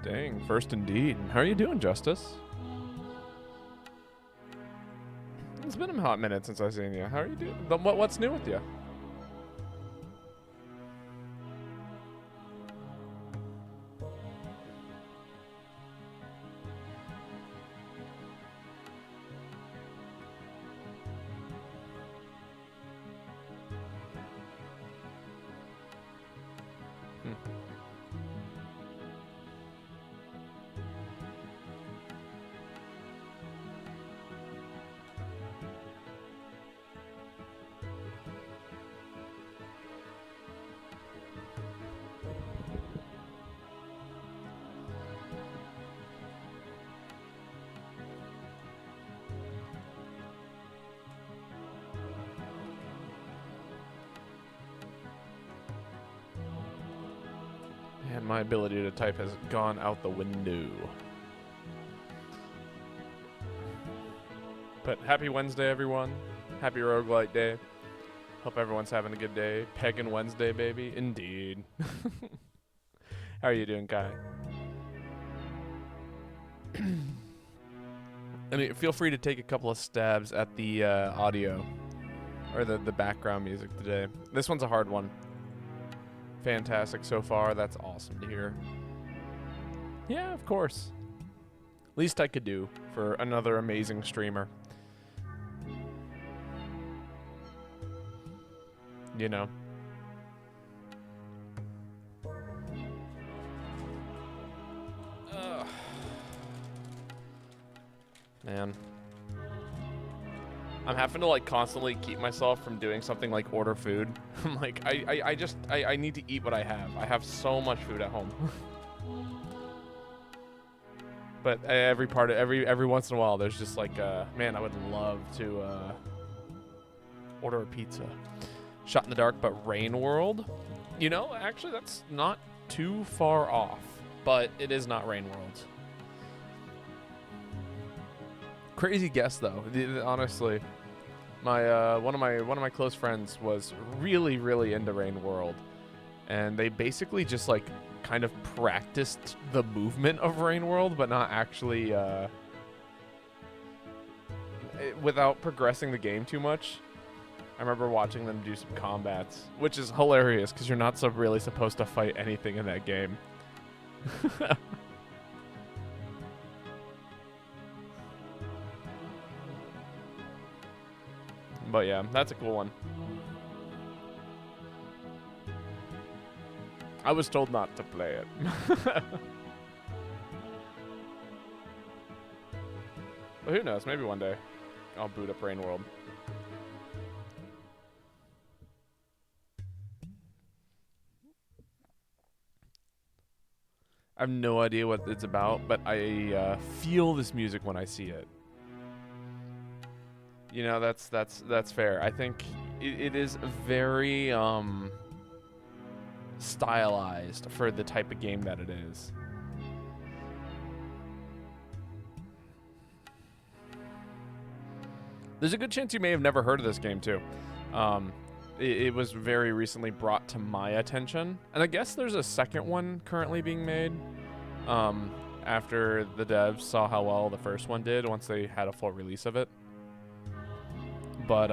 Dang, first indeed. How are you doing, Justice? It's been a hot minute since I've seen you. How are you doing? What's new with you? And my ability to type has gone out the window. But happy Wednesday, everyone. Happy Roguelite Day. Hope everyone's having a good day. Pagan Wednesday, baby. Indeed. How are you doing, Kai? I mean, feel free to take a couple of stabs at the audio or the background music today. This one's a hard one. Fantastic so far. That's awesome to hear. Yeah, of course. Least I could do for another amazing streamer. You know. Ugh. Man. I'm having to like constantly keep myself from doing something like order food. I'm like, I need to eat what I have. I have so much food at home. But every once in a while, there's just like, man, I would love to order a pizza. Shot in the dark, but Rain World. You know, actually, that's not too far off, but it is not Rain World. Crazy guess though. Honestly, my one of my close friends was really into Rain World, and they basically just like kind of practiced the movement of Rain World, but not actually without progressing the game too much. I remember watching them do some combats, which is hilarious because you're not really supposed to fight anything in that game. But yeah, that's a cool one. I was told not to play it. But who knows? Maybe one day I'll boot up Rain World. I have no idea what it's about, but I feel this music when I see it. You know, that's fair. I think it is very stylized for the type of game that it is. There's a good chance you may have never heard of this game too. It was very recently brought to my attention, and I guess there's a second one currently being made. After the devs saw how well the first one did once they had a full release of it. But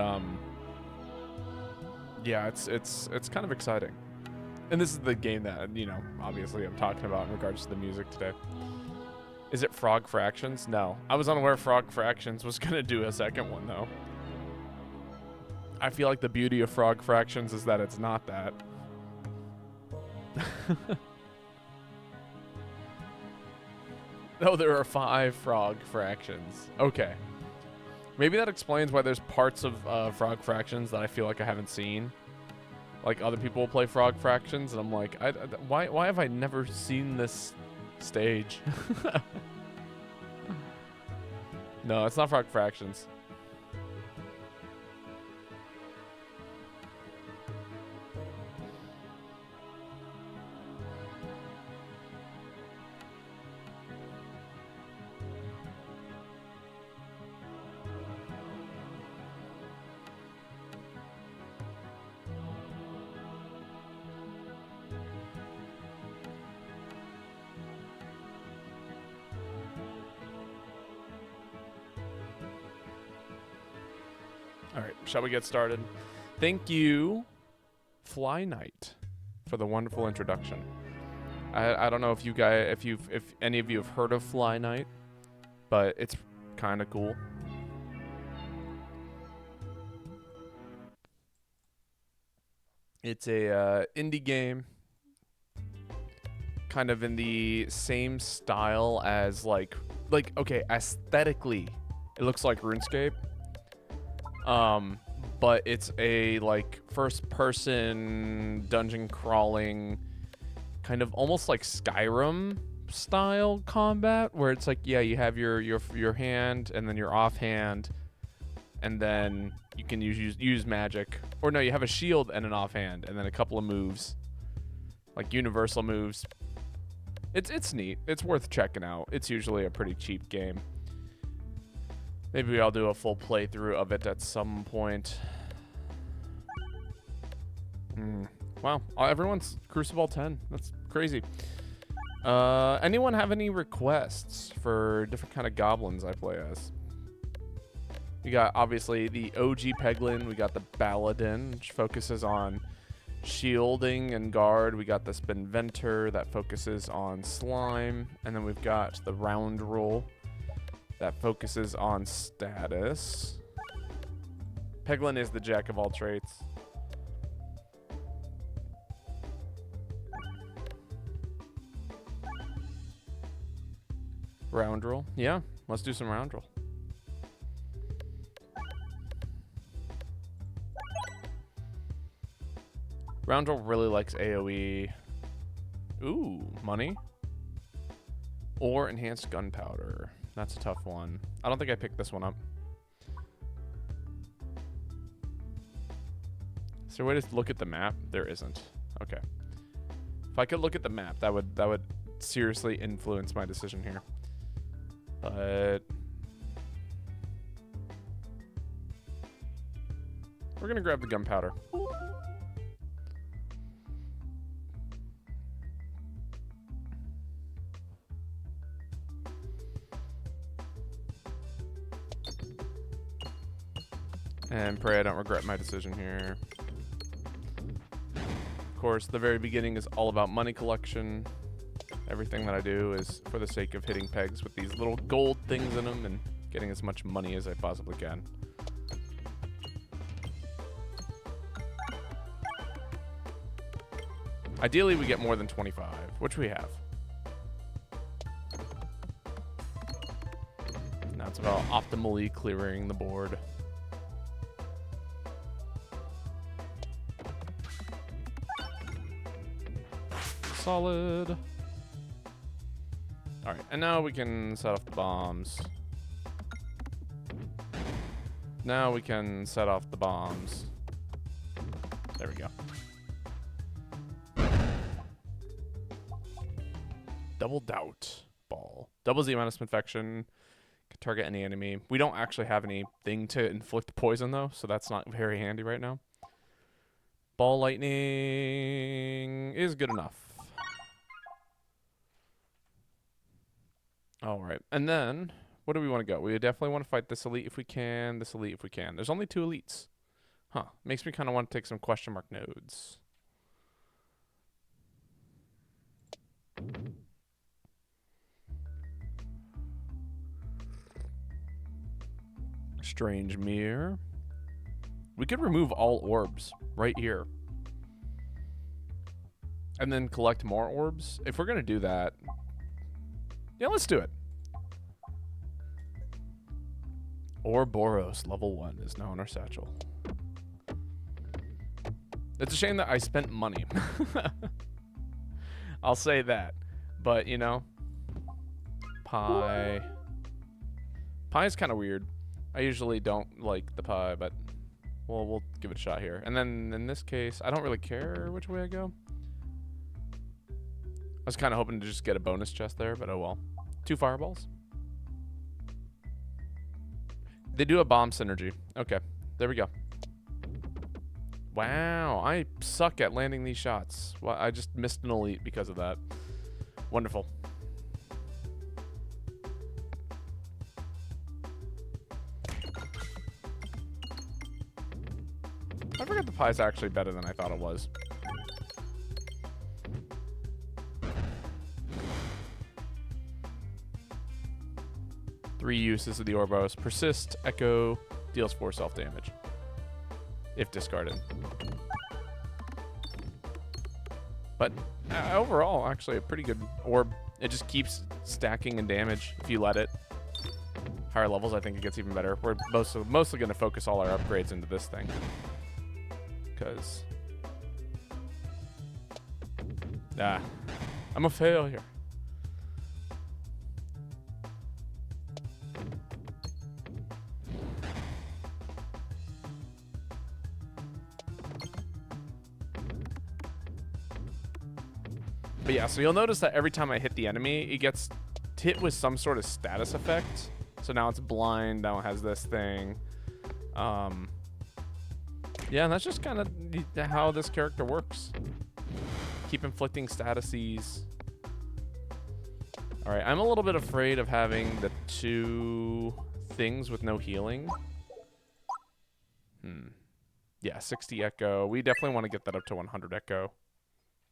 yeah, it's kind of exciting. And this is the game that, you know, obviously I'm talking about in regards to the music today. Is it Frog Fractions? No. I was unaware Frog Fractions was going to do a second one, though. I feel like the beauty of Frog Fractions is that it's not that. Oh, there are 5 Frog Fractions. Okay. Maybe that explains why there's parts of Frog Fractions that I feel like I haven't seen. Like, other people will play Frog Fractions, and I'm like, why have I never seen this stage? No, it's not Frog Fractions. All right, shall we get started? Thank you, Fly Knight, for the wonderful introduction. I don't know if you guys, if any of you have heard of Fly Knight, but it's kind of cool. It's a indie game, kind of in the same style as like okay, aesthetically, it looks like RuneScape. But it's a like first-person dungeon crawling, kind of almost like Skyrim style combat, where it's like, yeah, you have your hand and then your offhand, and then you can use magic, or no, you have a shield and an offhand, and then a couple of moves, like universal moves. It's neat. It's worth checking out. It's usually a pretty cheap game. Maybe I'll do a full playthrough of it at some point. Wow, everyone's Crucible 10. That's crazy. Anyone have any requests for different kind of goblins I play as? We got, obviously, the OG Peglin. We got the Paladin, which focuses on shielding and guard. We got the Spinventor that focuses on slime. And then we've got the Rougelite that focuses on status. Peglin is the jack of all trades. Rougelite. Yeah, let's do some Rougelite. Rougelite really likes AoE. Ooh, money. Or enhanced gunpowder. That's a tough one. I don't think I picked this one up. Is there a way to look at the map? There isn't. Okay. If I could look at the map, that would seriously influence my decision here. But we're gonna grab the gunpowder. And pray I don't regret my decision here. Of course, the very beginning is all about money collection. Everything that I do is for the sake of hitting pegs with these little gold things in them and getting as much money as I possibly can. Ideally, we get more than 25, which we have. Now it's about optimally clearing the board. Solid. All right, and now we can set off the bombs. Now we can set off the bombs. There we go. Double doubt ball. Doubles the amount of infection. Can target any enemy. We don't actually have anything to inflict poison though, so that's not very handy right now. Ball lightning is good enough. All right, and then where do we want to go? We definitely want to fight this elite if we can, this elite if we can. There's only 2 elites. Huh, makes me kind of want to take some question mark nodes. Strange mirror. We could remove all orbs right here. And then collect more orbs. If we're going to do that, yeah, let's do it. Ouroboros, level 1, is now in our satchel. It's a shame that I spent money. I'll say that. But, you know, pie. Pie is kind of weird. I usually don't like the pie, but well, we'll give it a shot here. And then in this case, I don't really care which way I go. I was kind of hoping to just get a bonus chest there, but oh well. 2 fireballs. They do a bomb synergy. Okay, there we go. Wow, I suck at landing these shots. Well, I just missed an elite because of that. Wonderful. pie is actually better than I thought it was. Three uses of the Orbos. Persist, Echo, deals 4 self-damage. If discarded. But overall, actually a pretty good orb. It just keeps stacking in damage if you let it. Higher levels, I think it gets even better. We're mostly going to focus all our upgrades into this thing. Because... I'm a failure. But yeah, so you'll notice that every time I hit the enemy, it gets hit with some sort of status effect. So now it's blind, now it has this thing. Yeah, and that's just kind of how this character works. Keep inflicting statuses. All right, I'm a little bit afraid of having the 2 things with no healing. Yeah, 60 Echo. We definitely want to get that up to 100 Echo.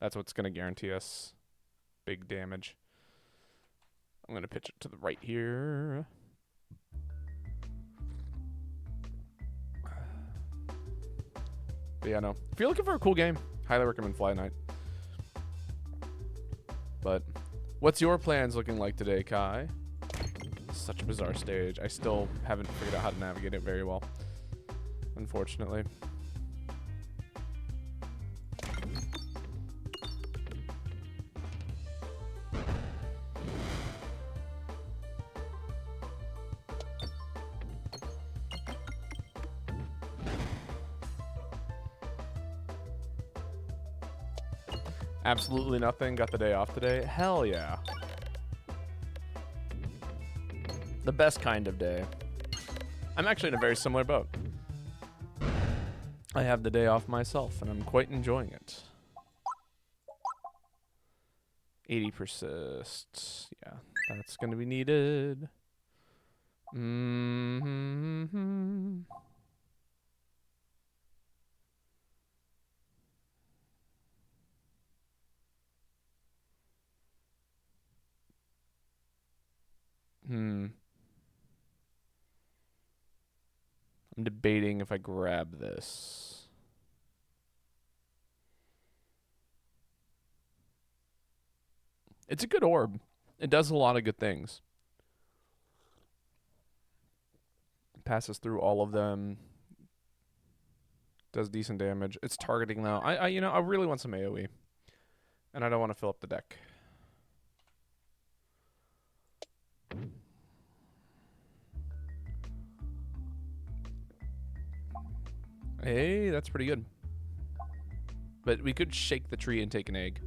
That's what's going to guarantee us big damage. I'm going to pitch it to the right here. But yeah, no. If you're looking for a cool game, highly recommend Fly Night. But what's your plans looking like today, Kai? Such a bizarre stage. I still haven't figured out how to navigate it very well, unfortunately. Absolutely nothing. Got the day off today. Hell yeah. The best kind of day. I'm actually in a very similar boat. I have the day off myself, and I'm quite enjoying it. 80 persist. Yeah, that's going to be needed. I'm debating if I grab this. It's a good orb. It does a lot of good things. Passes through all of them. Does decent damage. It's targeting though. I really want some AoE. And I don't want to fill up the deck. Hey, that's pretty good. But we could shake the tree and take an egg.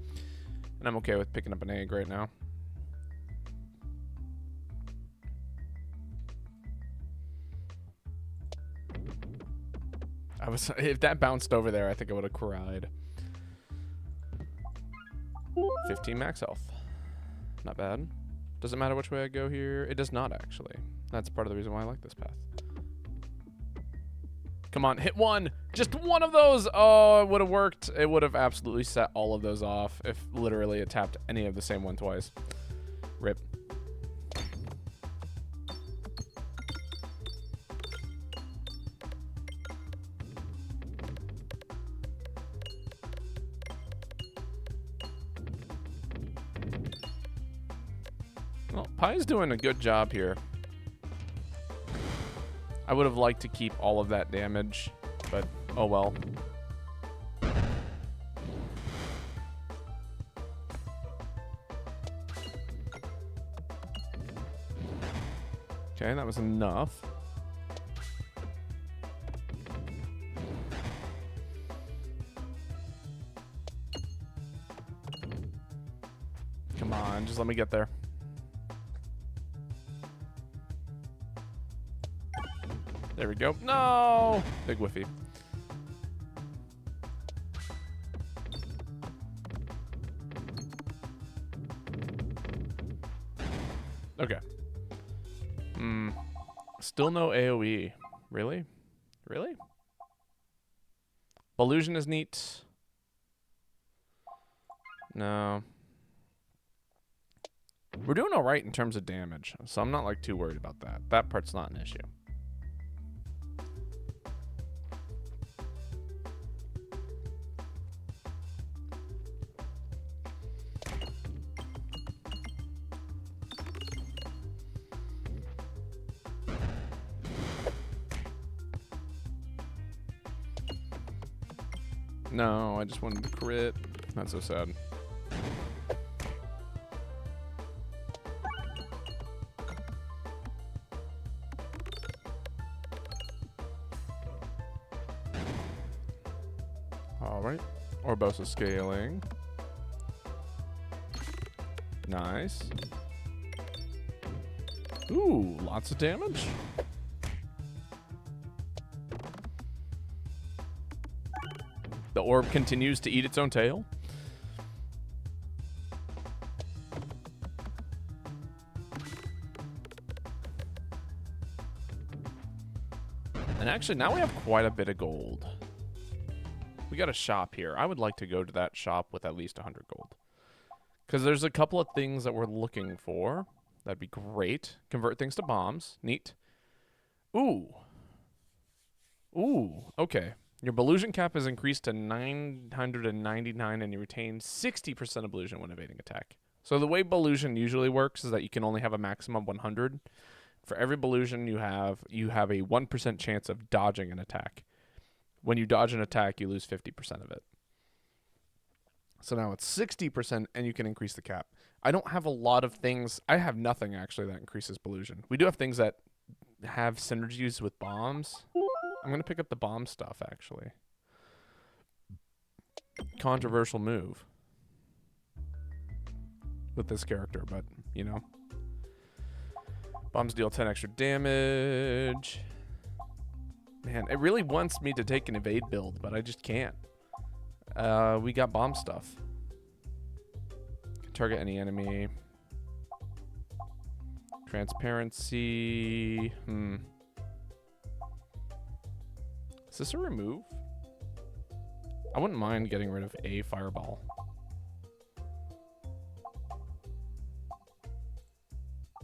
And I'm okay with picking up an egg right now. If that bounced over there, I think I would have cried. 15 max health. Not bad. Does it matter which way I go here? It does not, actually. That's part of the reason why I like this path. Come on, hit one. Just one of those. Oh, it would have worked. It would have absolutely set all of those off if literally it tapped any of the same one twice. Rip. Well, Pie's doing a good job here. I would have liked to keep all of that damage, but oh well. Okay, that was enough. Come on, just let me get there. There we go. No! Big whiffy. Okay. Still no AoE. Really? Really? Illusion is neat. No. We're doing all right in terms of damage, so I'm not like too worried about that. That part's not an issue. No, I just wanted to crit. That's so sad. All right. Orbosa scaling. Nice. Ooh, lots of damage. The orb continues to eat its own tail. And actually, now we have quite a bit of gold. We got a shop here. I would like to go to that shop with at least 100 gold. Because there's a couple of things that we're looking for. That'd be great. Convert things to bombs. Neat. Ooh. Ooh, okay. Your Belusion cap is increased to 999 and you retain 60% of Belusion when evading attack. So the way Belusion usually works is that you can only have a maximum of 100. For every Belusion you have a 1% chance of dodging an attack. When you dodge an attack, you lose 50% of it. So now it's 60% and you can increase the cap. I don't have a lot of things. I have nothing actually that increases Belusion. We do have things that have synergies with bombs. I'm going to pick up the bomb stuff, actually. Controversial move with this character, but, you know. Bombs deal 10 extra damage. Man, it really wants me to take an evade build, but I just can't. We got bomb stuff. Target any enemy. Transparency. Is this a remove? I wouldn't mind getting rid of a fireball.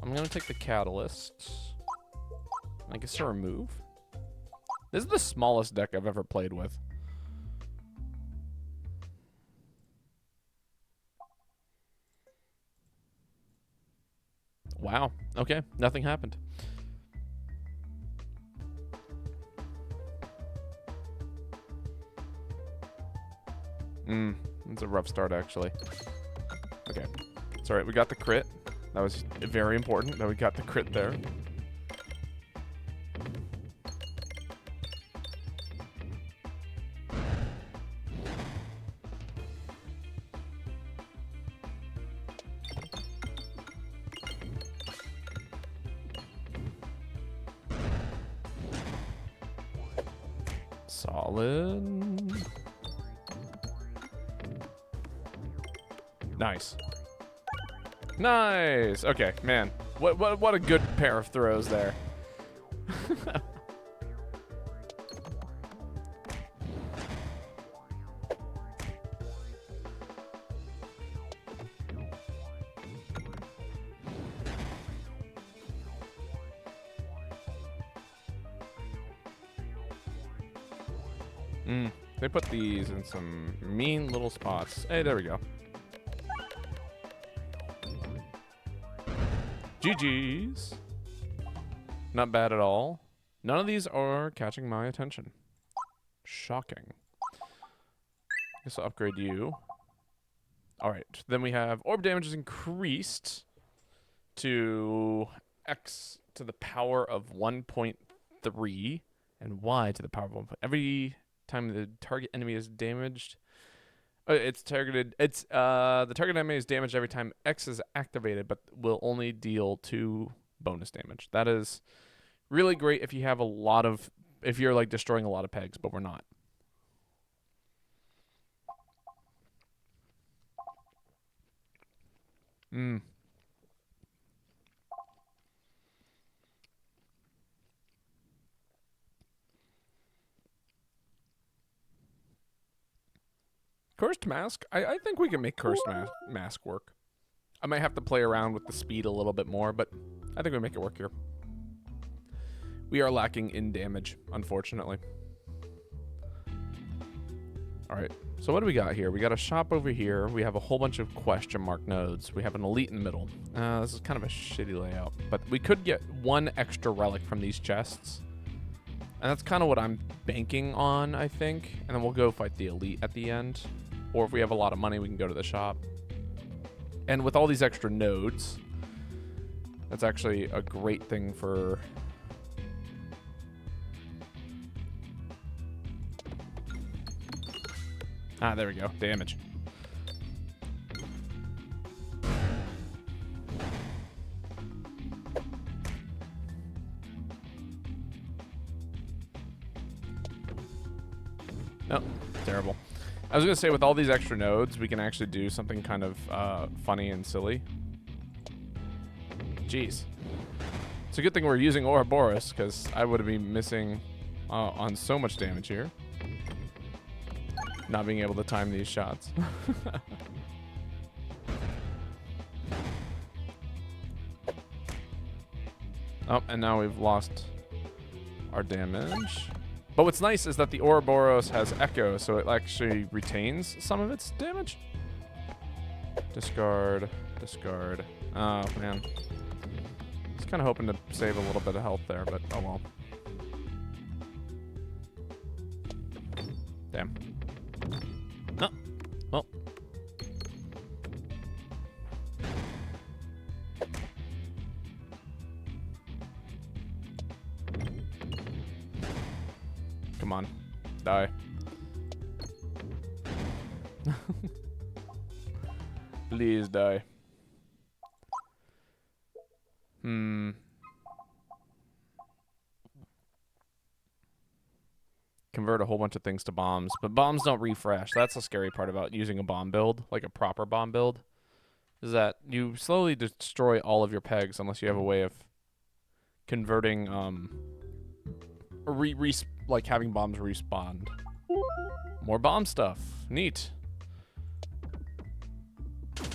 I'm going to take the catalyst. I guess a remove. This is the smallest deck I've ever played with. Wow. Okay. Nothing happened. It's a rough start, actually. Okay. It's alright. We got the crit. That was very important that we got the crit there. Solid. Nice. Nice. Okay, man. What a good pair of throws there. They put these in some mean little spots. Hey, there we go. GG's. Not bad at all. None of these are catching my attention. Shocking. Guess I'll upgrade you. Alright, then we have orb damage is increased to X to the power of 1.3 and Y to the power of 1. Every time the target enemy is damaged, the target enemy is damaged every time X is activated, but will only deal 2 bonus damage. That is really great if you have if you're like destroying a lot of pegs, but we're not. Cursed Mask? I think we can make Cursed Mask work. I might have to play around with the speed a little bit more, but I think we make it work here. We are lacking in damage, unfortunately. All right, so what do we got here? We got a shop over here. We have a whole bunch of question mark nodes. We have an elite in the middle. This is kind of a shitty layout, but we could get one extra relic from these chests. And that's kind of what I'm banking on, I think. And then we'll go fight the elite at the end. Or if we have a lot of money, we can go to the shop. And with all these extra nodes, that's actually a great thing for... Ah, there we go. Damage. Oh, terrible. I was going to say, with all these extra nodes, we can actually do something kind of funny and silly. Jeez. It's a good thing we're using Ouroboros, because I would be missing on so much damage here. Not being able to time these shots. Oh, and now we've lost our damage. But what's nice is that the Ouroboros has Echo, so it actually retains some of its damage. Discard, discard. Oh, man. I was kind of hoping to save a little bit of health there, but oh well. Damn. Oh, well. Come on. Die. Please die. Convert a whole bunch of things to bombs, but bombs don't refresh. That's the scary part about using a bomb build, like a proper bomb build, is that you slowly destroy all of your pegs unless you have a way of converting, like having bombs respawn. More bomb stuff. Neat.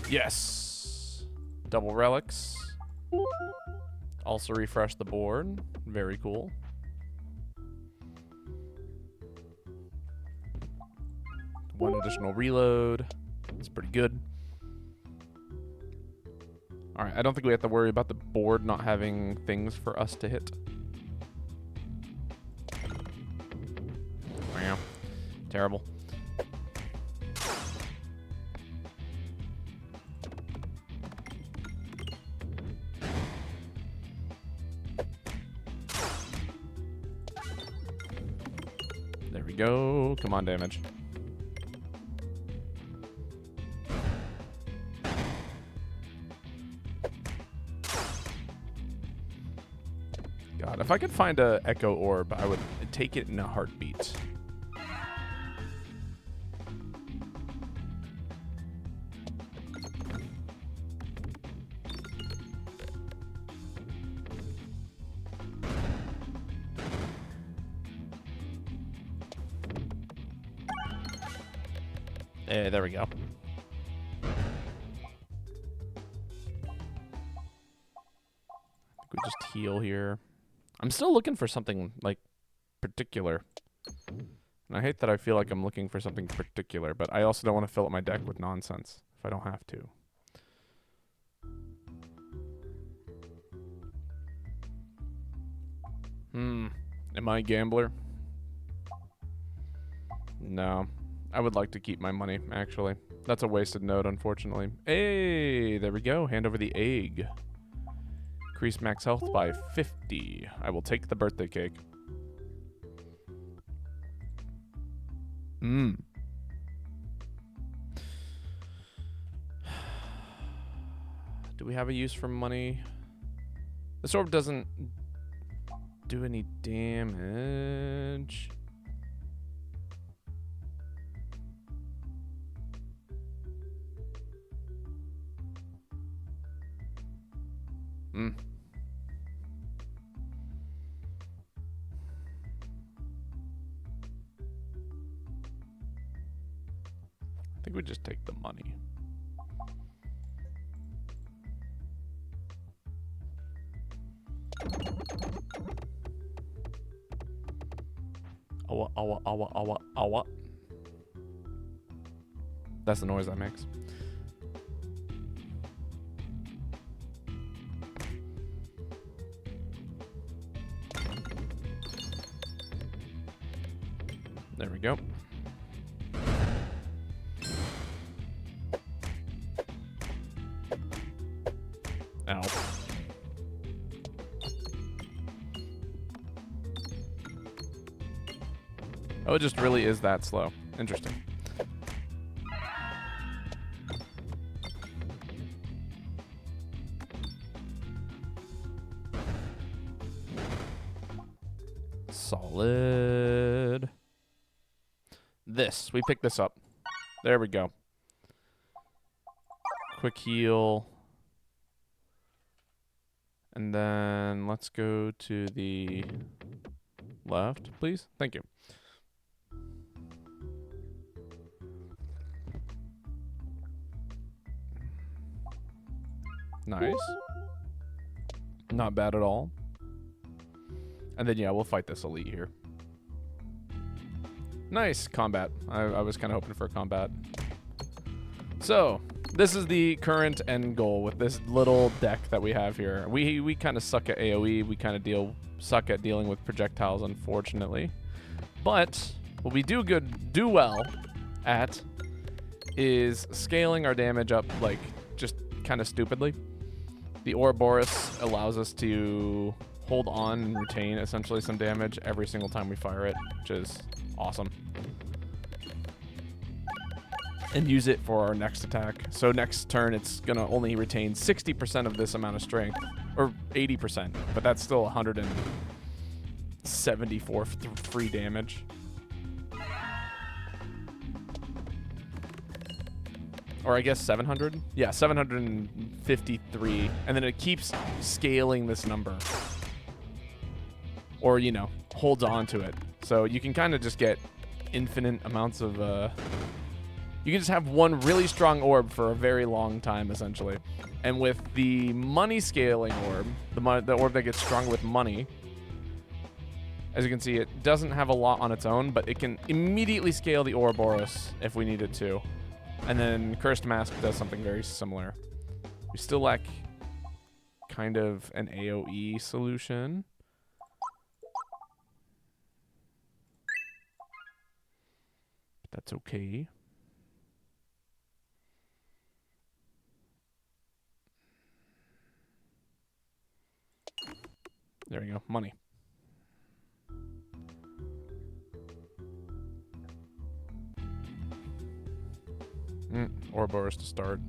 Yes. Double relics. Also refresh the board. Very cool. One additional reload. It's pretty good. All right, I don't think we have to worry about the board not having things for us to hit. Wow. Terrible. There we go. Come on, damage. God, if I could find a Echo Orb, I would take it in a heartbeat. Hey, there we go. We just heal here. I'm still looking for something, like, particular. And I hate that I feel like I'm looking for something particular, but I also don't want to fill up my deck with nonsense if I don't have to. Am I a gambler? No. I would like to keep my money, actually. That's a wasted node, unfortunately. Hey, there we go. Hand over the egg. Increase max health by 50. I will take the birthday cake. Do we have a use for money? This orb doesn't do any damage. I we just take the money. Awa, awa, awa, awa, awa. That's the noise that makes. There we go. Ow. Oh, it just really is that slow. Interesting. Solid. This. We pick this up. There we go. Quick heal. And then let's go to the left, please. Thank you. Nice. Not bad at all. And then, yeah, we'll fight this elite here. Nice combat. I was kind of hoping for combat. So, this is the current end goal with this little deck that we have here. We kind of suck at AoE. We kind of suck at dealing with projectiles, unfortunately. But what we do well at is scaling our damage up, like, just kind of stupidly. The Ouroboros allows us to hold on and retain essentially some damage every single time we fire it, which is awesome. And use it for our next attack. So next turn, it's going to only retain 60% of this amount of strength, or 80%, but that's still 174 free damage. Or I guess 700? Yeah, 753. And then it keeps scaling this number. Or, you know, holds on to it. So you can kind of just get infinite amounts of... you can just have one really strong orb for a very long time, essentially. And with the money scaling orb, the orb that gets stronger with money, as you can see, it doesn't have a lot on its own, but it can immediately scale the Ouroboros if we need it to. And then Cursed Mask does something very similar. We still lack kind of an AoE solution. But that's okay. There we go. Money. Ouroboros to start.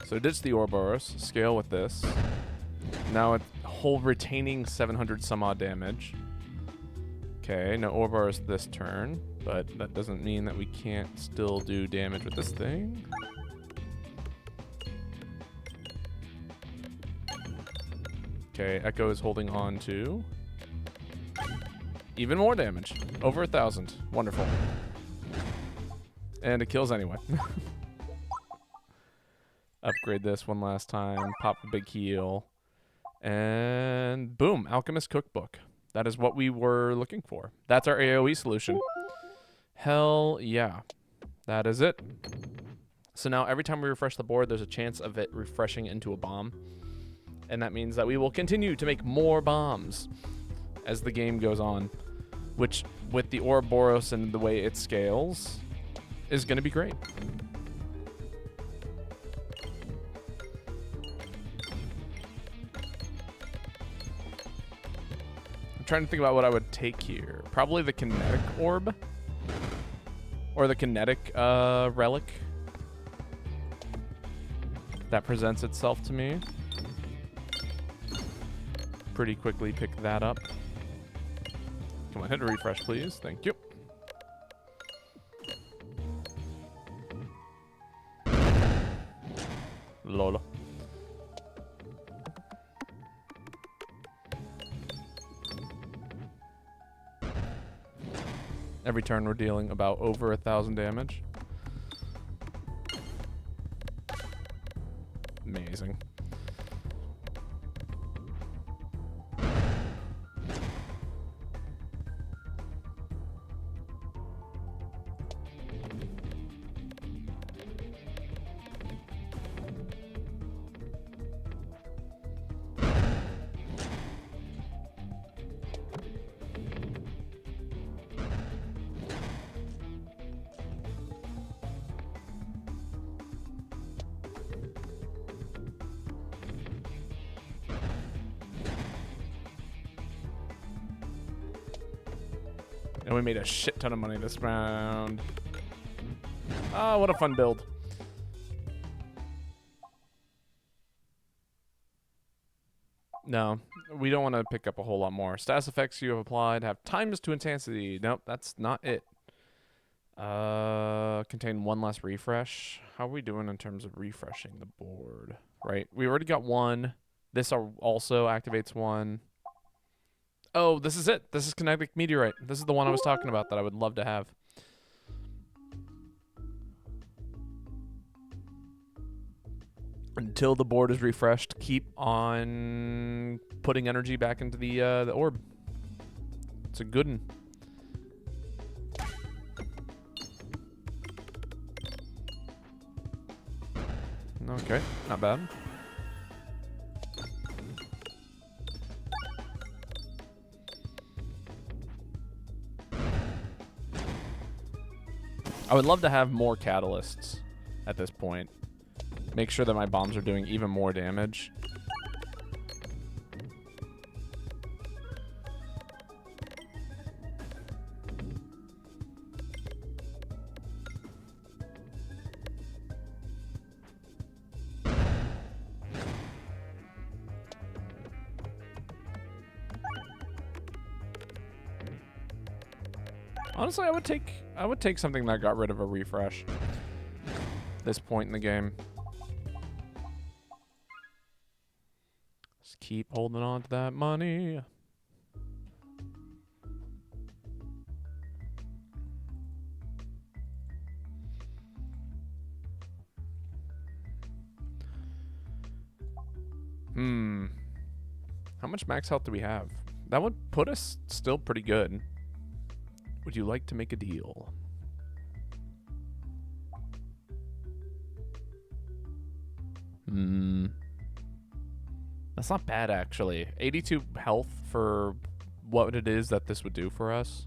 So ditch the Ouroboros, scale with this. Now it's whole retaining 700 some odd damage. Okay, no Ouroboros this turn, but that doesn't mean that we can't still do damage with this thing. Okay, Echo is holding on to even more damage. Over 1,000. Wonderful. And it kills anyway. Upgrade this one last time. Pop a big heal. And boom, Alchemist Cookbook. That is what we were looking for. That's our AoE solution. Hell yeah. That is it. So now every time we refresh the board, there's a chance of it refreshing into a bomb. And that means that we will continue to make more bombs as the game goes on. Which, with the Ouroboros and the way it scales, is going to be great. I'm trying to think about what I would take here. Probably the kinetic orb. Or the kinetic relic. That presents itself to me. Pretty quickly pick that up. Come on, hit a refresh, please. Thank you. Lol. Every turn we're dealing about over 1,000 damage. Amazing. And we made a shit ton of money this round. Oh, what a fun build. No, we don't want to pick up a whole lot more. Status effects you have applied have times to intensity. Nope, that's not it. Contain one less refresh. How are we doing in terms of refreshing the board? Right, we already got one. This also activates one. Oh, this is it. This is Kinetic Meteorite. This is the one I was talking about that I would love to have. Until the board is refreshed, keep on putting energy back into the orb. It's a good one. Okay, not bad. I would love to have more catalysts at this point. Make sure that my bombs are doing even more damage. Honestly, I would take something that got rid of a refresh. This point in the game. Just keep holding on to that money. How much max health do we have? That would put us still pretty good. Would you like to make a deal? That's not bad, actually. 82 health for what it is that this would do for us.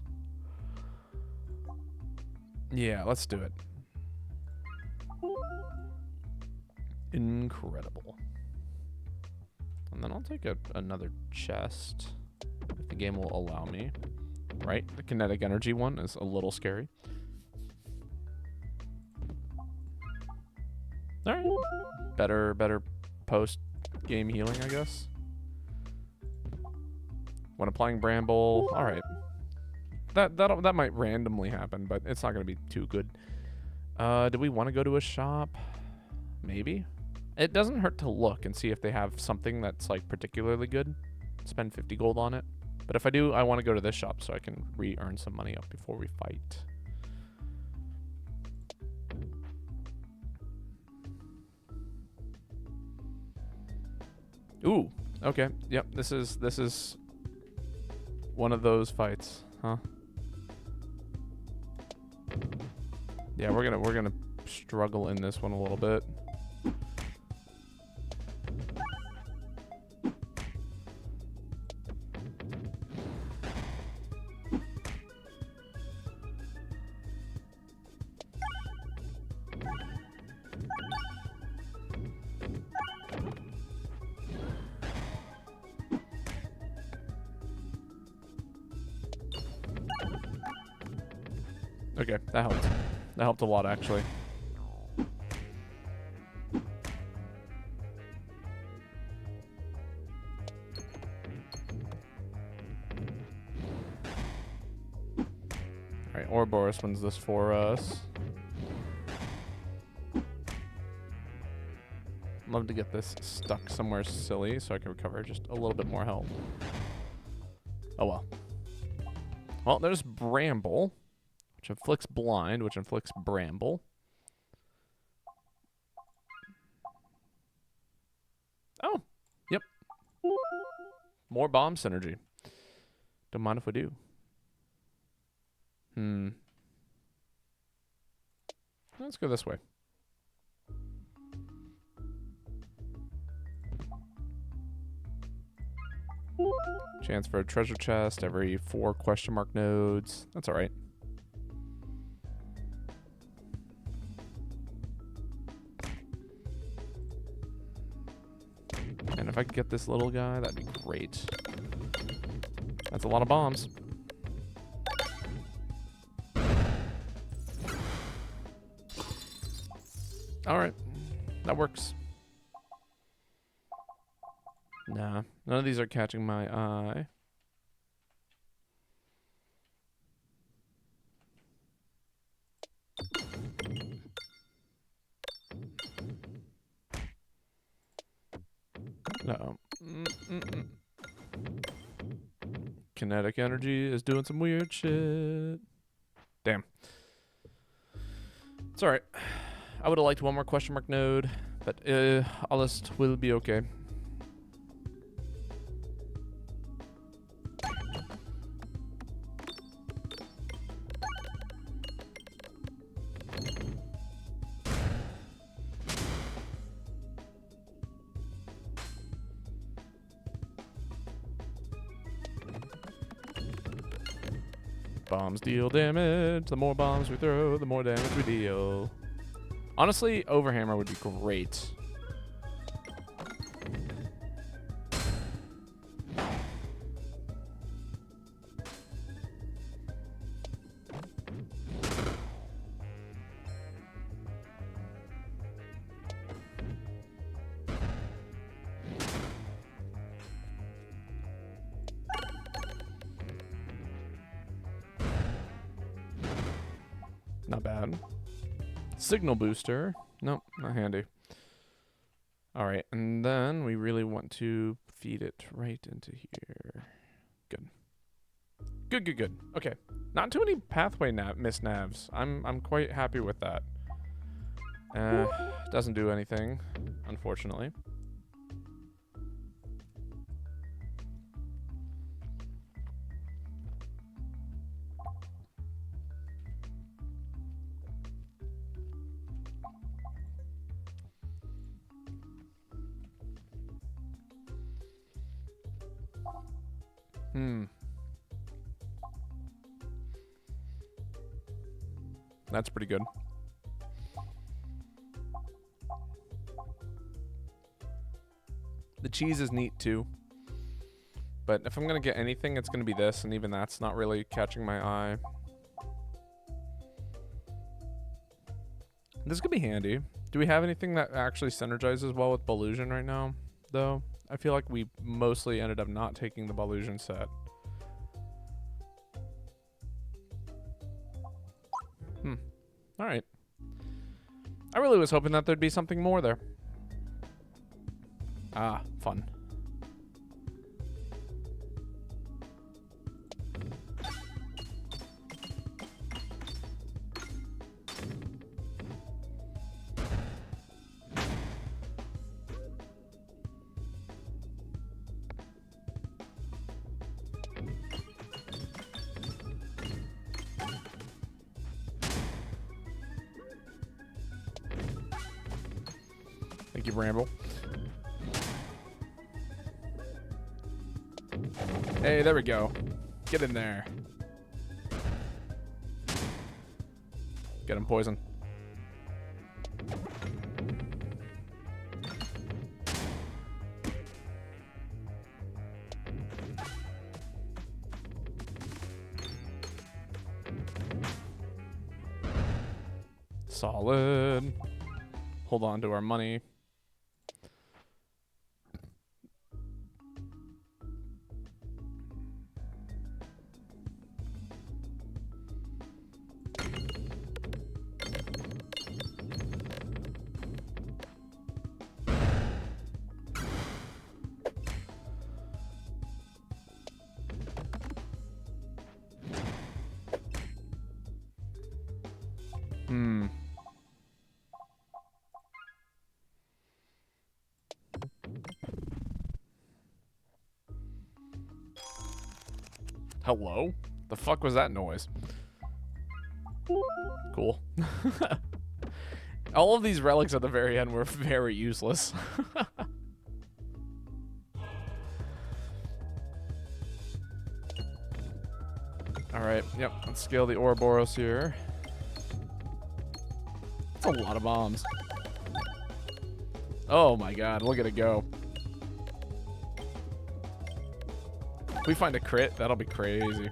Yeah, let's do it. Incredible. And then I'll take another chest, if the game will allow me. Right? The kinetic energy one is a little scary. Alright. Better post-game healing, I guess. When applying Bramble, alright. That might randomly happen, but it's not going to be too good. Do we want to go to a shop? Maybe. It doesn't hurt to look and see if they have something that's like particularly good. Spend 50 gold on it. But if I do, I want to go to this shop so I can re-earn some money up before we fight. Ooh, okay. Yep, this is one of those fights, huh? Yeah, we're gonna struggle in this one a little bit. Okay, that helped. That helped a lot, actually. Alright, Ouroboros wins this for us. Love to get this stuck somewhere silly so I can recover just a little bit more health. Oh well. Well, there's Bramble. which inflicts blind, which inflicts bramble. Oh, yep. More bomb synergy. Don't mind if we do. Let's go this way. Chance for a treasure chest every 4 question mark nodes. That's all right. And if I could get this little guy, that'd be great. That's a lot of bombs. All right. That works. Nah, none of these are catching my eye. No. Kinetic energy is doing some weird shit. Damn. It's alright. I would have liked one more question mark node, but all this will be okay. Bombs deal damage. The more bombs we throw, the more damage we deal. Honestly, Overhammer would be great. Not bad. Signal booster. Nope, not handy. All right, and then we really want to feed it right into here. Good. Good, good, good. Okay. Not too many pathway miss navs. I'm quite happy with that. Doesn't do anything, unfortunately. That's pretty good. The cheese is neat too. But if I'm going to get anything, it's going to be this, and even that's not really catching my eye. This could be handy. Do we have anything that actually synergizes well with Ballusion right now, though? I feel like we mostly ended up not taking the Ballusion set. All right. I really was hoping that there'd be something more there. Ah, fun. Thank you, Bramble. Hey, there we go. Get in there. Get him poisoned. Solid. Hold on to our money. Hmm. Hello? The fuck was that noise? Cool. All of these relics at the very end were very useless. Alright, yep, let's scale the Ouroboros here. That's a lot of bombs. Oh my god, look at it go. If we find a crit, that'll be crazy.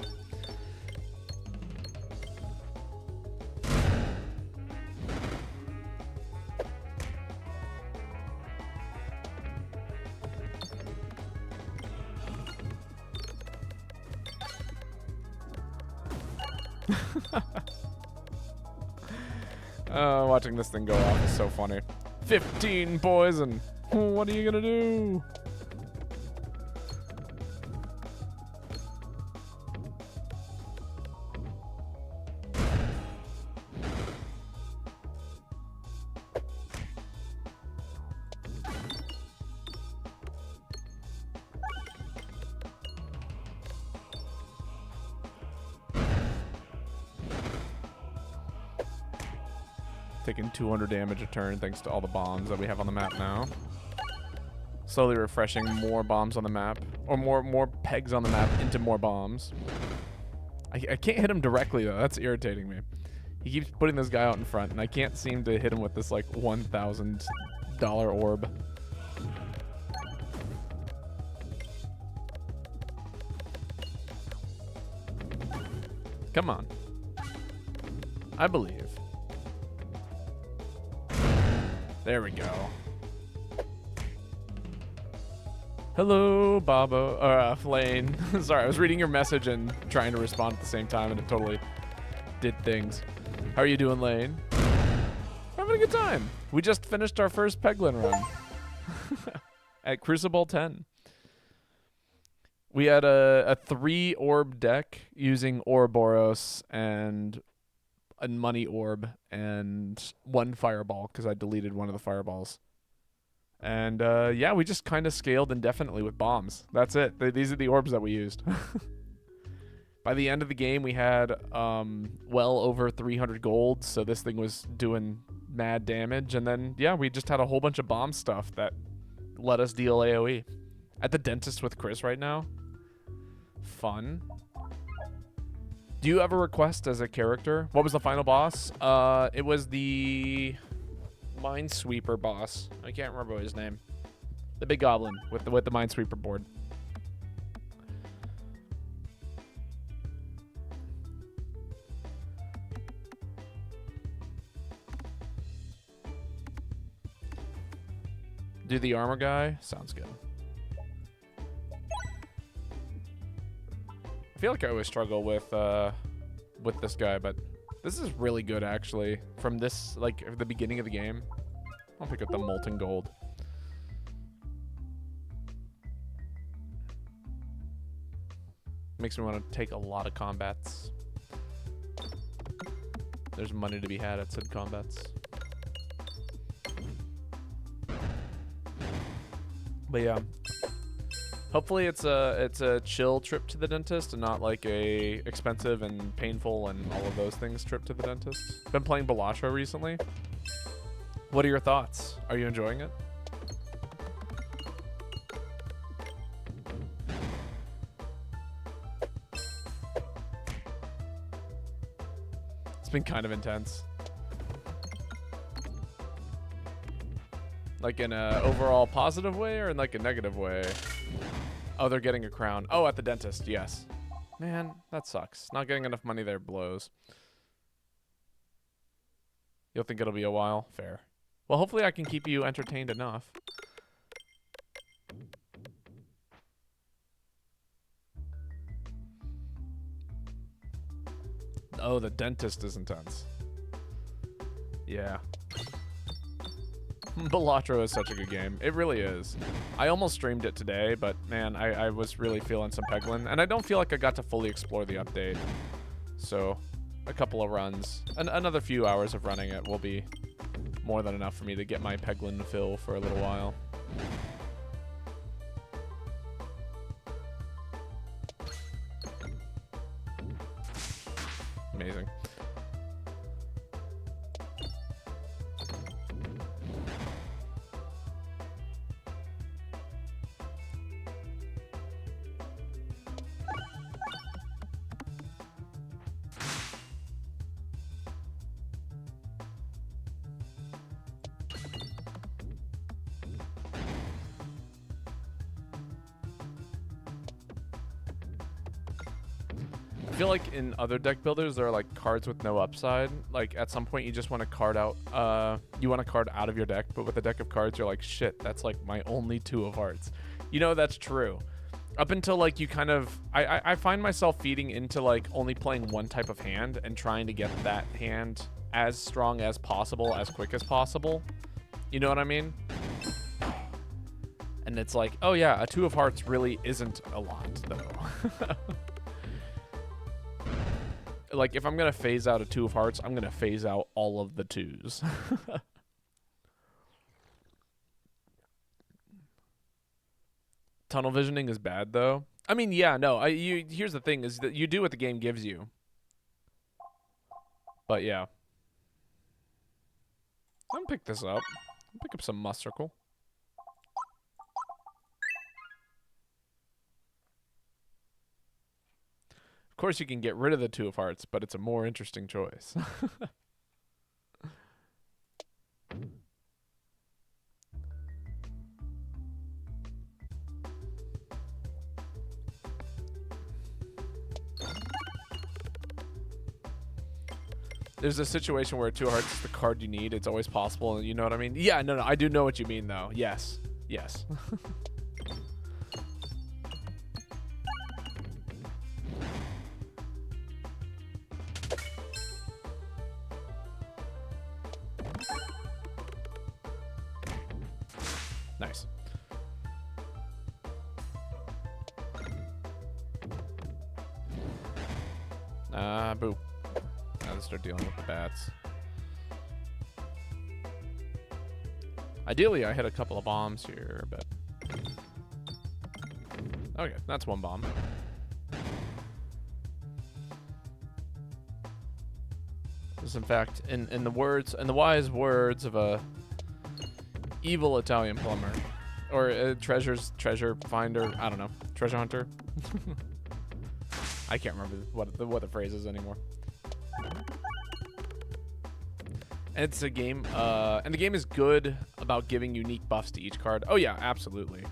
Watching this thing go off is so funny. 15 poison. What are you gonna do? Taking 200 damage a turn thanks to all the bombs that we have on the map now. Slowly refreshing more bombs on the map. Or more pegs on the map into more bombs. I can't hit him directly though. That's irritating me. He keeps putting this guy out in front and I can't seem to hit him with this like $1,000 orb. Come on. I believe. There we go. Hello, Babo, Flane. Sorry, I was reading your message and trying to respond at the same time, and it totally did things. How are you doing, Lane? Having a good time. We just finished our first Peglin run at Crucible 10. We had a 3-orb deck using Ouroboros and a money orb and 1 fireball because I deleted one of the fireballs. And yeah, we just kind of scaled indefinitely with bombs. That's it. These are the orbs that we used. By the end of the game, we had well over 300 gold, so this thing was doing mad damage. And then, yeah, we just had a whole bunch of bomb stuff that let us deal AoE. At the dentist with Chris right now. Fun. Do you have a request as a character? What was the final boss? It was the Minesweeper boss. I can't remember his name. The big goblin with the Minesweeper board. Do the armor guy? Sounds good. I feel like I always struggle with this guy, but this is really good actually. From this, like the beginning of the game, I'll pick up the molten gold. Makes me want to take a lot of combats. There's money to be had at said combats. But yeah. Hopefully it's a chill trip to the dentist and not like a expensive and painful and all of those things trip to the dentist. Been playing Balatro recently. What are your thoughts? Are you enjoying it? It's been kind of intense. Like in a overall positive way or in like a negative way? Oh, they're getting a crown. Oh, at the dentist, yes. Man, that sucks. Not getting enough money there blows. You'll think it'll be a while? Fair. Well, hopefully I can keep you entertained enough. Oh, the dentist is intense. Yeah. Balatro is such a good game. It really is. I almost streamed it today, but man, I was really feeling some Peglin. And I don't feel like I got to fully explore the update. So, a couple of runs. Another few hours of running it will be more than enough for me to get my Peglin fill for a little while. Amazing. I feel like in other deck builders there are like cards with no upside. Like at some point you just want to card out you want a card out of your deck, but with a deck of cards you're like, shit, that's like my only 2 of hearts. You know, that's true. Up until like you kind of I find myself feeding into like only playing one type of hand and trying to get that hand as strong as possible, as quick as possible. You know what I mean? And it's like, oh yeah, a 2 of hearts really isn't a lot though. Like, if I'm going to phase out a 2 of hearts, I'm going to phase out all of the 2s. Tunnel visioning is bad, though. I mean, yeah, no. Here's the thing, is that you do what the game gives you. But, yeah. I'm going to pick this up. Pick up some Must Circle. Of course, you can get rid of the 2 of hearts, but it's a more interesting choice. There's a situation where 2 of hearts is the card you need. It's always possible. You know what I mean? Yeah, no, I do know what you mean, though. Yes. Yes. Nice. Boo. Now let's start dealing with the bats. Ideally, I hit a couple of bombs here, but... Okay, that's 1 bomb. This is, in fact, in the wise words of a evil Italian plumber, or a treasure finder. I don't know, treasure hunter. I can't remember what the phrase is anymore. And it's a game, and the game is good about giving unique buffs to each card. Oh yeah, absolutely.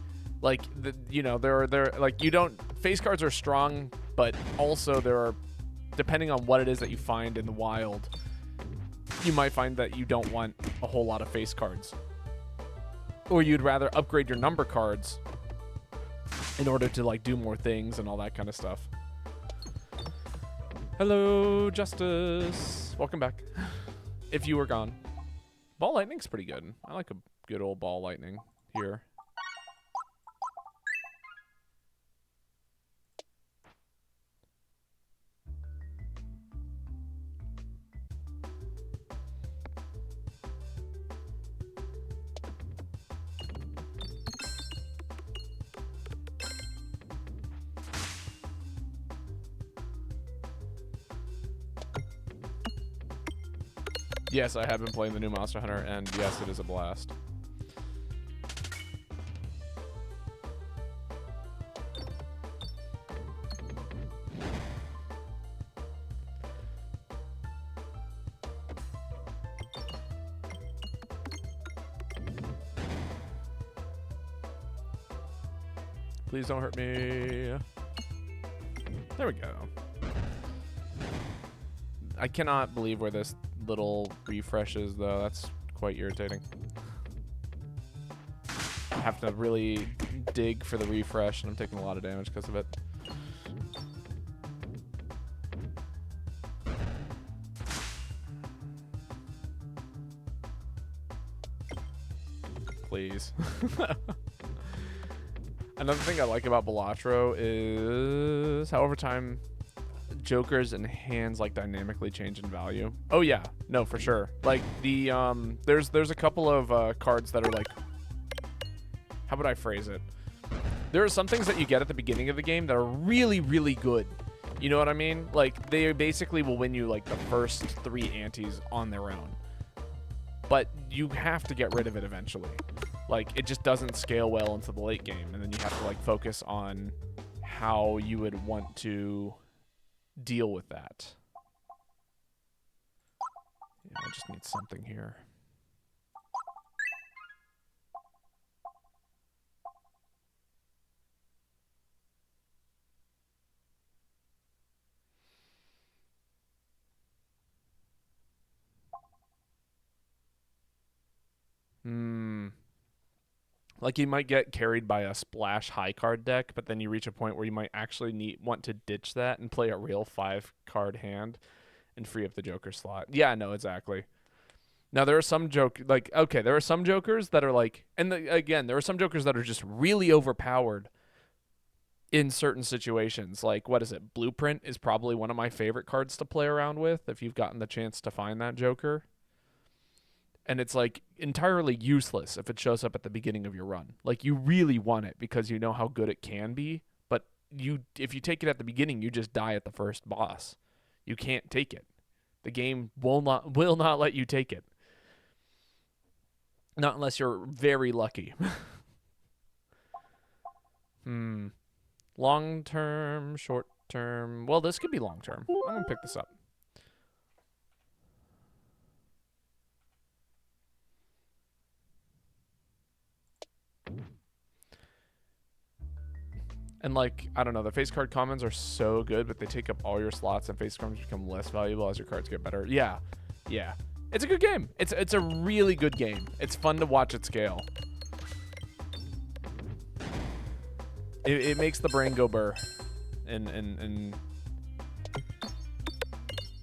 Like there like you don't face cards are strong, but also there are, depending on what it is that you find in the wild, you might find that you don't want a whole lot of face cards. Or you'd rather upgrade your number cards in order to like do more things and all that kind of stuff. Hello, Justice. Welcome back. If you were gone. Ball lightning's pretty good. I like a good old ball lightning here. Yes, I have been playing the new Monster Hunter, and yes, it is a blast. Please don't hurt me. There we go. I cannot believe where this little refreshes, though. That's quite irritating. I have to really dig for the refresh, and I'm taking a lot of damage because of it. Please. Another thing I like about Balatro is how over time jokers and hands like dynamically change in value? Oh yeah, no, for sure. Like the there's a couple of cards that are like, how would I phrase it? There are some things that you get at the beginning of the game that are really, really good. You know what I mean? Like they basically will win you like the first 3 antes on their own. But you have to get rid of it eventually. Like it just doesn't scale well into the late game, and then you have to like focus on how you would want to deal with that. Yeah, I just need something here. Like you might get carried by a splash high card deck, but then you reach a point where you might actually want to ditch that and play a real 5-card hand and free up the joker slot. Yeah, no, exactly. Now there are some there are some jokers that are like, and again, there are some jokers that are just really overpowered in certain situations. Like, what is it? Blueprint is probably one of my favorite cards to play around with if you've gotten the chance to find that joker. And it's like entirely useless if it shows up at the beginning of your run. Like you really want it because you know how good it can be, but if you take it at the beginning, you just die at the first boss. You can't take it. The game will not let you take it. Not unless you're very lucky. Long term, short term. Well, this could be long term. I'm going to pick this up. And like, I don't know, the face card commons are so good, but they take up all your slots and face cards become less valuable as your cards get better. Yeah. Yeah. It's a good game. It's a really good game. It's fun to watch it scale. It makes the brain go burr. And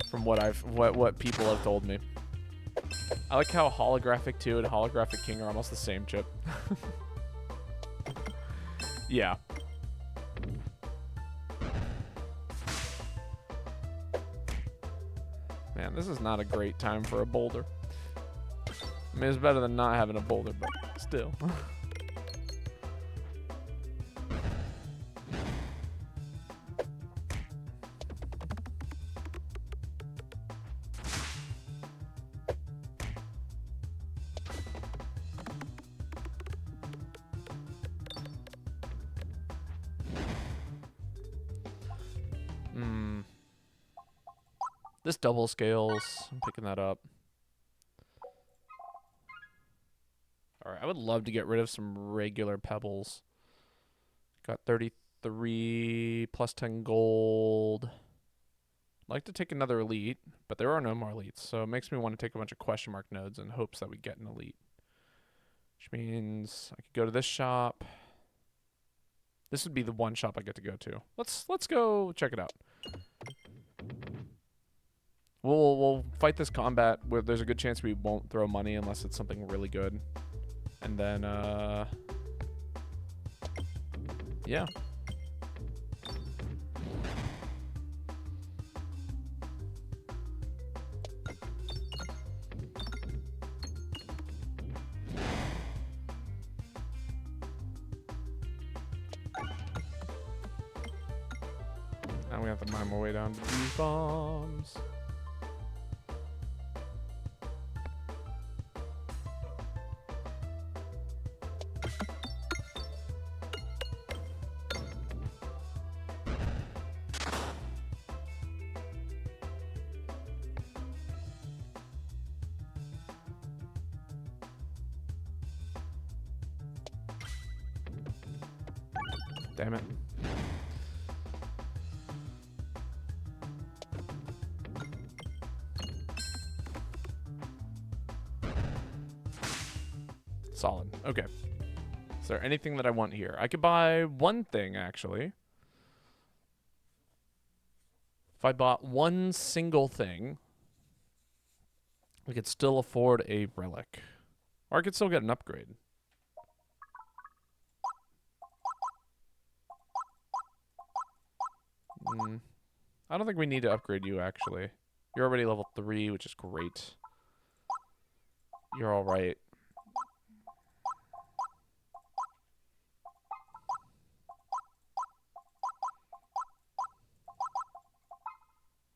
from what people have told me. I like how Holographic 2 and Holographic King are almost the same chip. Yeah. Man, this is not a great time for a boulder. I mean, it's better than not having a boulder, but still. This double scales. I'm picking that up. Alright, I would love to get rid of some regular pebbles. Got 33 plus 10 gold. I'd like to take another elite, but there are no more elites, so it makes me want to take a bunch of question mark nodes in hopes that we get an elite. Which means I could go to this shop. This would be the one shop I get to go to. Let's go check it out. We'll fight this combat where there's a good chance we won't throw money unless it's something really good. And then, yeah. Now we have to mine our way down to these bombs. Damn it. Solid. Okay. Is there anything that I want here? I could buy one thing, actually. If I bought one single thing, we could still afford a relic. Or I could still get an upgrade. I don't think we need to upgrade you, actually. You're already level 3, which is great. You're all right.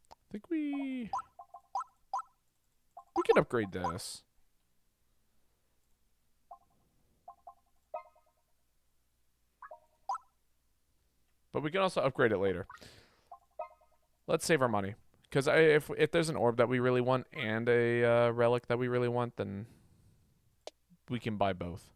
I think we can upgrade this. But we can also upgrade it later. Let's save our money. Because if there's an orb that we really want and a relic that we really want, then we can buy both.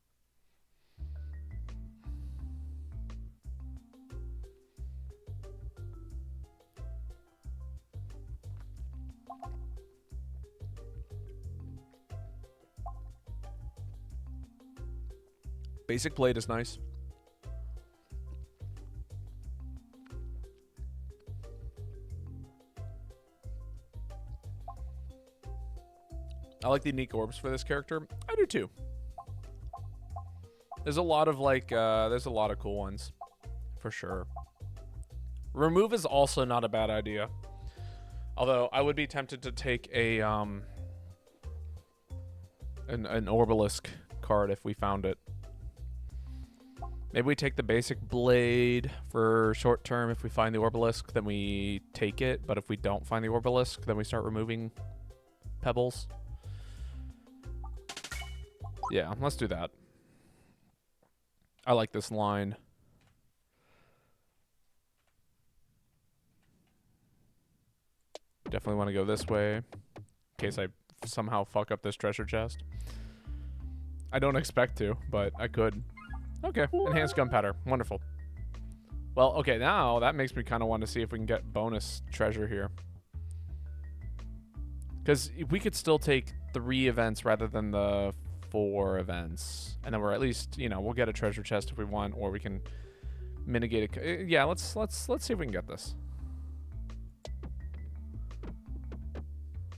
Basic blade is nice. I like the unique orbs for this character. I do too. There's a lot of like, there's a lot of cool ones, for sure. Remove is also not a bad idea. Although I would be tempted to take a an Orbalisk card if we found it. Maybe we take the basic blade for short term. If we find the Orbalisk, then we take it. But if we don't find the Orbalisk, then we start removing pebbles. Yeah, let's do that. I like this line. Definitely want to go this way in case I somehow fuck up this treasure chest. I don't expect to, but I could. Okay, enhanced gunpowder. Wonderful. Well, okay, now that makes me kind of want to see if we can get bonus treasure here. Because we could still take 3 events rather than the 4 events. And then we're at least, you know, we'll get a treasure chest if we want, or we can mitigate it. Yeah, let's see if we can get this.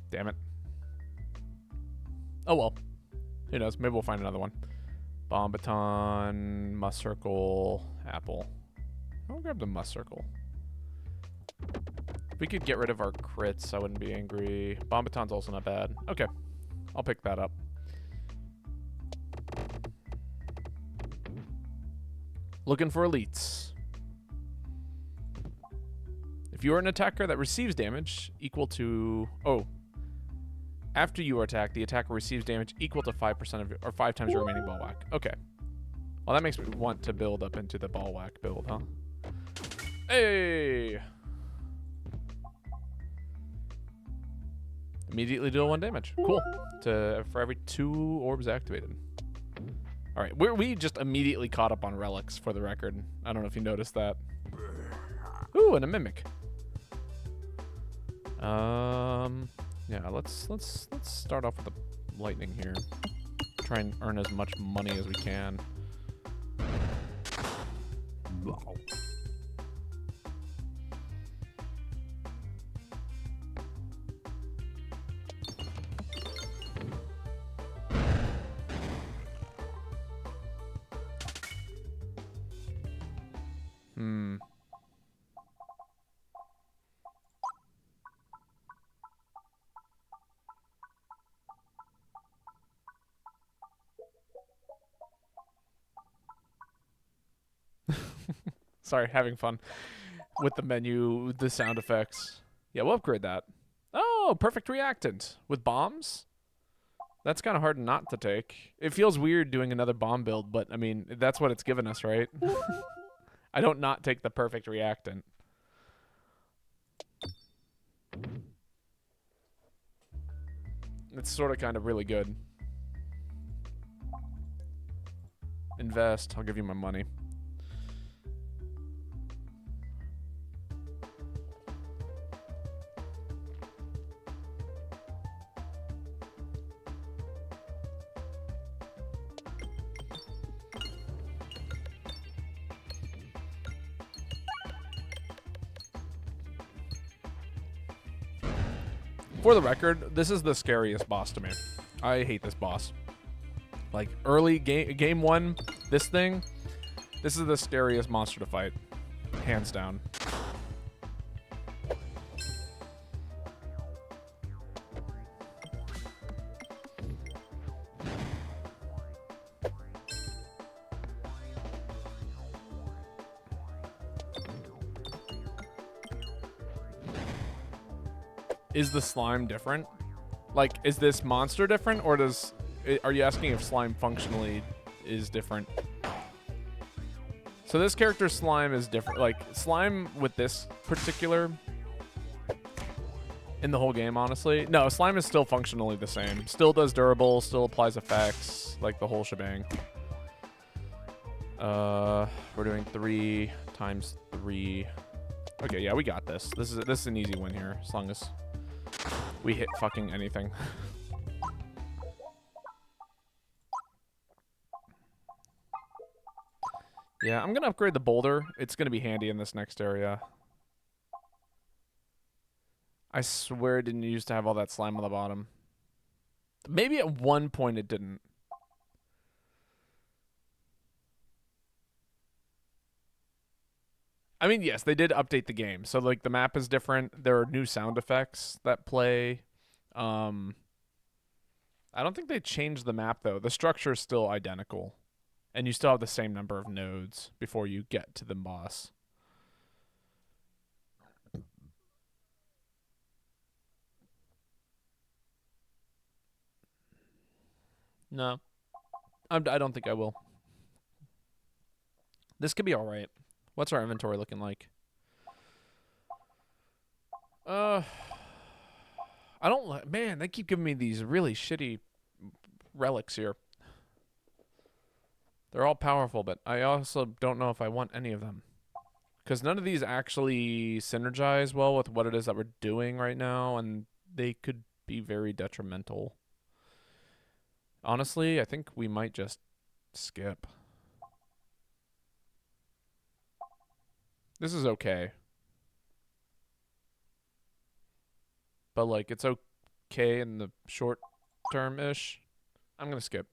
Damn it. Oh well. Who knows? Maybe we'll find another one. Bomb baton, must circle, apple. I'll grab the must circle. If we could get rid of our crits, I wouldn't be angry. Bomb baton's also not bad. Okay. I'll pick that up. Looking for elites. If you are an attacker that receives damage equal to... Oh. After you are attacked, the attacker receives damage equal to 5% of your, or 5 times your remaining ball whack. Okay. Well, that makes me want to build up into the ball whack build, huh? Hey! Immediately deal 1 damage. Cool. For every 2 orbs activated. All right, we just immediately caught up on relics for the record. I don't know if you noticed that. Ooh, and a mimic. Yeah, let's start off with the lightning here. Try and earn as much money as we can. Wow. Sorry, having fun with the menu, the sound effects. Yeah, we'll upgrade that. Oh, perfect reactant with bombs. That's kind of hard not to take. It feels weird doing another bomb build, but I mean, that's what it's given us, right? I don't not take the perfect reactant. It's sort of kind of really good. Invest. I'll give you my money. For the record, this is the scariest boss to me. I hate this boss. Like, early game 1, this is the scariest monster to fight. Hands down. Is the slime different? Like, is this monster different, or are you asking if slime functionally is different? So this character's slime is different. Like, slime with this particular in the whole game, honestly. No, slime is still functionally the same. Still does durable, still applies effects, like the whole shebang. We're doing 3 times 3. Okay, yeah, we got this. This is an easy win here, as long as we hit fucking anything. Yeah, I'm gonna upgrade the boulder. It's gonna be handy in this next area. I swear it didn't used to have all that slime on the bottom. Maybe at one point it didn't. I mean, yes, they did update the game. So, like, the map is different. There are new sound effects that play. I don't think they changed the map, though. The structure is still identical. And you still have the same number of nodes before you get to the boss. No. I don't think I will. This could be all right. What's our inventory looking like? I don't... Man, they keep giving me these really shitty relics here. They're all powerful, but I also don't know if I want any of them. Because none of these actually synergize well with what it is that we're doing right now, and they could be very detrimental. Honestly, I think we might just skip. This is okay. But, like, it's okay in the short term-ish. I'm going to skip.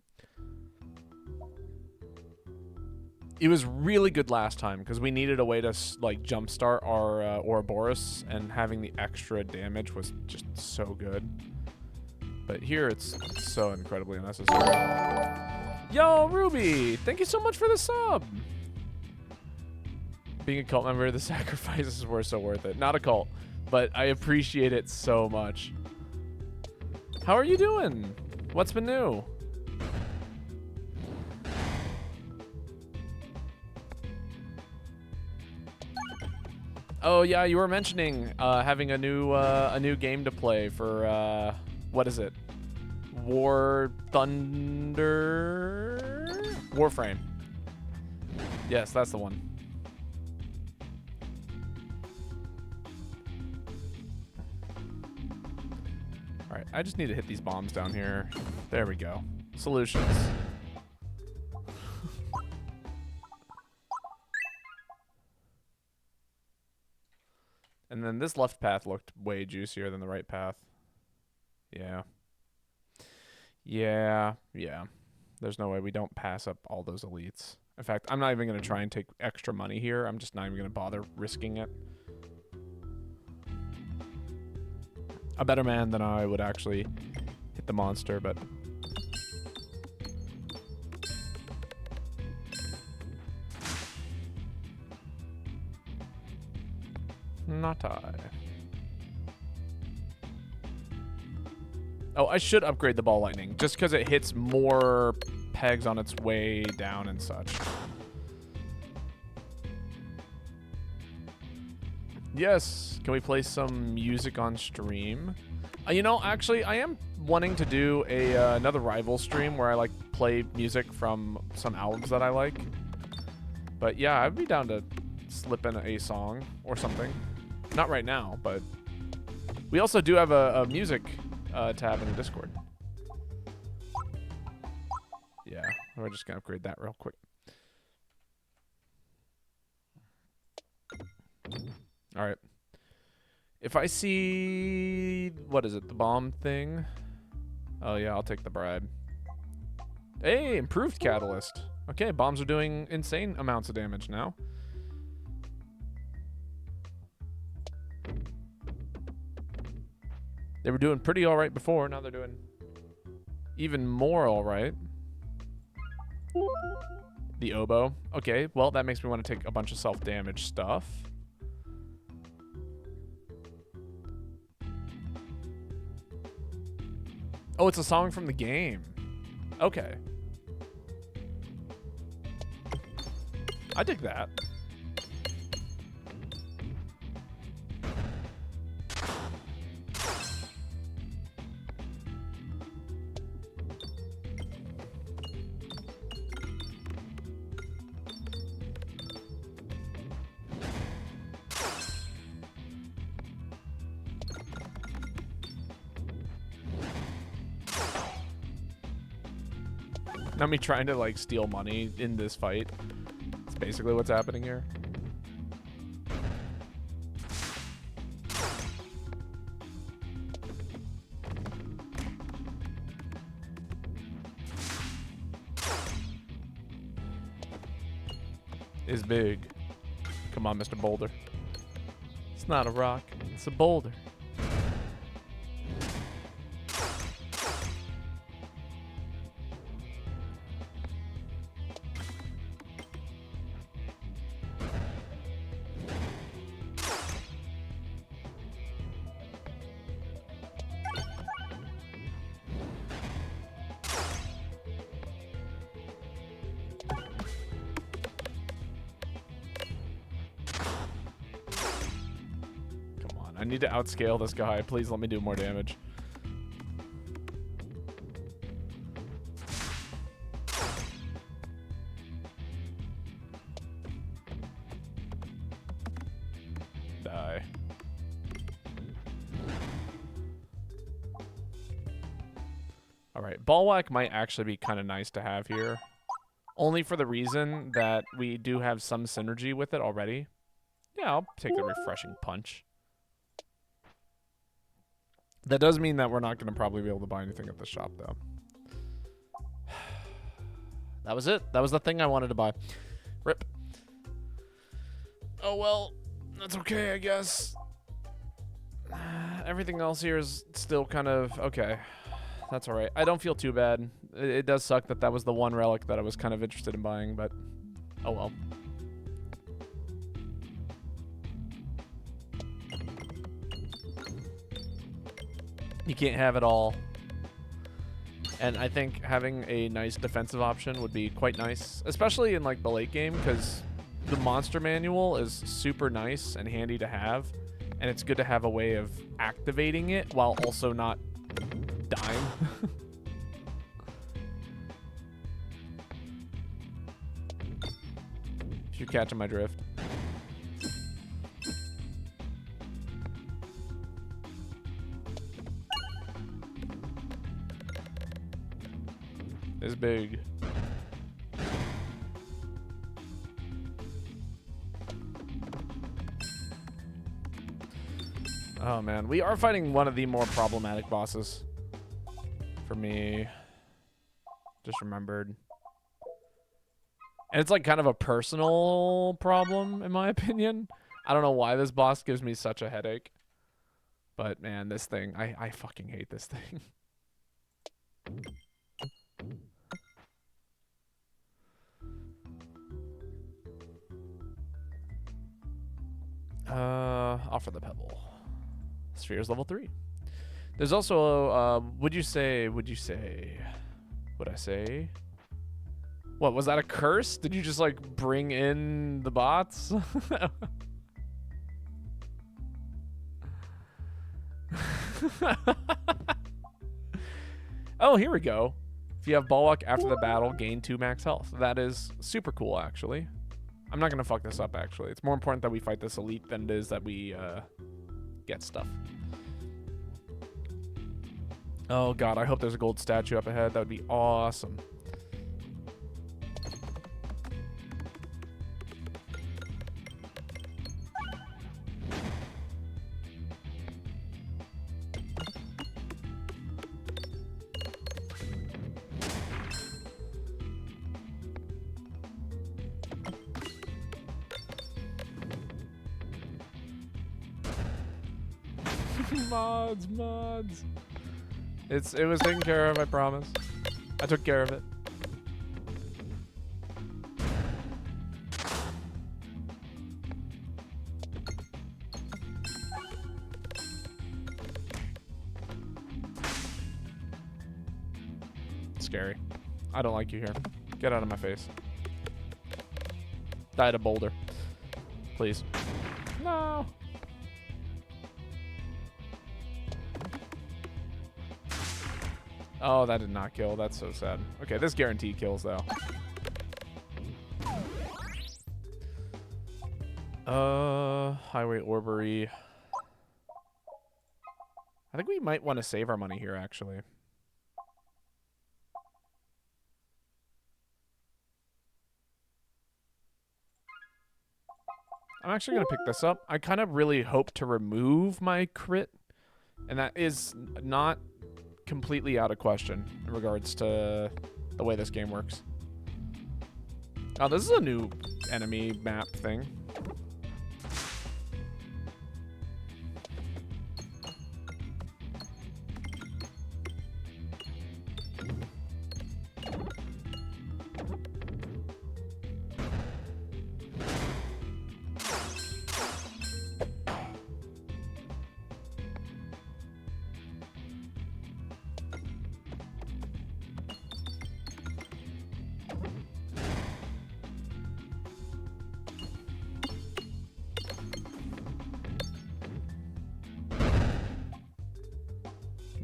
It was really good last time because we needed a way to, like, jumpstart our Ouroboros, and having the extra damage was just so good. But here it's so incredibly unnecessary. Yo, Ruby! Thank you so much for the sub! Being a cult member, the sacrifices were so worth it. Not a cult, but I appreciate it so much. How are you doing? What's been new? Oh yeah, you were mentioning having a new game to play for what is it? War Thunder? Warframe. Yes, that's the one. All right, I just need to hit these bombs down here. There we go. Solutions. And then this left path looked way juicier than the right path. Yeah. Yeah. There's no way we don't pass up all those elites. In fact, I'm not even going to try and take extra money here. I'm just not even going to bother risking it. A better man than I would actually hit the monster, but... Not I. Oh, I should upgrade the ball lightning, just because it hits more pegs on its way down and such. Yes, can we play some music on stream? You know, actually, I am wanting to do another rival stream where I like play music from some albums that I like. But yeah, I'd be down to slip in a song or something. Not right now, but we also do have a music tab in the Discord. Yeah, we're just gonna upgrade that real quick. All right. If I see, what is it, the bomb thing? Oh yeah, I'll take the bribe. Hey, improved catalyst. Okay, bombs are doing insane amounts of damage now. They were doing pretty all right before. Now they're doing even more all right. The oboe. Okay, well, that makes me want to take a bunch of self-damage stuff. Oh, it's a song from the game. Okay. I dig that. Not me trying to like steal money in this fight. It's basically what's happening here. Is big. Come on, Mr. Boulder. It's not a rock, it's a boulder. I need to outscale this guy. Please let me do more damage. Die. Alright, Ball Whack might actually be kind of nice to have here. Only for the reason that we do have some synergy with it already. Yeah, I'll take the Refreshing Punch. That does mean that we're not going to probably be able to buy anything at the shop, though. That was it. That was the thing I wanted to buy. Rip. Oh, well. That's okay, I guess. Everything else here is still kind of okay. That's all right. I don't feel too bad. It does suck that that was the one relic that I was kind of interested in buying, but oh well. You can't have it all. And I think having a nice defensive option would be quite nice, especially in like the late game, because the monster manual is super nice and handy to have, and it's good to have a way of activating it while also not dying. If you're catching my drift. Is big. Oh man, we are fighting one of the more problematic bosses for me. Just remembered. And it's like kind of a personal problem in my opinion. I don't know why this boss gives me such a headache. But man, this thing, I fucking hate this thing. Offer the pebble. Sphere's level 3. There's also, would I say? What, was that a curse? Did you just like bring in the bots? Oh, here we go. If you have Bulwark after the battle, gain 2 max health. That is super cool, actually. I'm not gonna fuck this up, actually. It's more important that we fight this elite than it is that we get stuff. Oh god, I hope there's a gold statue up ahead. That would be awesome. Mods. It was taken care of, I promise. I took care of it. scary. I don't like you here. Get out of my face. Die at a boulder. Please. No. Oh, that did not kill. That's so sad. Okay, this guaranteed kills, though. Highway Orbery. I think we might want to save our money here, actually. I'm actually going to pick this up. I kind of really hope to remove my crit, and that is not completely out of question in regards to the way this game works. Oh, this is a new enemy map thing.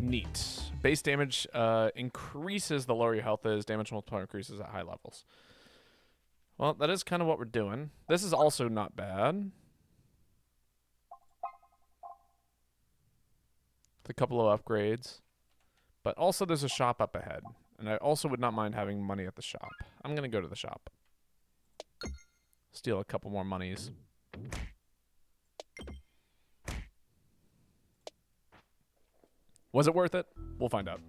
Neat. Base damage increases the lower your health is. Damage multiplier increases at high levels. Well, that is kind of what we're doing. This is also not bad. With a couple of upgrades. But also there's a shop up ahead. And I also would not mind having money at the shop. I'm going to go to the shop. Steal a couple more monies. Was it worth it? We'll find out.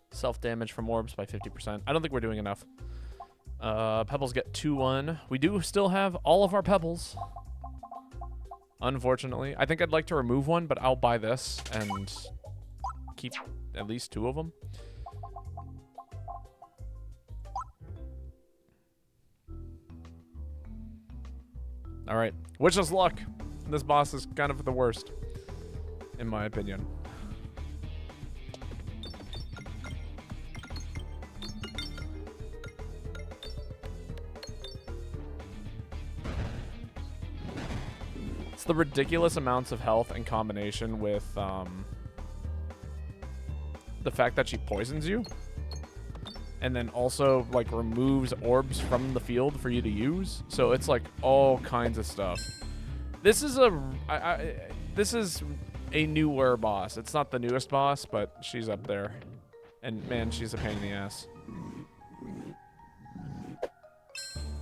Self-damage from orbs by 50%. I don't think we're doing enough. Pebbles get 2-1. We do still have all of our pebbles. Unfortunately. I think I'd like to remove one, but I'll buy this and keep at least 2 of them. Alright. Wish us luck. This boss is kind of the worst, in my opinion. It's the ridiculous amounts of health in combination with the fact that she poisons you. And then also, like, removes orbs from the field for you to use. So it's, like, all kinds of stuff. This is this is a newer boss. It's not the newest boss, but she's up there. And, man, she's a pain in the ass.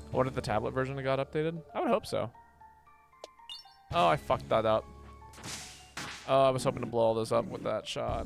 What if the tablet version got updated? I would hope so. Oh, I fucked that up. Oh, I was hoping to blow all this up with that shot.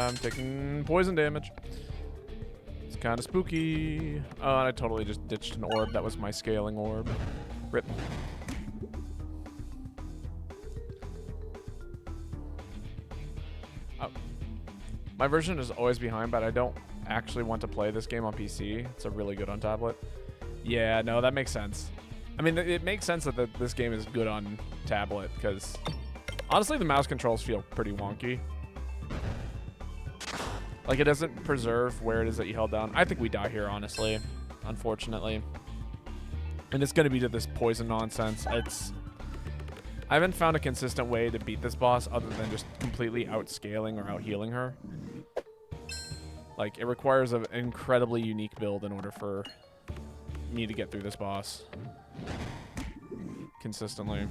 I'm taking poison damage. It's kind of spooky. Oh, and I totally just ditched an orb. That was my scaling orb. Rip. Oh. My version is always behind, but I don't actually want to play this game on PC. It's a really good on tablet. Yeah, no, that makes sense. I mean, it makes sense that this game is good on tablet, because honestly, the mouse controls feel pretty wonky. Like, it doesn't preserve where it is that you held down. I think we die here, honestly. Unfortunately. And it's going to be to this poison nonsense. I haven't found a consistent way to beat this boss other than just completely outscaling or out-healing her. Like, it requires an incredibly unique build in order for me to get through this boss. Consistently.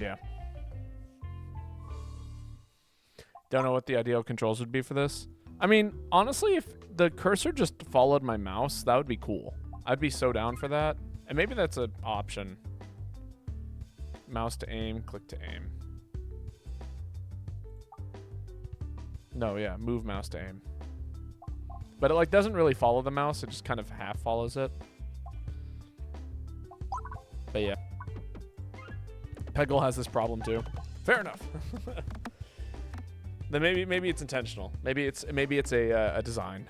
Yeah. Don't know what the ideal controls would be for this. I mean, honestly, if the cursor just followed my mouse, that would be cool. I'd be so down for that. And maybe that's an option. Mouse to aim, click to aim. No, yeah, move mouse to aim. But it like doesn't really follow the mouse, it just kind of half follows it. But yeah. Peggle has this problem too. Fair enough. Then maybe it's intentional. Maybe it's a design.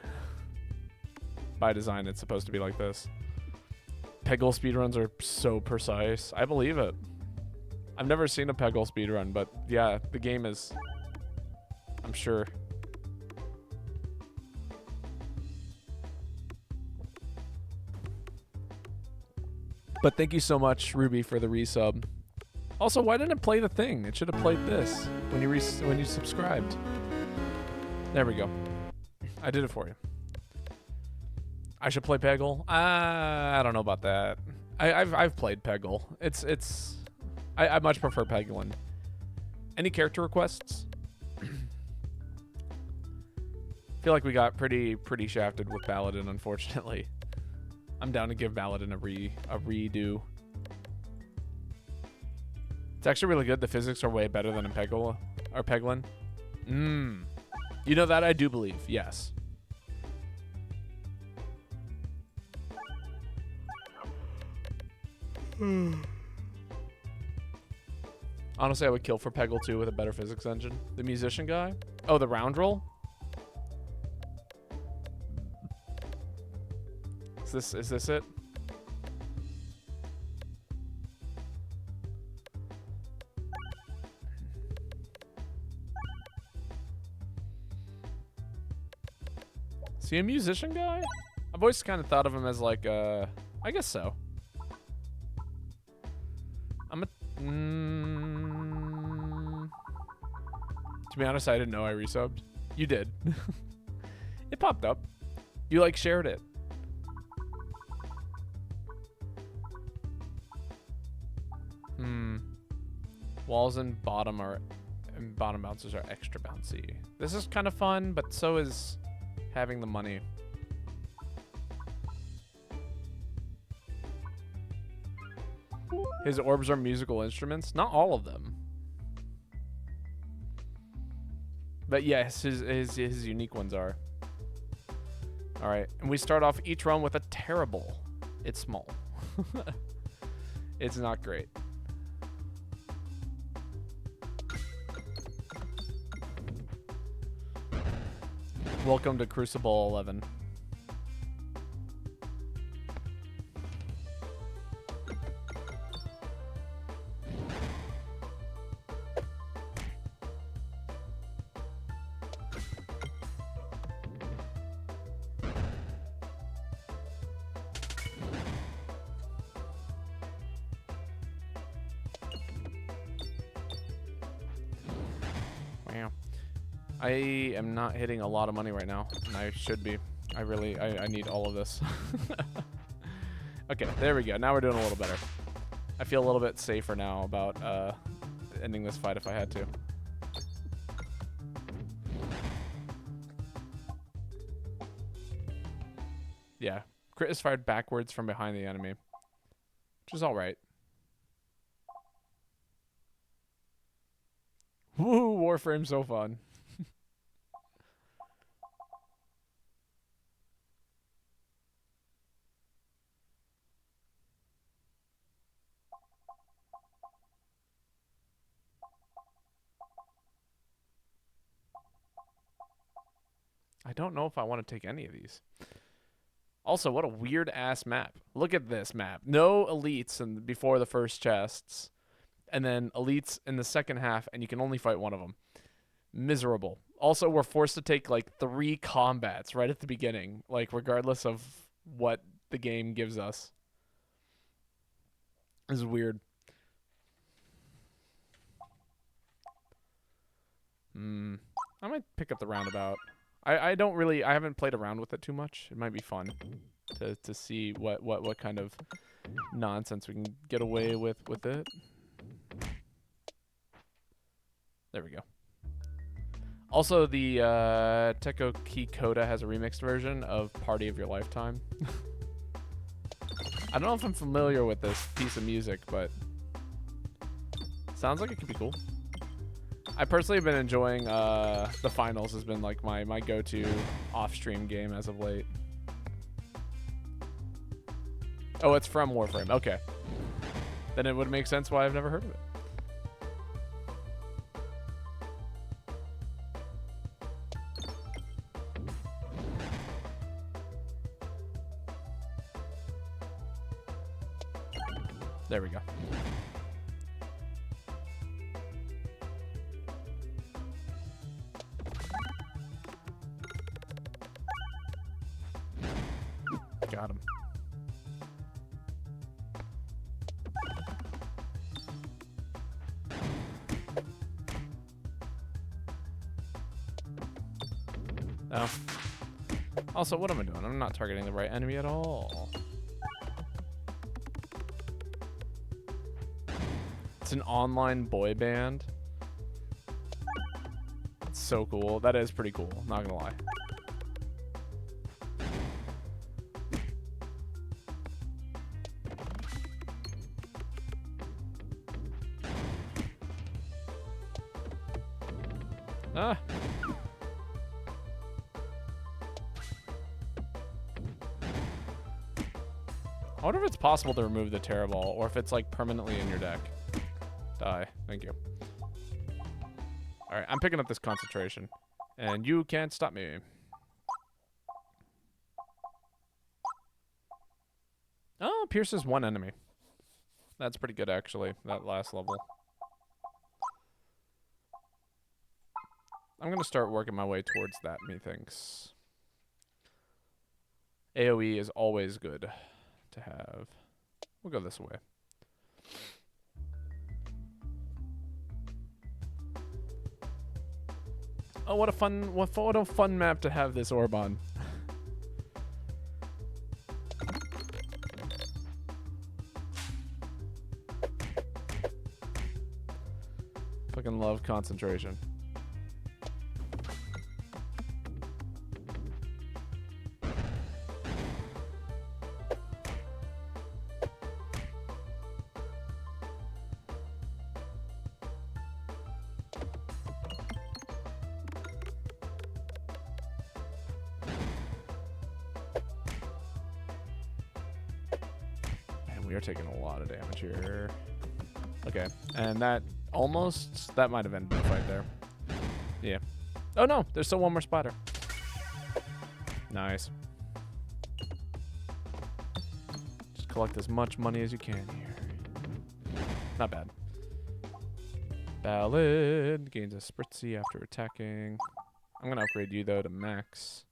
By design, it's supposed to be like this. Peggle speedruns are so precise. I believe it. I've never seen a Peggle speedrun, but yeah, the game is, I'm sure. But thank you so much, Ruby, for the resub. Also, why didn't it play the thing? It should have played this when you subscribed. There we go. I did it for you. I should play Peggle. I don't know about that. I've played Peggle. I much prefer Peglin. Any character requests? Feel like we got pretty shafted with Paladin, unfortunately. I'm down to give Paladin a redo. It's actually really good. The physics are way better than in Peggle or Peglin. You know that I do believe. Yes. Honestly, I would kill for Peggle 2 with a better physics engine. The musician guy? Oh, the round roll? Is this it? Is he a musician guy? I've always kind of thought of him as like I guess so. To be honest, I didn't know I resubbed. You did. It popped up. You like shared it. Walls and bottom bouncers are extra bouncy. This is kind of fun, but so is having the money. His orbs are musical instruments. Not all of them. But yes, his unique ones are. All right, and we start off each run with a terrible. It's small. It's not great. Welcome to Crucible 11. I am not hitting a lot of money right now, and I should be. I need all of this. Okay, there we go. Now we're doing a little better. I feel a little bit safer now about ending this fight if I had to. Yeah, crit is fired backwards from behind the enemy, which is all right. Woo, Warframe's so fun. I don't know if I want to take any of these. Also, what a weird-ass map. Look at this map. No elites before the first chests. And then elites in the second half, and you can only fight one of them. Miserable. Also, we're forced to take, like, 3 combats right at the beginning. Like, regardless of what the game gives us. This is weird. I might pick up the roundabout. I haven't played around with it too much. It might be fun to see what kind of nonsense we can get away with it. There we go. Also, the Tekko Key Coda has a remixed version of Party of Your Lifetime. I don't know if I'm familiar with this piece of music, but sounds like it could be cool. I personally have been enjoying the finals has been like my go-to off-stream game as of late. Oh, it's from Warframe. Okay. Then it would make sense why I've never heard of it. There we go. Got him. Oh. Also, what am I doing? I'm not targeting the right enemy at all. It's an online boy band. That's so cool. That is pretty cool, not gonna lie. Ah. I wonder if it's possible to remove the Terra Ball, or if it's like permanently in your deck. Die. Thank you. Alright, I'm picking up this concentration. And you can't stop me. Oh, pierces one enemy. That's pretty good, actually, that last level. I'm going to start working my way towards that, methinks. AoE is always good to have. We'll go this way. Oh, what a fun map to have this orb on. Fucking love concentration. We are taking a lot of damage here. Okay, and that might have ended the fight there. Yeah. Oh no, there's still one more spider. Nice. Just collect as much money as you can here. Not bad. Ballad gains a spritzy after attacking. I'm gonna upgrade you though to max.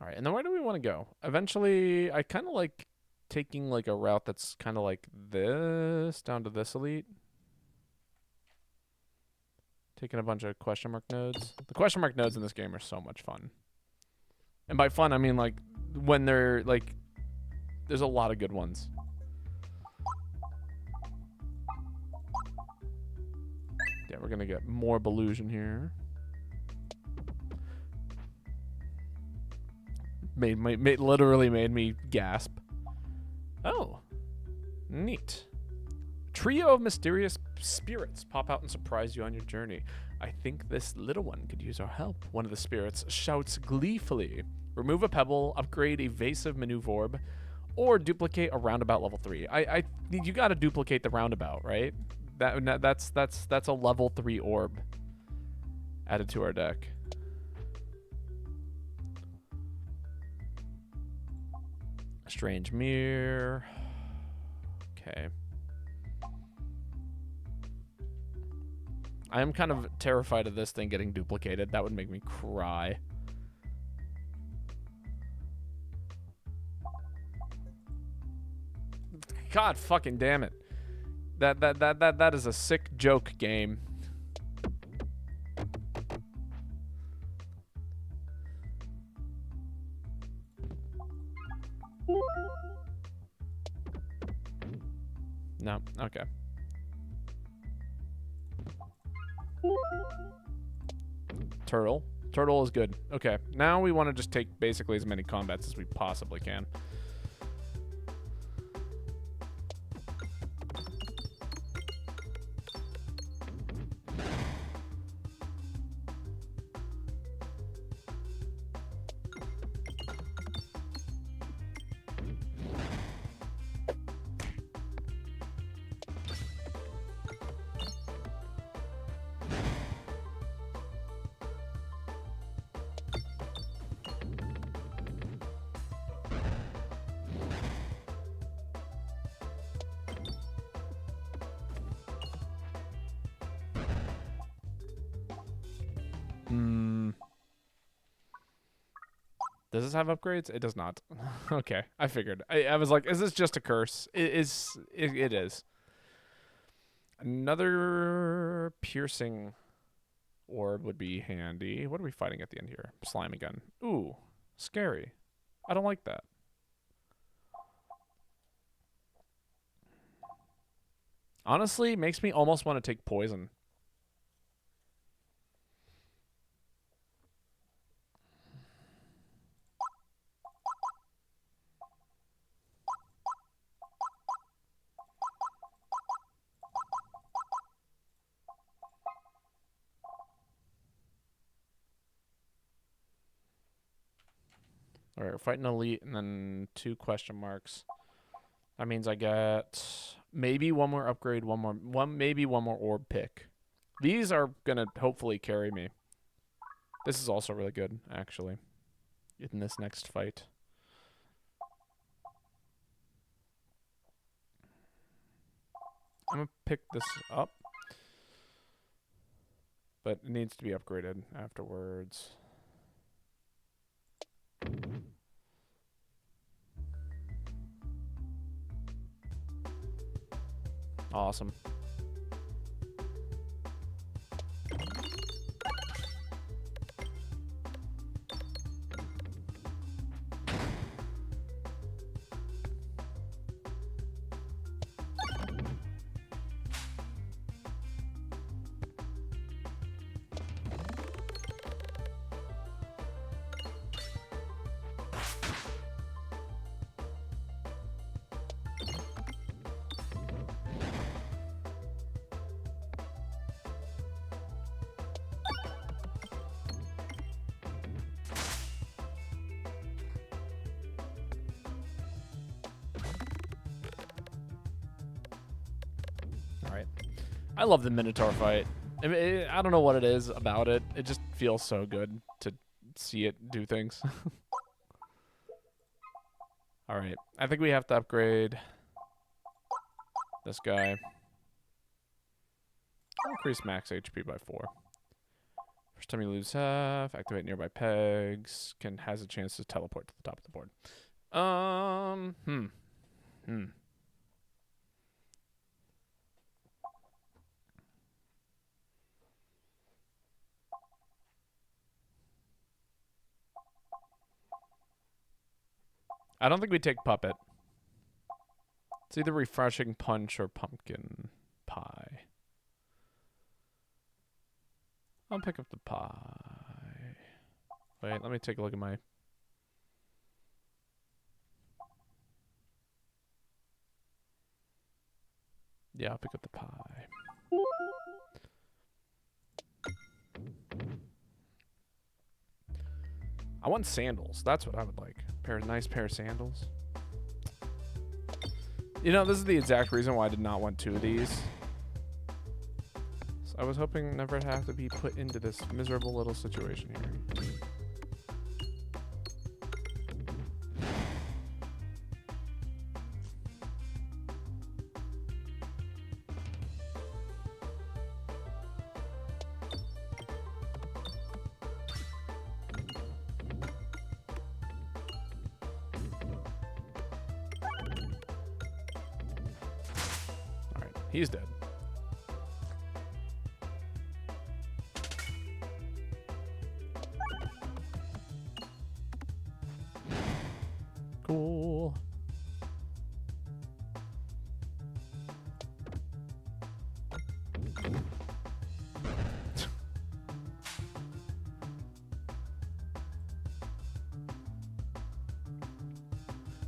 Alright, and then where do we want to go? Eventually, I kind of like taking like a route that's kind of like this, down to this elite. Taking a bunch of question mark nodes. The question mark nodes in this game are so much fun. And by fun, I mean like when they're like, there's a lot of good ones. Yeah, we're gonna get more Belusion here. Literally made me gasp. Oh, neat. Trio of mysterious spirits pop out and surprise you on your journey. I think this little one could use our help. One of the spirits shouts gleefully. Remove a pebble, upgrade evasive maneuver orb, or duplicate a roundabout level 3. You gotta duplicate the roundabout, right? That's a level 3 orb added to our deck. Strange mirror. Okay. I am kind of terrified of this thing getting duplicated. That would make me cry. God fucking damn it. That is a sick joke game. No, okay. Turtle. Turtle is good. Okay, now we want to just take basically as many combats as we possibly can. Does this have upgrades? It does not. Okay, I figured. I was like, is this just a curse? It is. Another piercing orb would be handy. What are we fighting at the end here? Slime again. Ooh, scary. I don't like that. Honestly, makes me almost want to take poison. All right, we're fighting elite and then 2 question marks. That means I get maybe one more upgrade, maybe one more orb pick. These are gonna hopefully carry me. This is also really good, actually, in this next fight. I'm gonna pick this up, but it needs to be upgraded afterwards. Awesome. I love the Minotaur fight. I don't know what it is about it. It just feels so good to see it do things. All right. I think we have to upgrade this guy. Increase max HP by 4. First time you lose half, activate nearby pegs, has a chance to teleport to the top of the board. I don't think we take puppet. It's either refreshing punch or pumpkin pie. I'll pick up the pie. Wait, let me take a look at my... Yeah, I'll pick up the pie. I want sandals. That's what I would like. Nice pair of sandals. You know, this is the exact reason why I did not want 2 of these. So I was hoping never to have to be put into this miserable little situation here. He's dead. Cool.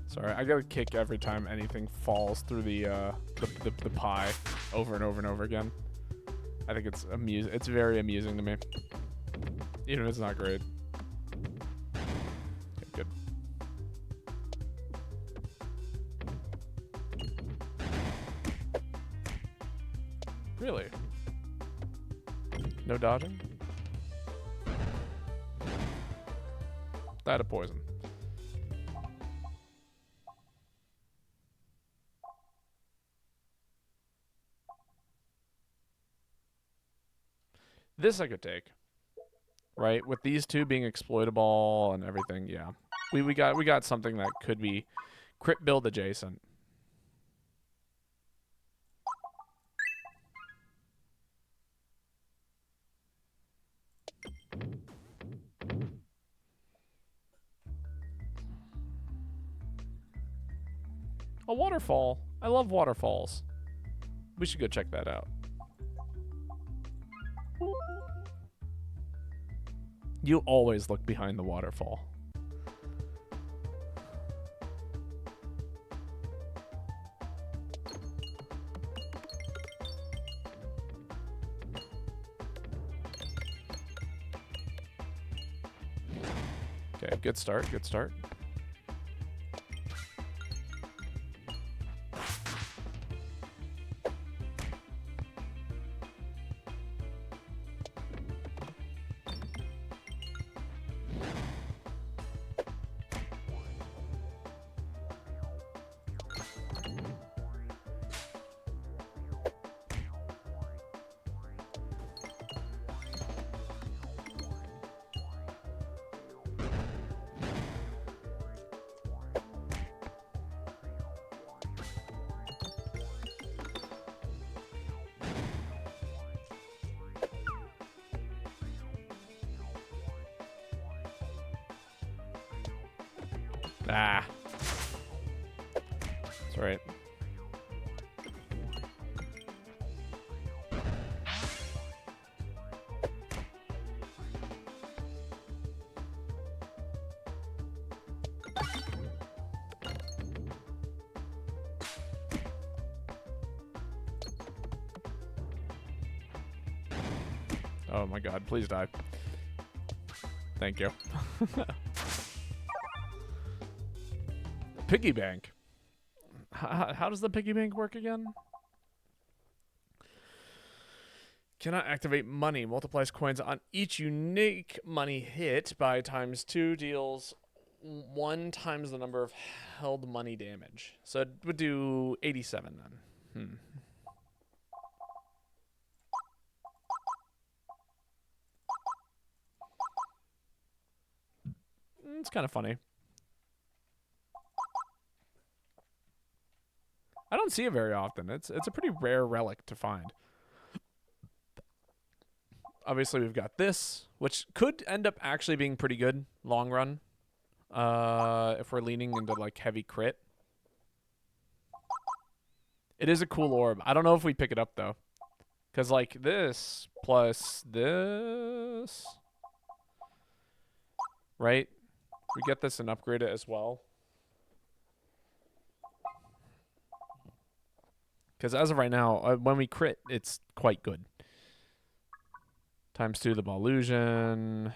Sorry, I gotta kick every time anything falls through the pie over and over and over again. I think it's amusing. It's very amusing to me, even if it's not great. Okay, good. Really? No dodging? That a poison. This I could take. Right? With these 2 being exploitable and everything, yeah. We got something that could be crit build adjacent. A waterfall. I love waterfalls. We should go check that out. You always look behind the waterfall. Okay, good start, good start. Ah. That's right. Oh my god, please die. Thank you. Piggy bank. How does the piggy bank work again? Cannot activate money. Multiplies coins on each unique money hit by ×2. Deals 1 times the number of held money damage. So it would do 87 then. It's kind of funny. I don't see it very often. It's a pretty rare relic to find. Obviously, we've got this, which could end up actually being pretty good long run. If we're leaning into like heavy crit. It is a cool orb. I don't know if we pick it up though. Because like this plus this. Right? We get this and upgrade it as well. Because as of right now, when we crit, it's quite good. ×2 the Ballusion.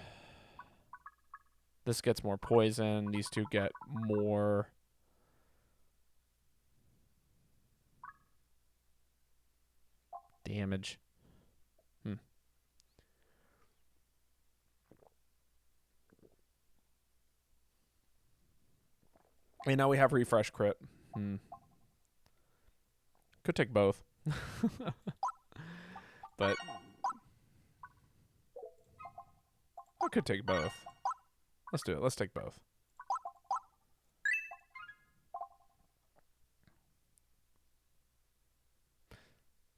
This gets more poison. These two get more. Damage. And now we have refresh crit. Could take both. But I could take both. Let's do it. Let's take both.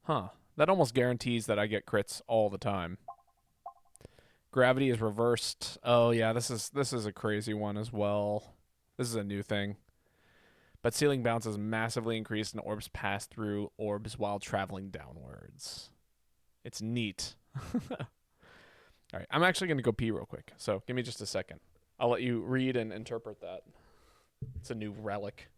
Huh. That almost guarantees that I get crits all the time. Gravity is reversed. Oh yeah, this is a crazy one as well. This is a new thing. But ceiling bounce is massively increased and orbs pass through orbs while traveling downwards. It's neat. All right, I'm actually going to go pee real quick. So give me just a second. I'll let you read and interpret that. It's a new relic.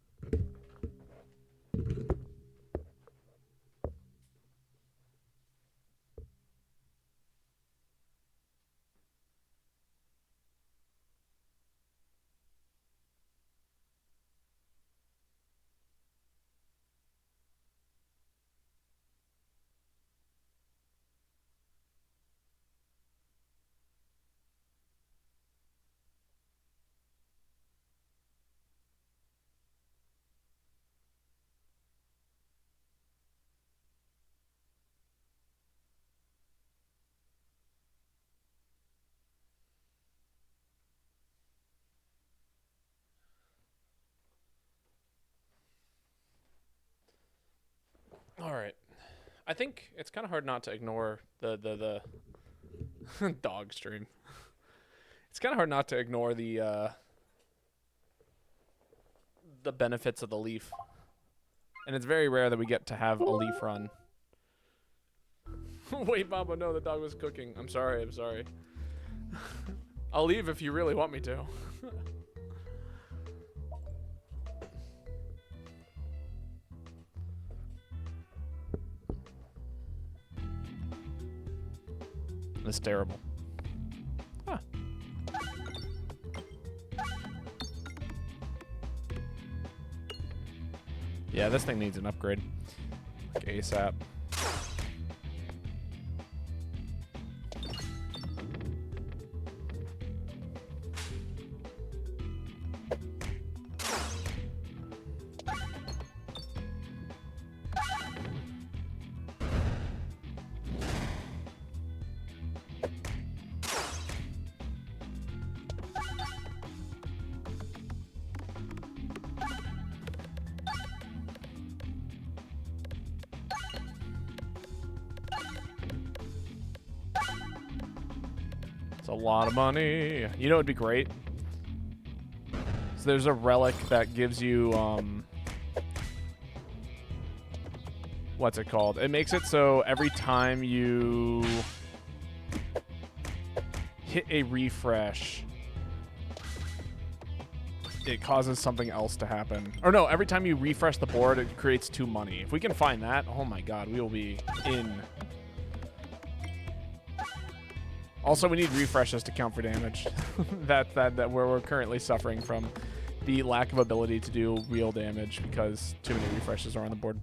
All right. I think it's kind of hard not to ignore the dog stream. It's kind of hard not to ignore the benefits of the leaf. And it's very rare that we get to have a leaf run. Wait, Mama, no, the dog was cooking. I'm sorry, I'm sorry. I'll leave if you really want me to. It's terrible. Huh. Yeah, this thing needs an upgrade. Like ASAP. It's a lot of money. You know, it'd be great. So there's a relic that gives you, what's it called? It makes it so every time you hit a refresh, it causes something else to happen. Or no, every time you refresh the board, it creates 2 money. If we can find that, oh my god, we will be in. Also, we need refreshes to count for damage. that where we're currently suffering from the lack of ability to do real damage because too many refreshes are on the board.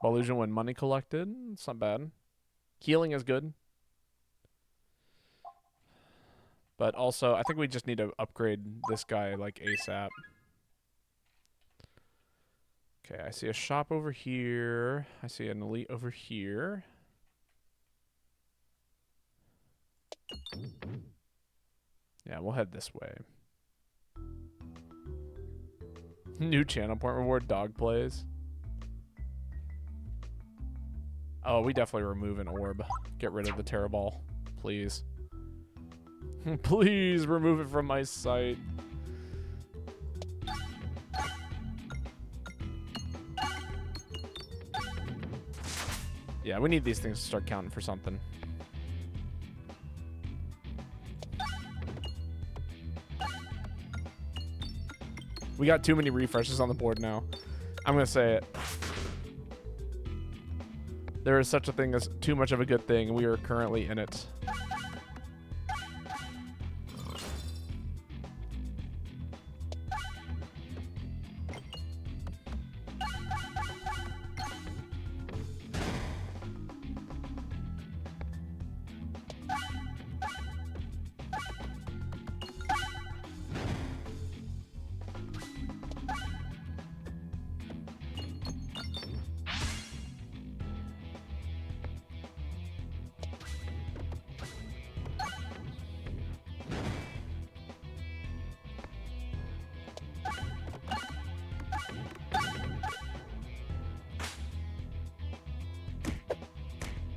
Illusion when money collected. It's not bad. Healing is good. But also, I think we just need to upgrade this guy like ASAP. Okay, I see a shop over here. I see an elite over here. Yeah, we'll head this way. New channel point reward, dog plays. Oh, we definitely remove an orb. Get rid of the terror ball, please. Please remove it from my sight. Yeah, we need these things to start counting for something. We got too many refreshes on the board now. I'm going to say it. There is such a thing as too much of a good thing. We are currently in it.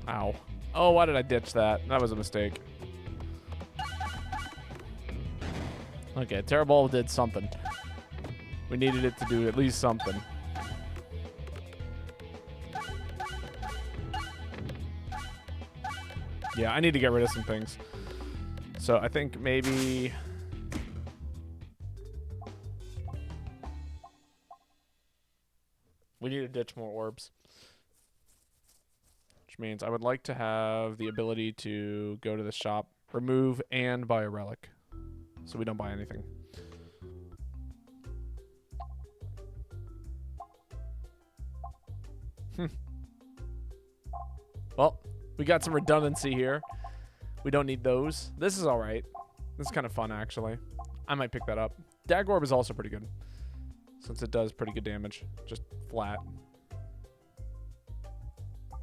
Ow. Oh, why did I ditch that? That was a mistake. Okay, Terror Ball did something. We needed it to do at least something. Yeah, I need to get rid of some things. So I think maybe... we need to ditch more orbs. Which means I would like to have the ability to go to the shop, remove, and buy a relic. So we don't buy anything. Well, we got some redundancy here. We don't need those. This is alright. This is kind of fun, actually. I might pick that up. Dag Orb is also pretty good, since it does pretty good damage. Just flat.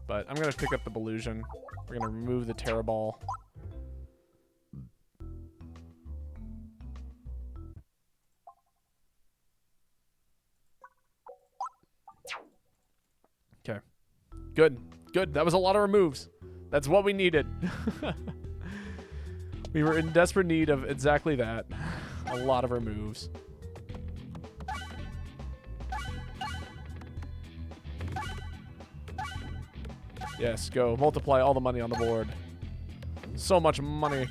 But I'm going to pick up the Belusion. We're going to remove the Terror Ball. Good. Good. That was a lot of removes. That's what we needed. We were in desperate need of exactly that. A lot of removes. Yes, go. Multiply all the money on the board. So much money.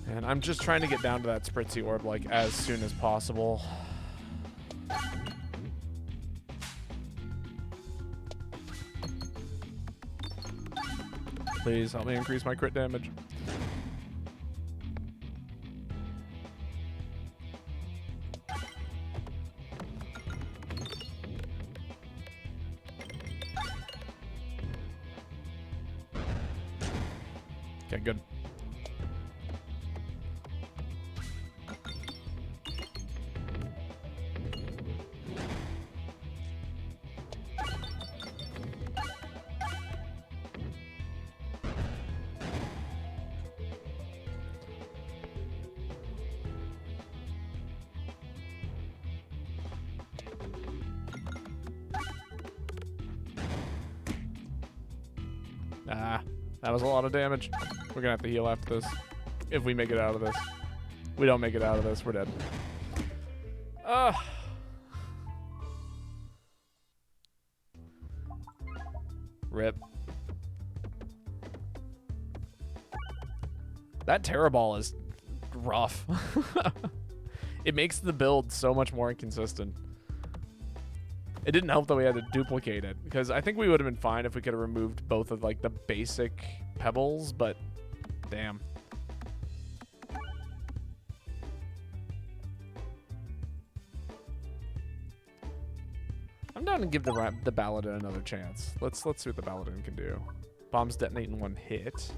And I'm just trying to get down to that Spritzy orb like as soon as possible. Please help me increase my crit damage. Okay, good. Ah, that was a lot of damage. We're gonna have to heal after this. If we make it out of this. We don't make it out of this, we're dead. Rip. That Terra Ball is rough. It makes the build so much more inconsistent. It didn't help that we had to duplicate it, because I think we would have been fine if we could have removed both of like the basic pebbles, but damn. I'm down to give the Baladin another chance. Let's see what the Baladin can do. Bombs detonate in one hit.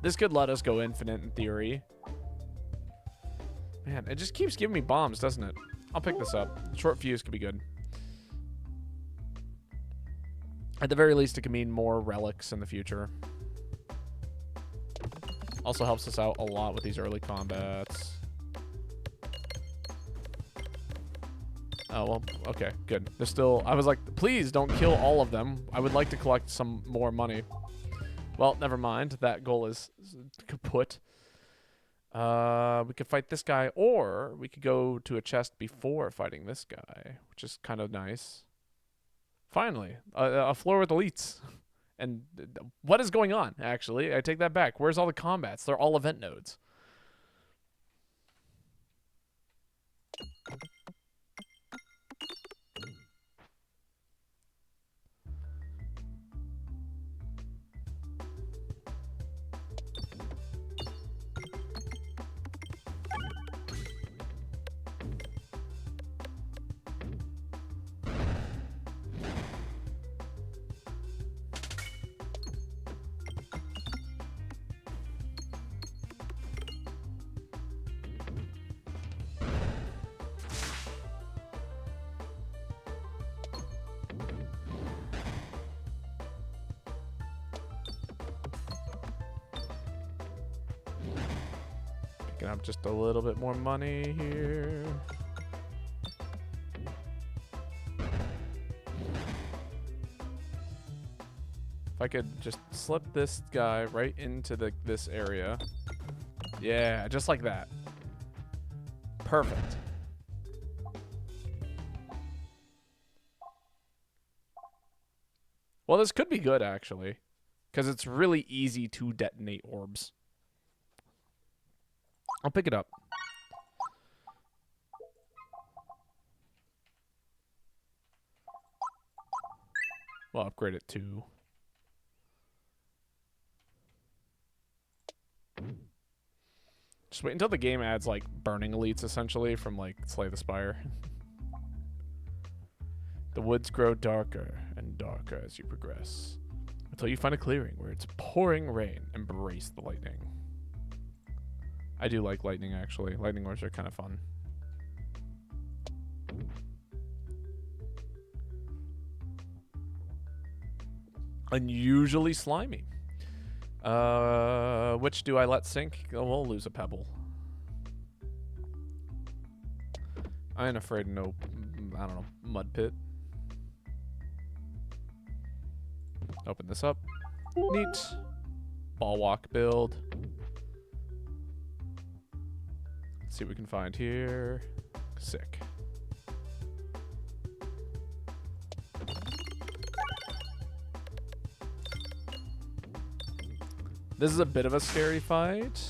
This could let us go infinite in theory. Man, it just keeps giving me bombs, doesn't it? I'll pick this up. Short fuse could be good. At the very least, it could mean more relics in the future. Also helps us out a lot with these early combats. Oh, well, okay, good. There's still... I was like, please don't kill all of them. I would like to collect some more money. Well, never mind. That goal is kaput. We could fight this guy, or we could go to a chest before fighting this guy, which is kind of nice. Finally, a floor with elites. And what is going on, actually? I take that back. Where's all the combats? They're all event nodes. Picking up just a little bit more money here. If I could just slip this guy right into this area. Yeah, just like that. Perfect. Well, this could be good, actually. Because it's really easy to detonate orbs. I'll pick it up. We'll upgrade it too. Just wait until the game adds like burning elites essentially from like Slay the Spire. The woods grow darker and darker as you progress, until you find a clearing where it's pouring rain. Embrace the lightning. I do like lightning, actually. Lightning orbs are kind of fun. unusually slimy. Which do I let sink? Oh, we'll lose a pebble. I ain't afraid of no, I don't know, mud pit. Open this up. Neat. Ball walk build. Let's see what we can find here. Sick. This is a bit of a scary fight.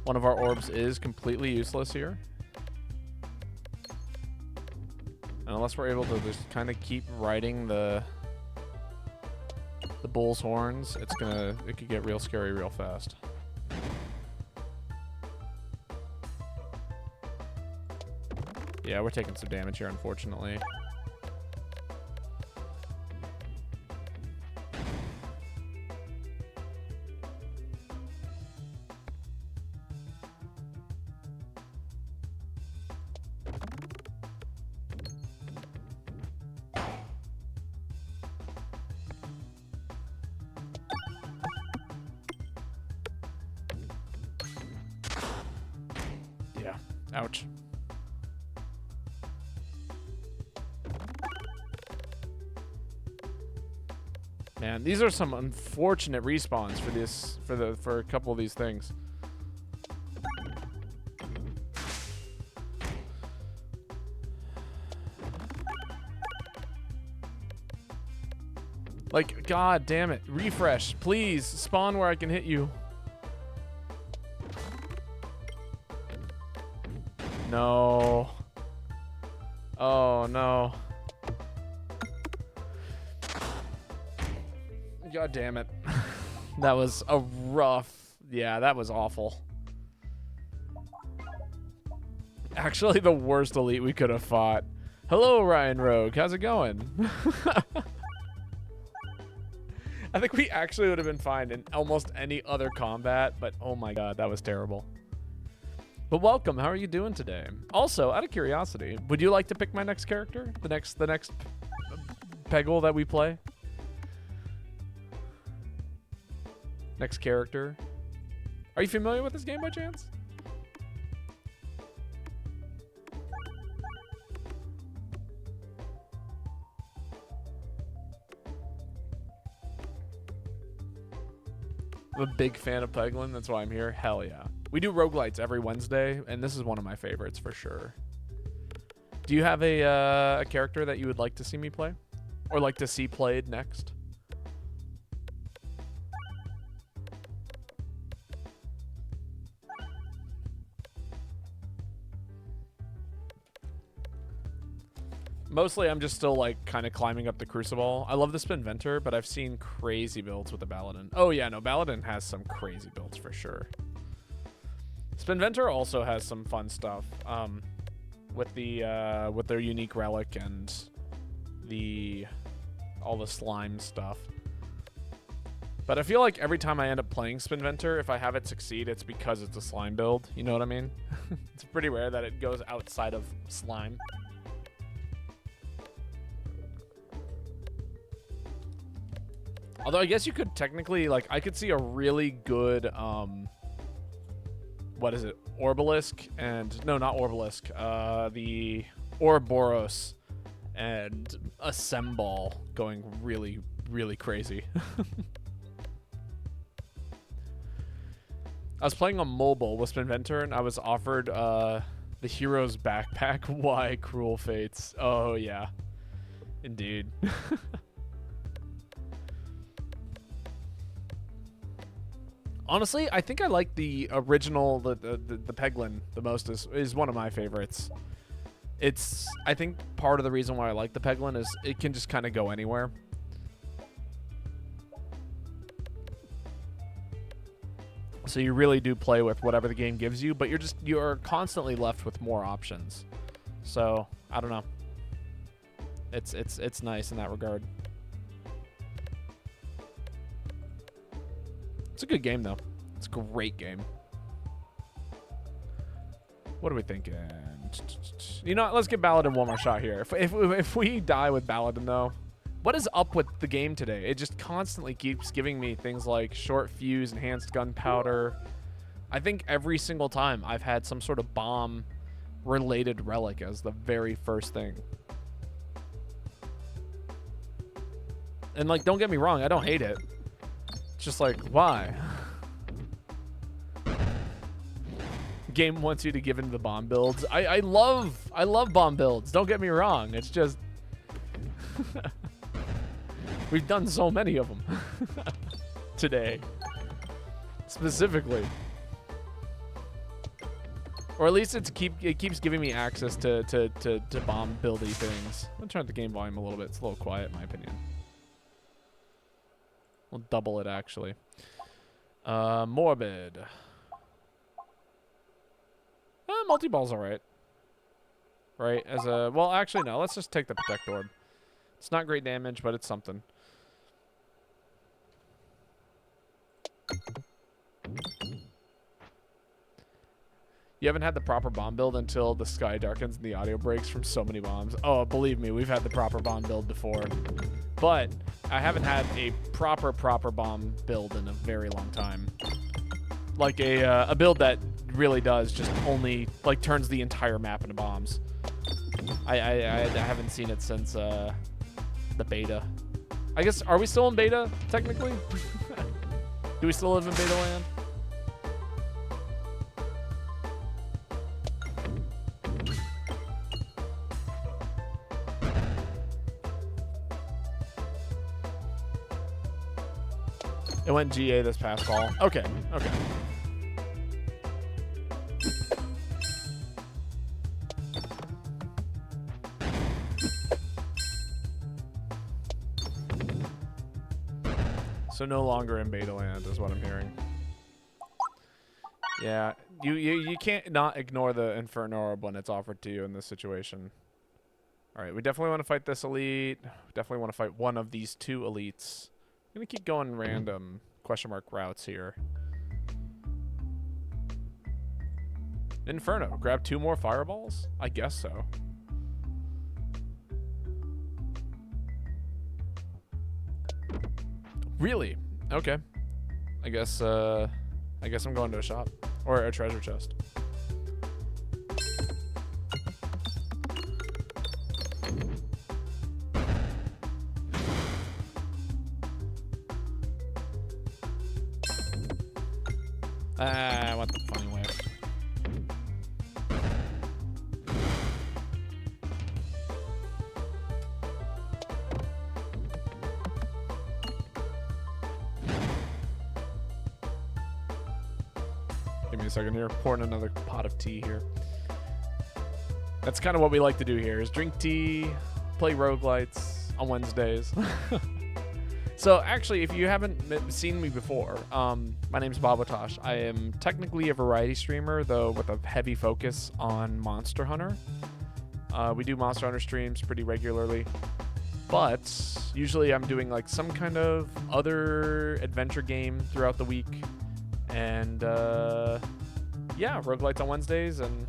One of our orbs is completely useless here. And unless we're able to just kind of keep riding the bull's horns, it could get real scary real fast. Yeah, we're taking some damage here, unfortunately. Yeah, ouch. Man, these are some unfortunate respawns for a couple of these things. Like, god damn it. Refresh, please. Spawn where I can hit you. No. Oh, no. God damn it. That was a rough... Yeah, that was awful. Actually, the worst elite we could have fought. Hello, Ryan Rogue. How's it going? I think we actually would have been fine in almost any other combat, but oh my god, that was terrible. But welcome. How are you doing today? Also, out of curiosity, would you like to pick my next character? The next Peggle that we play? Next character. Are you familiar with this game by chance? I'm a big fan of Peglin. That's why I'm here. Hell yeah. We do roguelites every Wednesday, and this is one of my favorites for sure. Do you have a character that you would like to see me play? Or like to see played next? Mostly, I'm just still, like, kind of climbing up the Crucible. I love the Spinventor, but I've seen crazy builds with the Paladin. Oh, yeah, no, Paladin has some crazy builds for sure. Spinventor also has some fun stuff with their unique relic and all the slime stuff. But I feel like every time I end up playing Spinventor, if I have it succeed, it's because it's a slime build. You know what I mean? It's pretty rare that it goes outside of slime. Although I guess you could technically, like, I could see a really good, what is it? Orbalisk and, no, not Orbalisk, the Ouroboros and a Semball going really, really crazy. I was playing on mobile with Spinventor and I was offered, the Hero's Backpack. Why Cruel Fates? Oh, yeah. Indeed. Honestly, I think I like the original, the Peglin the most. Is one of my favorites. It's, I think part of the reason why I like the Peglin is it can just kind of go anywhere. So you really do play with whatever the game gives you, but you're constantly left with more options. So, I don't know. It's nice in that regard. It's a good game, though. It's a great game. What are we thinking? You know what? Let's give Baladin one more shot here. If we die with Baladin, though, What is up with the game today? It just constantly keeps giving me things like short fuse, enhanced gunpowder. I think every single time I've had some sort of bomb-related relic as the very first thing. And, like, don't get me wrong, I don't hate it. It's just like, why? Game wants you to give into the bomb builds. I love bomb builds. Don't get me wrong. It's just we've done so many of them today, specifically, or at least it keeps giving me access to bomb buildy things. I'm gonna turn up the game volume a little bit. It's a little quiet, in my opinion. We'll double it actually. Morbid. Multi-ball's alright. Right? As a... Well, actually, no. Let's just take the Protect Orb. It's not great damage, but it's something. You haven't had the proper bomb build until the sky darkens and the audio breaks from so many bombs. Oh, believe me, we've had the proper bomb build before. But I haven't had a proper bomb build in a very long time. Like a build that really does just only like turns the entire map into bombs. I haven't seen it since the beta. I guess, are we still in beta technically? Do we still live in beta land? It went GA this past fall. Okay, okay. So no longer in beta land is what I'm hearing. Yeah, you can't not ignore the Inferno Orb when it's offered to you in this situation. All right, we definitely want to fight this elite. We definitely want to fight one of these two elites. I'm gonna keep going random question mark routes here. Inferno, grab 2 more fireballs? I guess so. Really? Okay. I guess I'm going to a shop or a treasure chest. I want the funny way. Give me a second here. Pouring another pot of tea here. That's kind of what we like to do here, is drink tea, play roguelites on Wednesdays. So actually, if you haven't seen me before, my name's Babotosh. I am technically a variety streamer, though with a heavy focus on Monster Hunter. We do Monster Hunter streams pretty regularly, but usually I'm doing like some kind of other adventure game throughout the week. And yeah, roguelites on Wednesdays and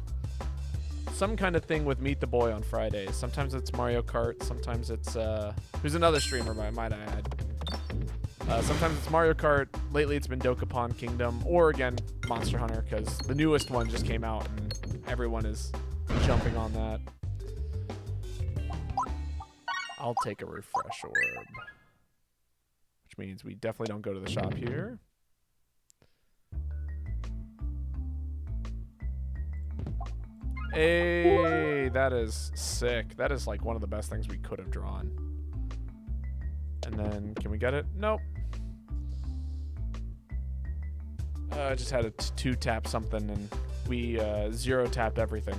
some kind of thing with Meet the Boy on Fridays. Sometimes it's Mario Kart, sometimes it's who's another streamer, might I add. Sometimes it's Mario Kart. Lately it's been Dokapon Kingdom, or again Monster Hunter, because the newest one just came out and everyone is jumping on that. I'll take a refresh orb, which means we definitely don't go to the shop here. Hey, that is sick. That is like one of the best things we could have drawn. And then, can we get it? Nope. I just had to 2-tap something and we 0-tapped everything.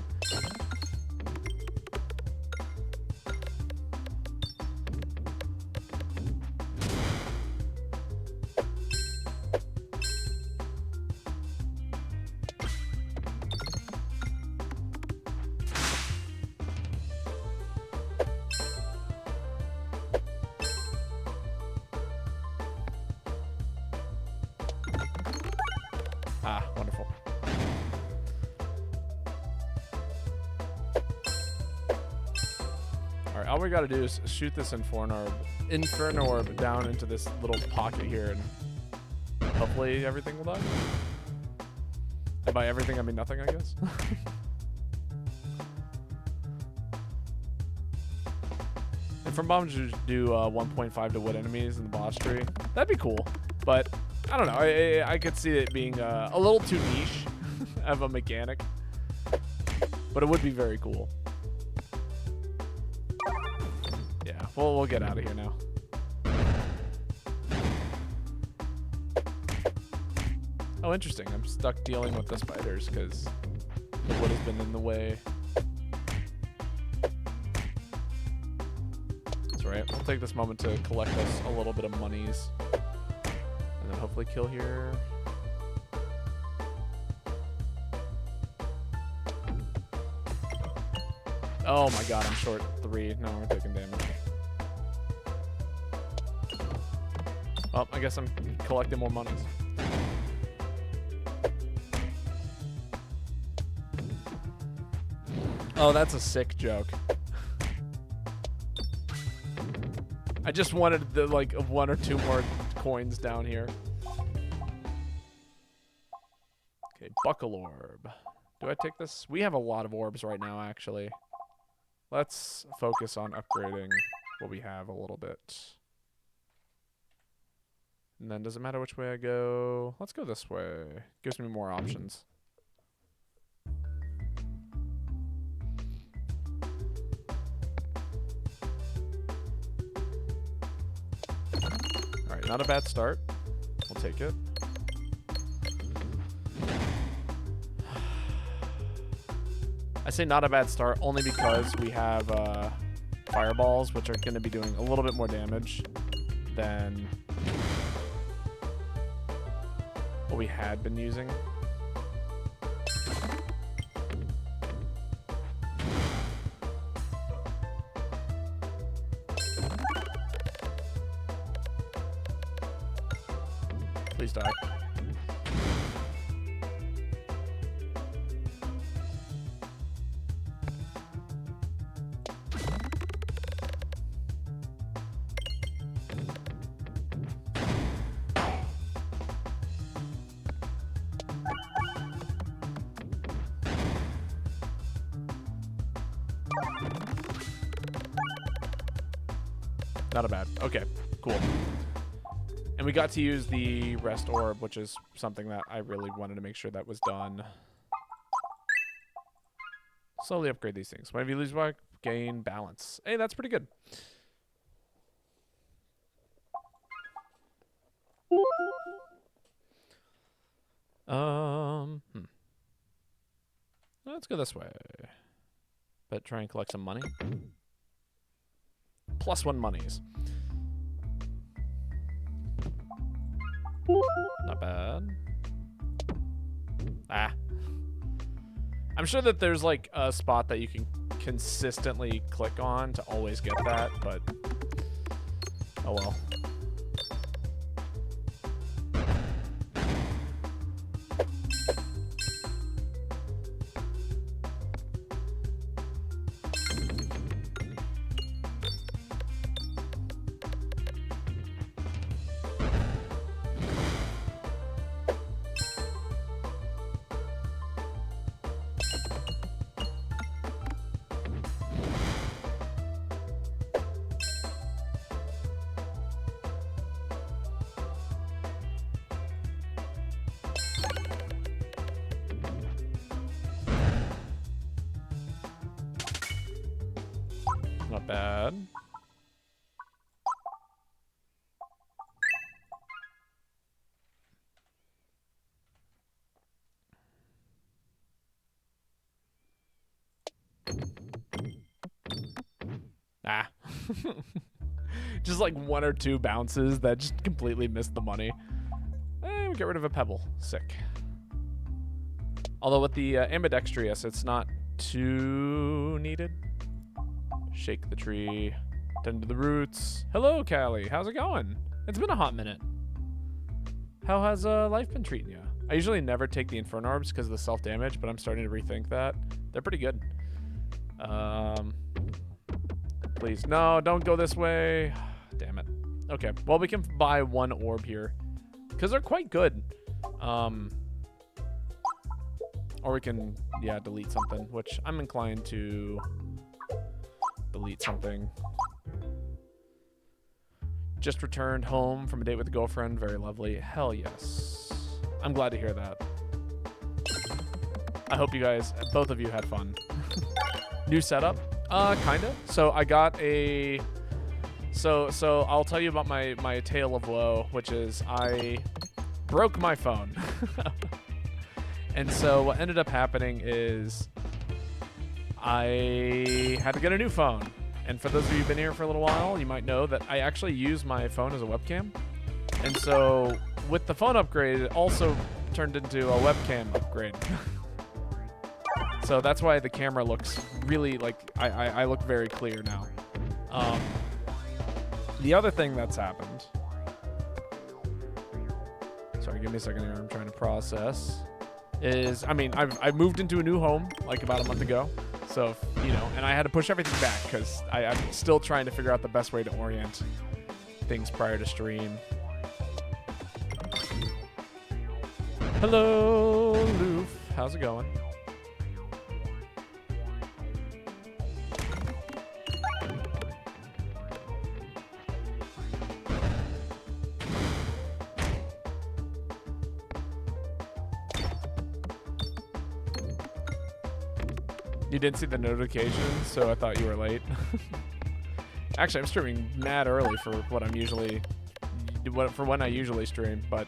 Alright, all we gotta do is shoot this Inferno Orb down into this little pocket here, and hopefully everything will die. And by everything, I mean nothing, I guess. And from bombs, you do 1.5 to wood enemies in the boss tree. That'd be cool, but I don't know. I could see it being a little too niche of a mechanic, but it would be very cool. Yeah, we'll get out of here now. Oh, interesting. I'm stuck dealing with the spiders because the wood has been in the way. That's right. We'll take this moment to collect us a little bit of monies. And then hopefully kill here. Oh my god, I'm short 3. No, we're taking damage. Well, I guess I'm collecting more monies. Oh, that's a sick joke. I just wanted the, like, 1 or 2 more coins down here. Okay, buckle orb. Do I take this? We have a lot of orbs right now, actually. Let's focus on upgrading what we have a little bit. And then does it matter which way I go? Let's go this way. Gives me more options. Alright, not a bad start. We'll take it. I say not a bad start only because we have fireballs, which are going to be doing a little bit more damage than what we had been using. Please die. Not a bad. Okay, cool. And we got to use the rest orb, which is something that I really wanted to make sure that was done. Slowly upgrade these things. Whenever you lose one, gain balance. Hey, that's pretty good. Let's go this way. But try and collect some money. +1 monies. Not bad. Ah. I'm sure that there's like a spot that you can consistently click on to always get that, but oh well. Not bad. Ah. Just like 1 or 2 bounces that just completely missed the money. We get rid of a pebble. Sick. Although with the ambidextrous, it's not too needed. Shake the tree. Tend to the roots. Hello, Callie. How's it going? It's been a hot minute. How has life been treating you? I usually never take the Inferno Orbs because of the self-damage, but I'm starting to rethink that. They're pretty good. Please. No, don't go this way. Damn it. Okay. Well, we can buy 1 orb here. Because they're quite good. Or we can, yeah, delete something. Which I'm inclined to delete something. Just returned home from a date with a girlfriend. Very lovely. Hell yes. I'm glad to hear that. I hope you guys, both of you, had fun. New setup? Kinda. So I got a... So I'll tell you about my tale of woe, which is I broke my phone. And so what ended up happening is I had to get a new phone. And for those of you who've been here for a little while, you might know that I actually use my phone as a webcam. And so with the phone upgrade, it also turned into a webcam upgrade. So that's why the camera looks really like I look very clear now. The other thing that's happened. Sorry, give me a second here. I'm trying to process. Is, I mean, I've moved into a new home like about a month ago. So, you know, and I had to push everything back because I'm still trying to figure out the best way to orient things prior to stream. Hello, Loof. How's it going? You didn't see the notifications, so I thought you were late. Actually, I'm streaming mad early for what I'm usually, for when I usually stream, but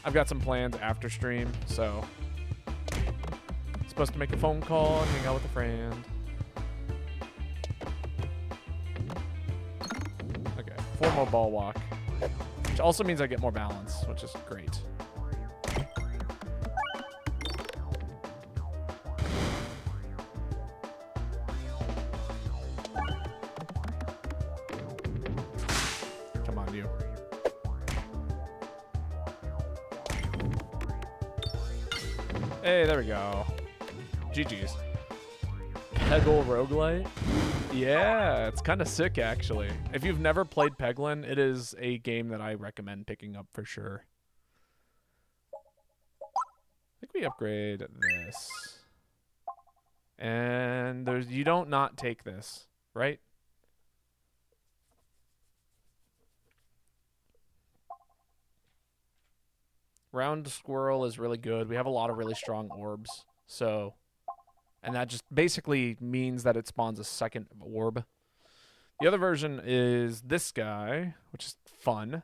I've got some plans after stream, so supposed to make a phone call and hang out with a friend. Okay, 4 more ball walk, which also means I get more balance, which is great. Hey, there we go. GG's. Peglin Rougelite? Yeah, it's kind of sick, actually. If you've never played Peglin, it is a game that I recommend picking up for sure. I think we upgrade this. And there's, you don't not take this, right? Round squirrel is really good. We have a lot of really strong orbs. So, and that just basically means that it spawns a second orb. The other version is this guy, which is fun.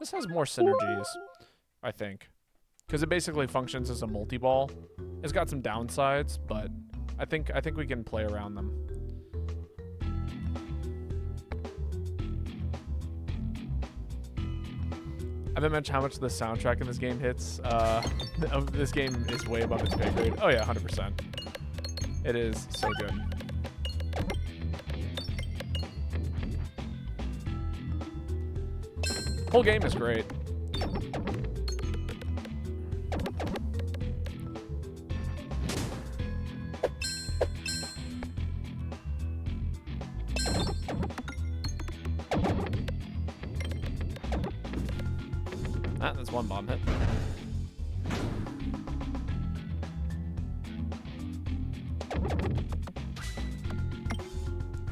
This has more synergies, I think. Because it basically functions as a multi-ball. It's got some downsides, but I think we can play around them. I haven't mentioned how much the soundtrack in this game hits. This game is way above its pay grade. Oh yeah, 100%. It is so good. Whole game is great. That's one bomb hit.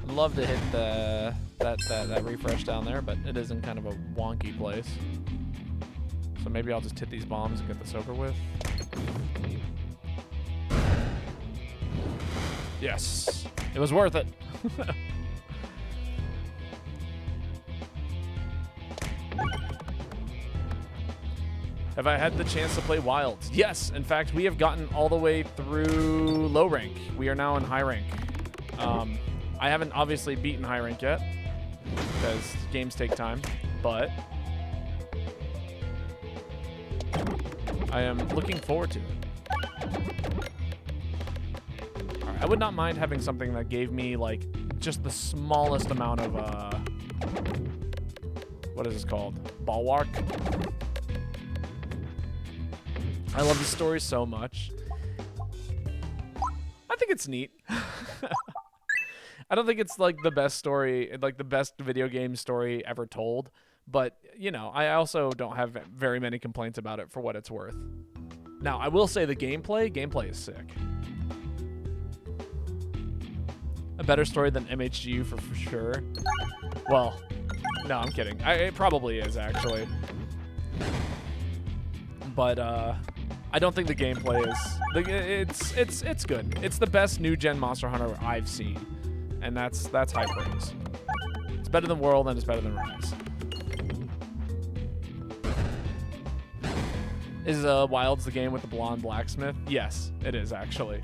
I'd love to hit the that refresh down there, but it is in kind of a wonky place. So maybe I'll just hit these bombs and get this over with. Yes, it was worth it. Have I had the chance to play Wilds? Yes, in fact, we have gotten all the way through low rank. We are now in high rank. I haven't obviously beaten high rank yet, because games take time, but I am looking forward to it. All right, I would not mind having something that gave me, like, just the smallest amount of, what is this called? Bulwark. I love the story so much. I think it's neat. I don't think it's like the best story, like the best video game story ever told, but you know, I also don't have very many complaints about it for what it's worth. Now, I will say the gameplay is sick. A better story than MHGU for sure. Well, no, I'm kidding. It probably is actually. But I don't think the gameplay is it's good. It's the best new gen Monster Hunter I've seen. And that's high praise. It's better than World and it's better than Rise. Is Wilds the game with the blonde blacksmith? Yes, it is actually.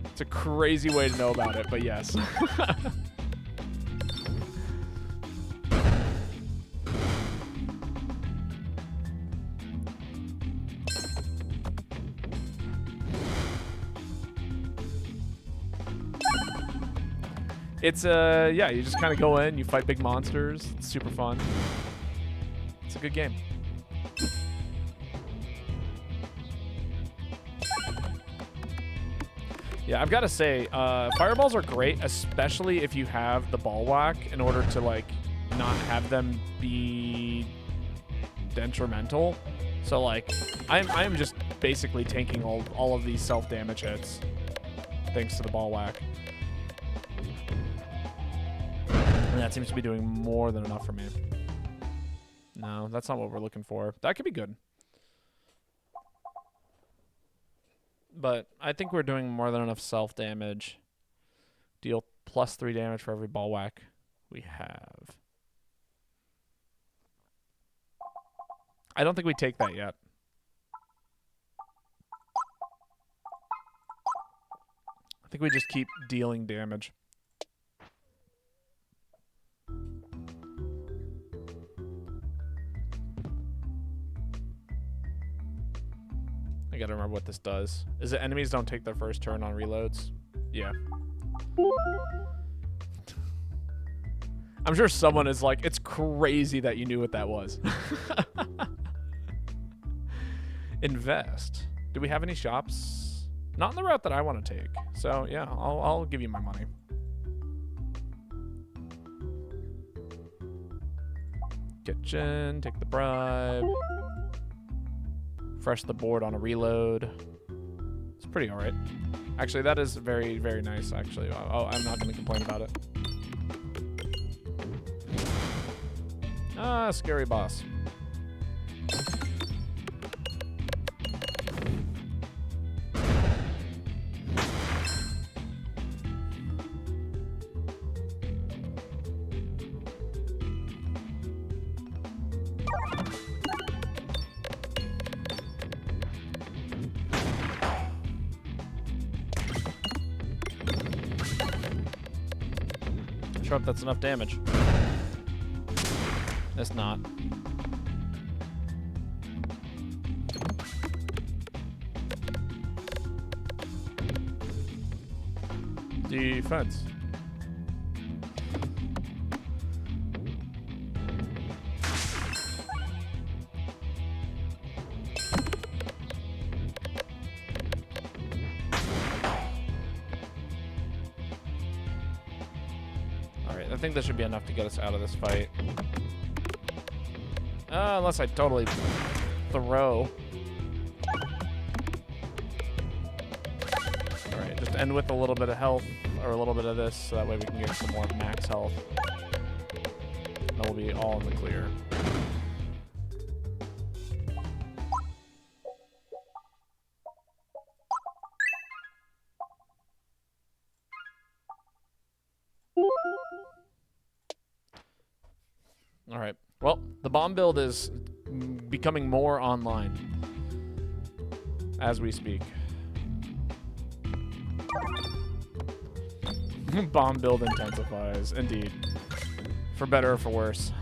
It's a crazy way to know about it, but yes. It's yeah, you just kind of go in, you fight big monsters. It's super fun. It's a good game. Yeah, I've got to say, fireballs are great, especially if you have the ball whack in order to like not have them be detrimental. So like, I'm just basically tanking all of these self-damage hits thanks to the ball whack. And that seems to be doing more than enough for me. No, that's not what we're looking for. That could be good. But I think we're doing more than enough self-damage. Deal +3 damage for every ball whack we have. I don't think we take that yet. I think we just keep dealing damage. I gotta remember what this does. Is it enemies don't take their first turn on reloads? Yeah. I'm sure someone is like, it's crazy that you knew what that was. Invest. Do we have any shops? Not in the route that I want to take. So yeah, I'll give you my money. Kitchen, take the bribe. Fresh the board on a reload. It's pretty alright. Actually, that is very, very nice, actually. Oh, I'm not going to complain about it. Ah, scary boss. Sure if that's enough damage. It's not. Defense. Alright, I think this should be enough to get us out of this fight. Unless I totally throw. Alright, just end with a little bit of health, or a little bit of this, so that way we can get some more max health. And we'll be all in the clear. Alright, well, the bomb build is becoming more online as we speak. Bomb build intensifies, indeed. For better or for worse.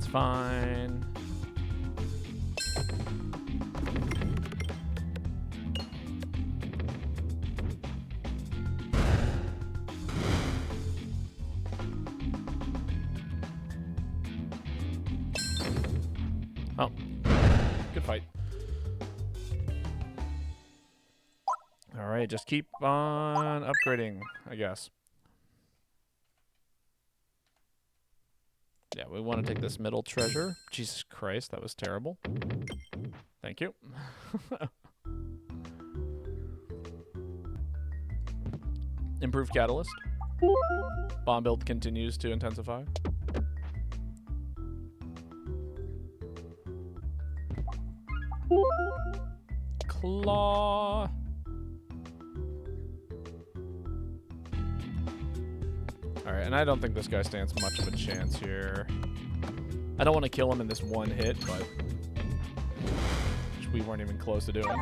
It's fine. Oh, good fight. All right, just keep on upgrading, I guess. Yeah, we want to take this middle treasure. Jesus Christ, that was terrible. Thank you. Improved catalyst. Bomb build continues to intensify. Claw. Alright, and I don't think this guy stands much of a chance here. I don't want to kill him in this one hit, but which we weren't even close to doing.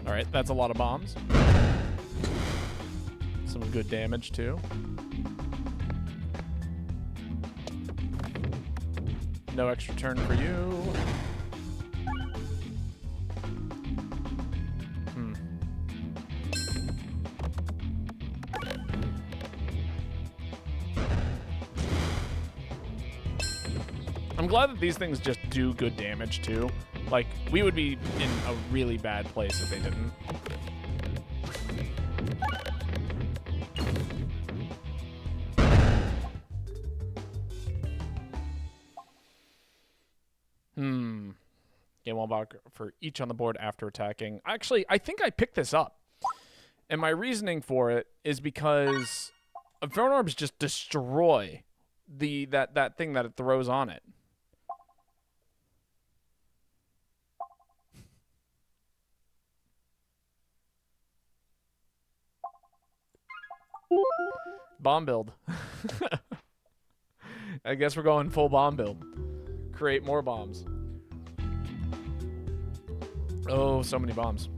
Alright, that's a lot of bombs. Some good damage, too. No extra turn for you. I'm glad that these things just do good damage, too. Like, we would be in a really bad place if they didn't. Gain one block for each on the board after attacking. Actually, I think I picked this up. And my reasoning for it is because Inferno Orbs just destroy that thing that it throws on it. Bomb build. I guess we're going full bomb build. Create more bombs. Oh, so many bombs.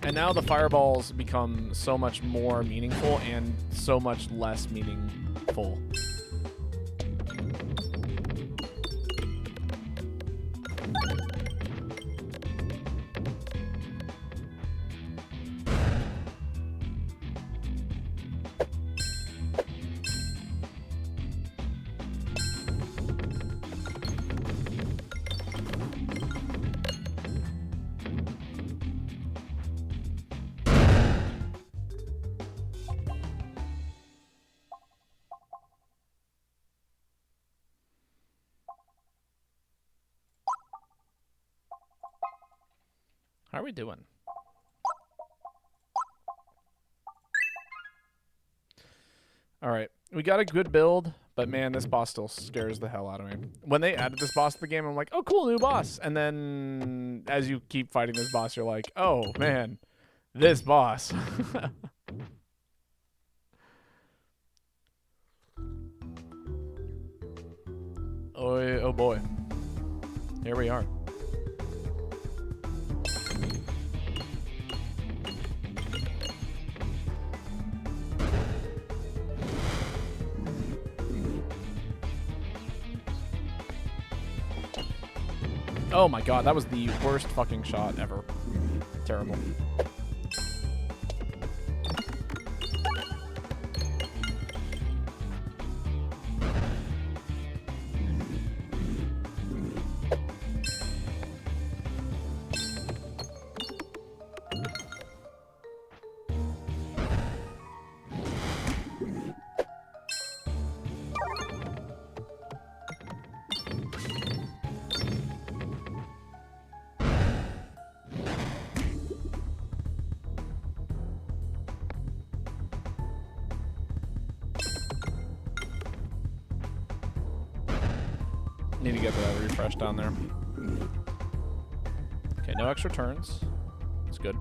And now the fireballs become so much more meaningful and so much less meaningful. How are we doing? All right. We got a good build, but man, this boss still scares the hell out of me. When they added this boss to the game, I'm like, oh, cool, new boss. And then as you keep fighting this boss, you're like, oh, man, this boss. Oh, boy. Here we are. Oh my god, that was the worst fucking shot ever. Terrible. Need to get that refresh down there. Okay, no extra turns. It's good.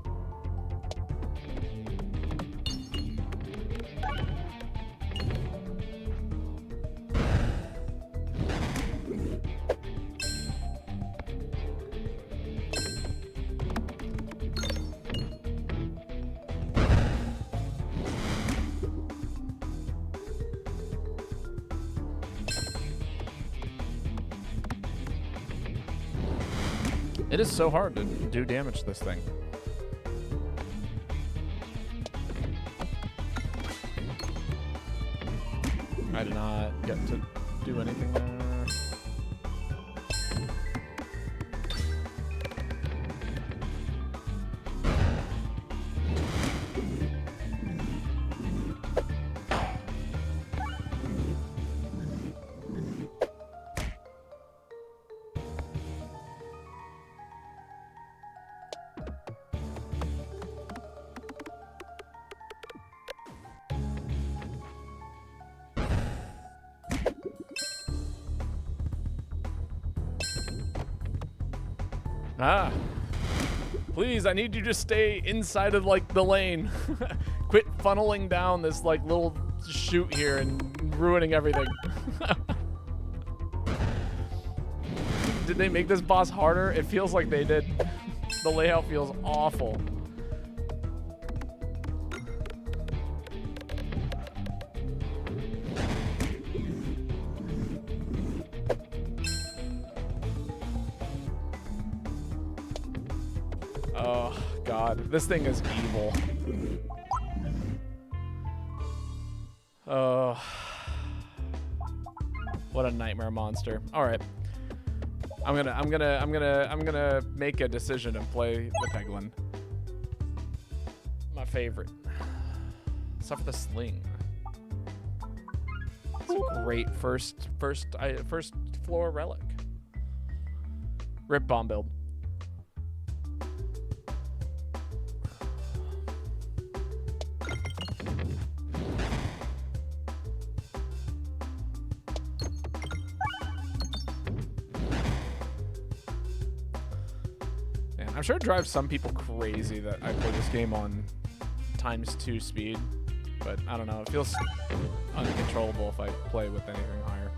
It is so hard to do damage to this thing. I did not get to do anything there. Ah, please, I need you to stay inside of like the lane. Quit funneling down this like little chute here and ruining everything. Did they make this boss harder? It feels like they did. The layout feels awful. Oh, God. This thing is evil. Oh. What a nightmare monster. All right. I'm gonna make a decision and play the Peglin. My favorite. Except for the sling. It's a great first floor relic. Rip bomb build. I'm sure it drives some people crazy that I play this game on ×2 speed, but I don't know. It feels uncontrollable if I play with anything higher.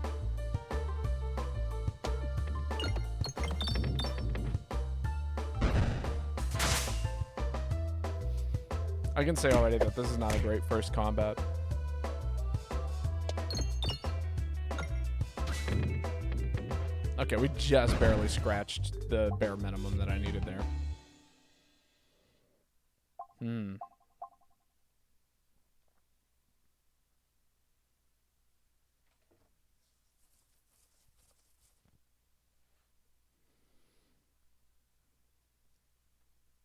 I can say already that this is not a great first combat. Okay, we just barely scratched the bare minimum that I needed there.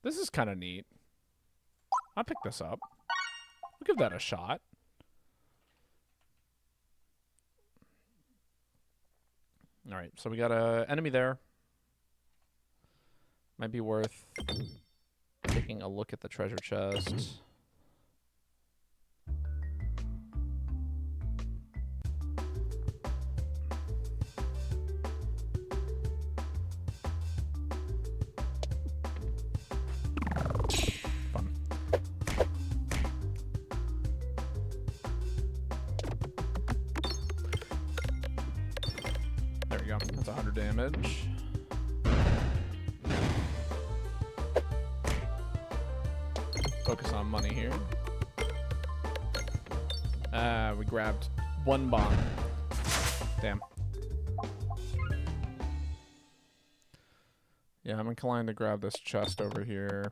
This is kind of neat. I'll pick this up. We'll give that a shot. All right, so we got an enemy there. Might be worth taking a look at the treasure chest. Fun. There we go. That's 100 damage. Focus on money here. We grabbed one bomb. Damn. Yeah, I'm inclined to grab this chest over here.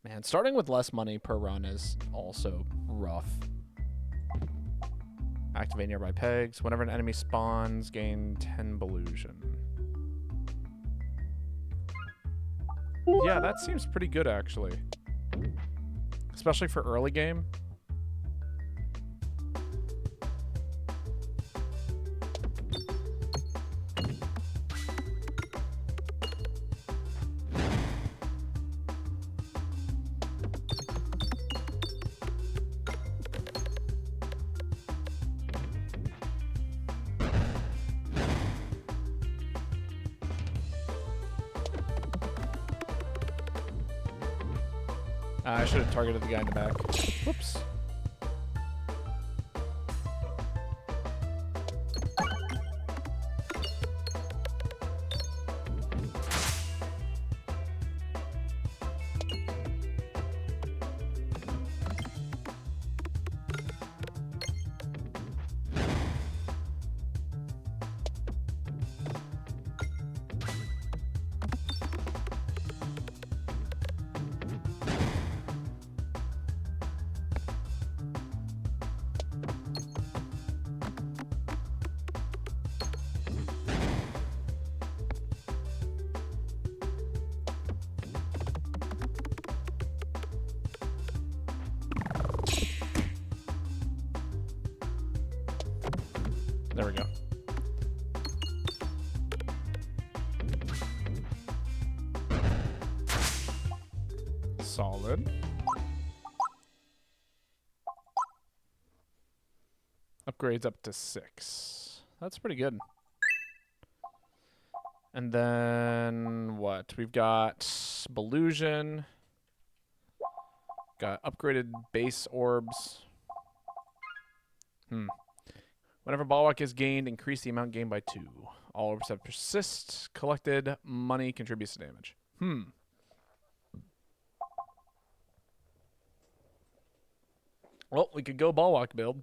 Man, starting with less money per run is also rough. Activate nearby pegs. Whenever an enemy spawns, gain 10 Belusion. Yeah, that seems pretty good, actually. Especially for early game. I should have targeted the guy in the back. Whoops. There we go. Solid. Upgrades up to 6. That's pretty good. And then what? We've got Belusion. Got upgraded base orbs. Whenever Bulwark is gained, increase the amount gained by 2. All orbs have persist. Collected money contributes to damage. Well, we could go Bulwark build.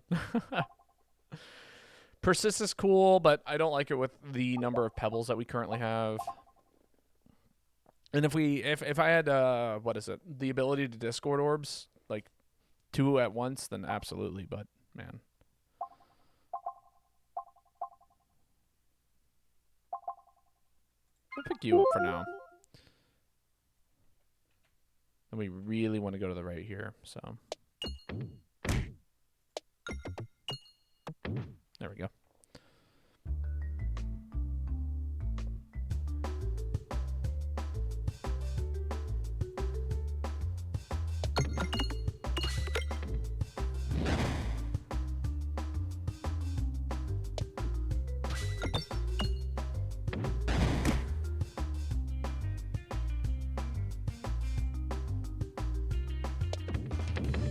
Persist is cool, but I don't like it with the number of pebbles that we currently have. And if I had what is it? The ability to discord orbs, like 2 at once, then absolutely, but man. I'll pick you up for now. And we really want to go to the right here, so. There we go.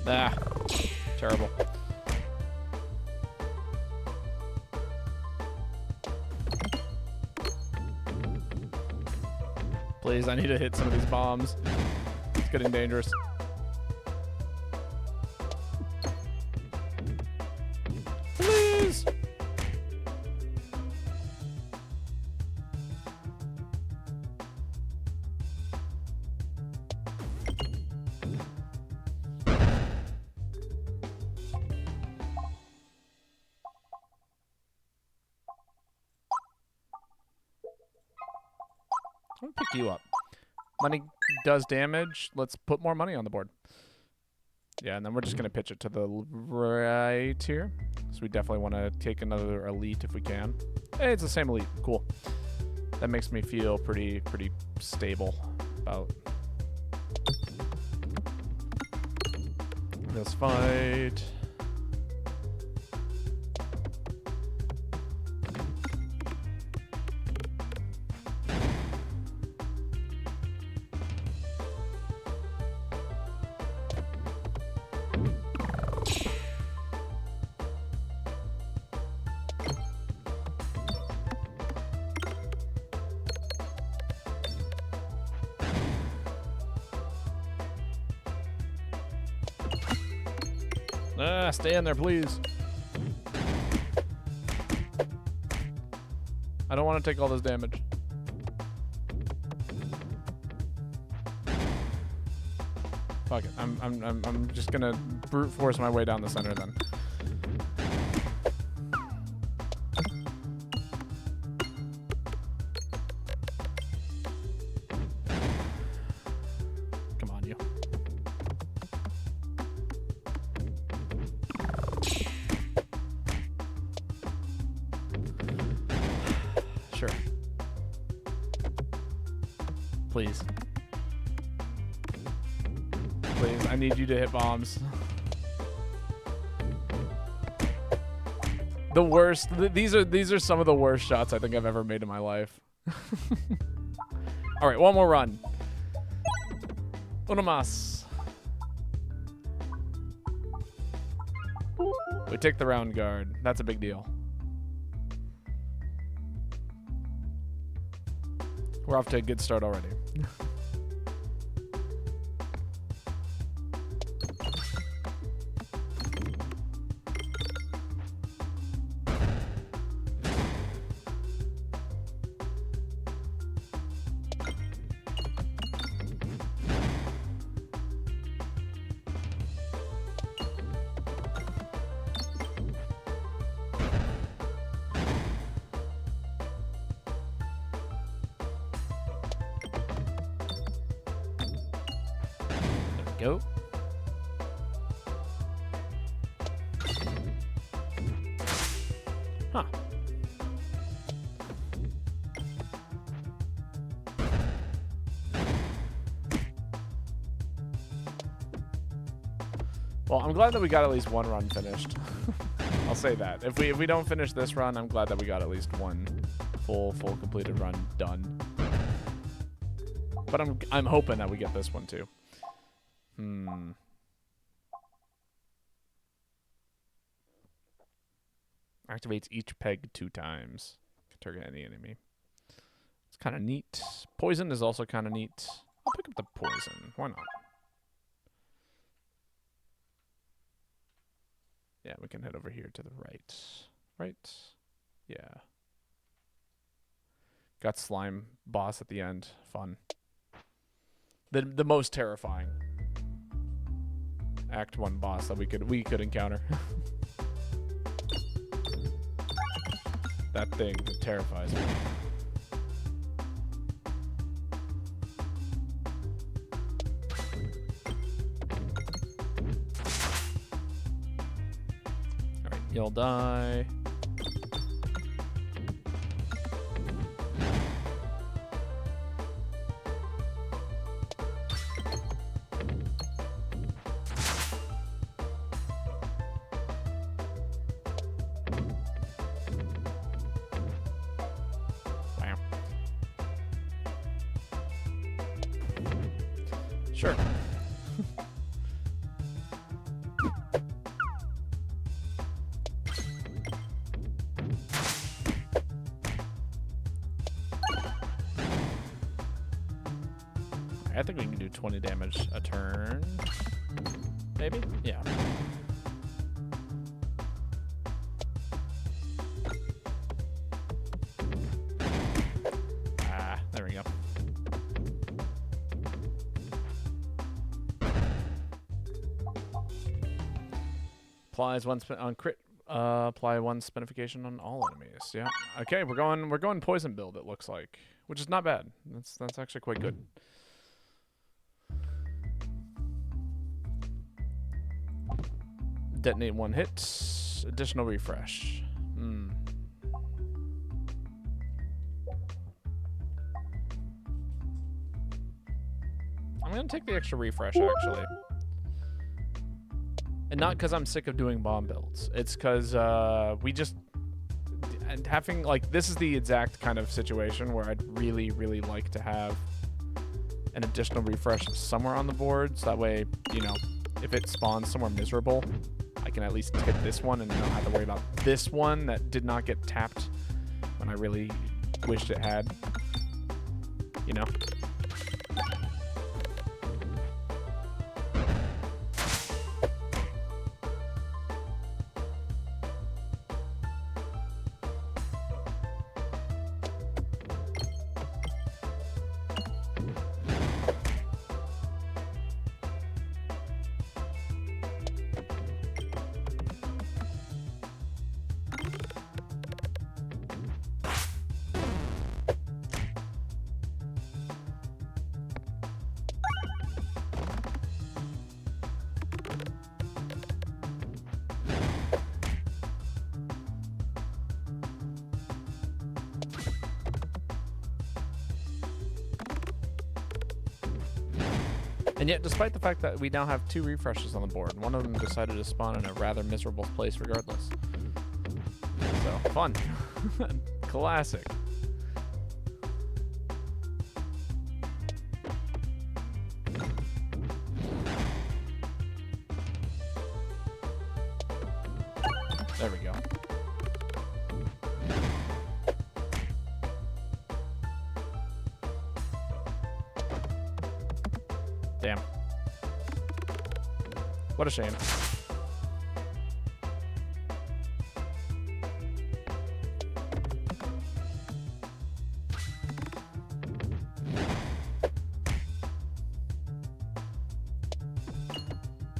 Ah, terrible. Please, I need to hit some of these bombs. It's getting dangerous. Please! I'm gonna pick you up. Money does damage. Let's put more money on the board. Yeah, and then we're just gonna pitch it to the right here. So we definitely want to take another elite if we can. Hey, it's the same elite. Cool. That makes me feel pretty stable about this fight. Stay in there, please. I don't want to take all this damage. Fuck it. I'm just gonna brute force my way down the center then. Come on, you. Sure. Please. Please, I need you to hit bombs. The worst. These are some of the worst shots I think I've ever made in my life. All right, one more run. Uno más. We take the round guard. That's a big deal. We're off to a good start already. Go. Huh. Well, I'm glad that we got at least one run finished. I'll say that. If we don't finish this run, I'm glad that we got at least one full completed run done. But I'm hoping that we get this one too. Activates each peg 2 times. Can target any enemy. It's kind of neat. Poison is also kind of neat. I'll pick up the poison. Why not? Yeah, we can head over here to the right. Right? Yeah. Got slime boss at the end. Fun. The most terrifying Act 1 boss that we could encounter. That thing terrifies me. Alright, you'll die. Sure. I think we can do 20 damage a turn. Maybe? Yeah. Ah, there we go. Applies one on crit. Apply 1 spinification on all enemies. Yeah. Okay, we're going poison build. It looks like, which is not bad. That's actually quite good. Detonate 1 hit. Additional refresh. I'm gonna take the extra refresh actually. And not because I'm sick of doing bomb builds. It's because we just... And having, like, this is the exact kind of situation where I'd really, really like to have an additional refresh somewhere on the board. So that way, you know, if it spawns somewhere miserable, I can at least hit this one and not have to worry about this one that did not get tapped when I really wished it had. You know? And yet, despite the fact that we now have 2 refreshes on the board, one of them decided to spawn in a rather miserable place regardless. So, fun. Classic. What a shame.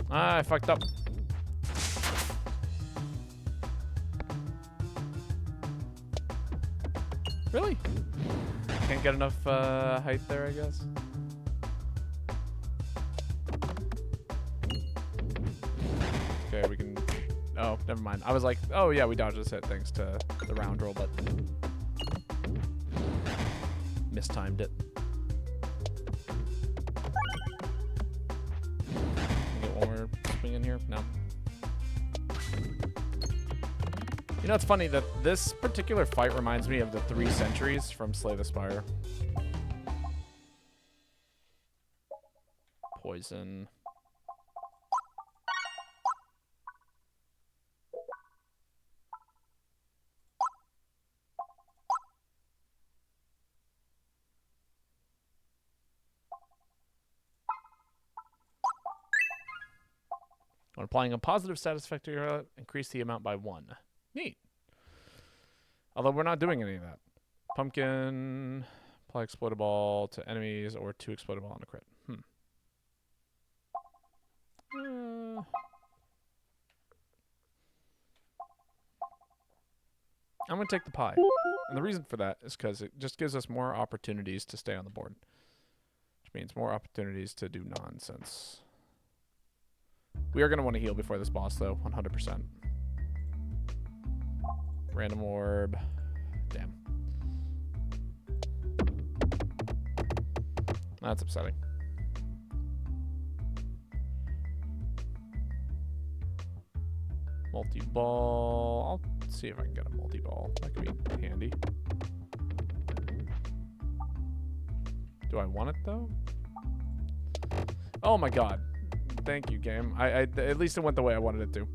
Ah, I fucked up. Really? Can't get enough height there, I guess. Okay, we can... Oh, never mind. I was like, oh yeah, we dodged this hit thanks to the round roll, but... mistimed it. Get one more swing in here? No. You know, it's funny that this particular fight reminds me of the 3 Sentries from Slay the Spire. Poison. When applying a positive status factor, increase the amount by 1. Neat. Although we're not doing any of that. Pumpkin, apply exploded ball to enemies, or 2 exploded ball on a crit. I'm going to take the pie. And the reason for that is because it just gives us more opportunities to stay on the board. Which means more opportunities to do nonsense. We are going to want to heal before this boss, though, 100%. Random orb. Damn. That's upsetting. Multi-ball. I'll see if I can get a multi-ball. That could be handy. Do I want it, though? Oh, my God. Thank you, game. At least it went the way I wanted it to.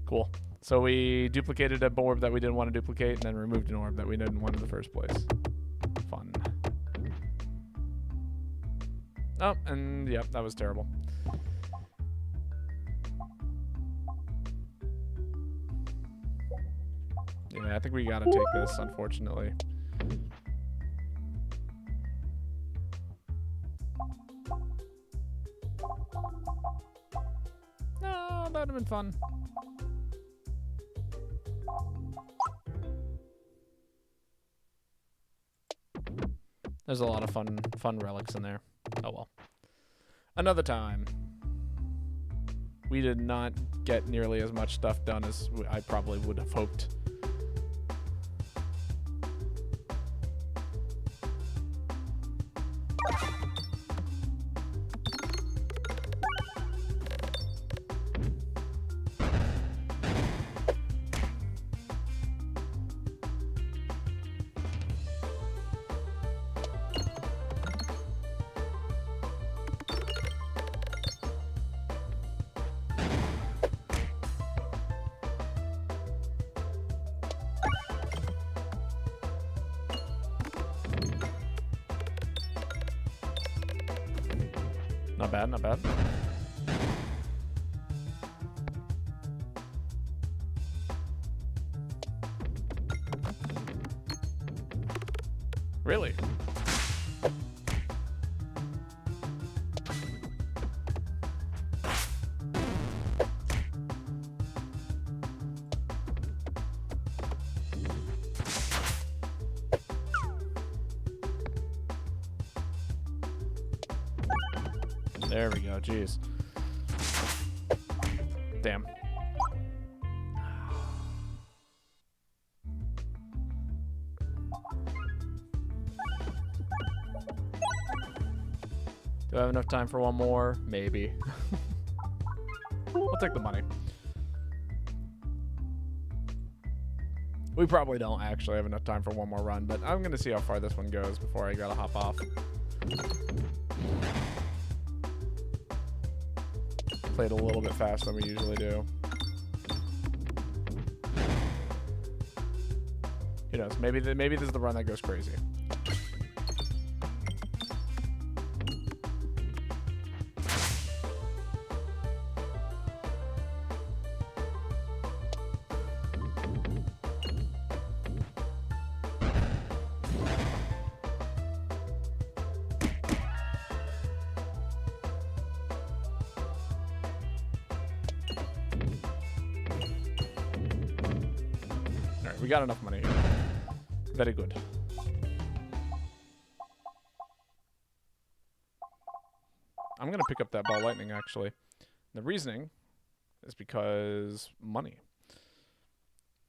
Cool. So we duplicated an orb that we didn't want to duplicate and then removed an orb that we didn't want in the first place. Fun. Oh, and yep, that was terrible. Yeah, I think we gotta take this, unfortunately. No, that'd have been fun. There's a lot of fun relics in there. Oh well. Another time. We did not get nearly as much stuff done as I probably would have hoped. Not bad, not bad. Really? There we go, jeez. Damn. Do I have enough time for one more? Maybe. I'll take the money. We probably don't actually have enough time for one more run, but I'm going to see how far this one goes before I gotta hop off. Played a little bit faster than we usually do. Who knows? Maybe this is the run that goes crazy. We got enough money here. Very good. I'm going to pick up that ball lightning, actually. The reasoning is because money.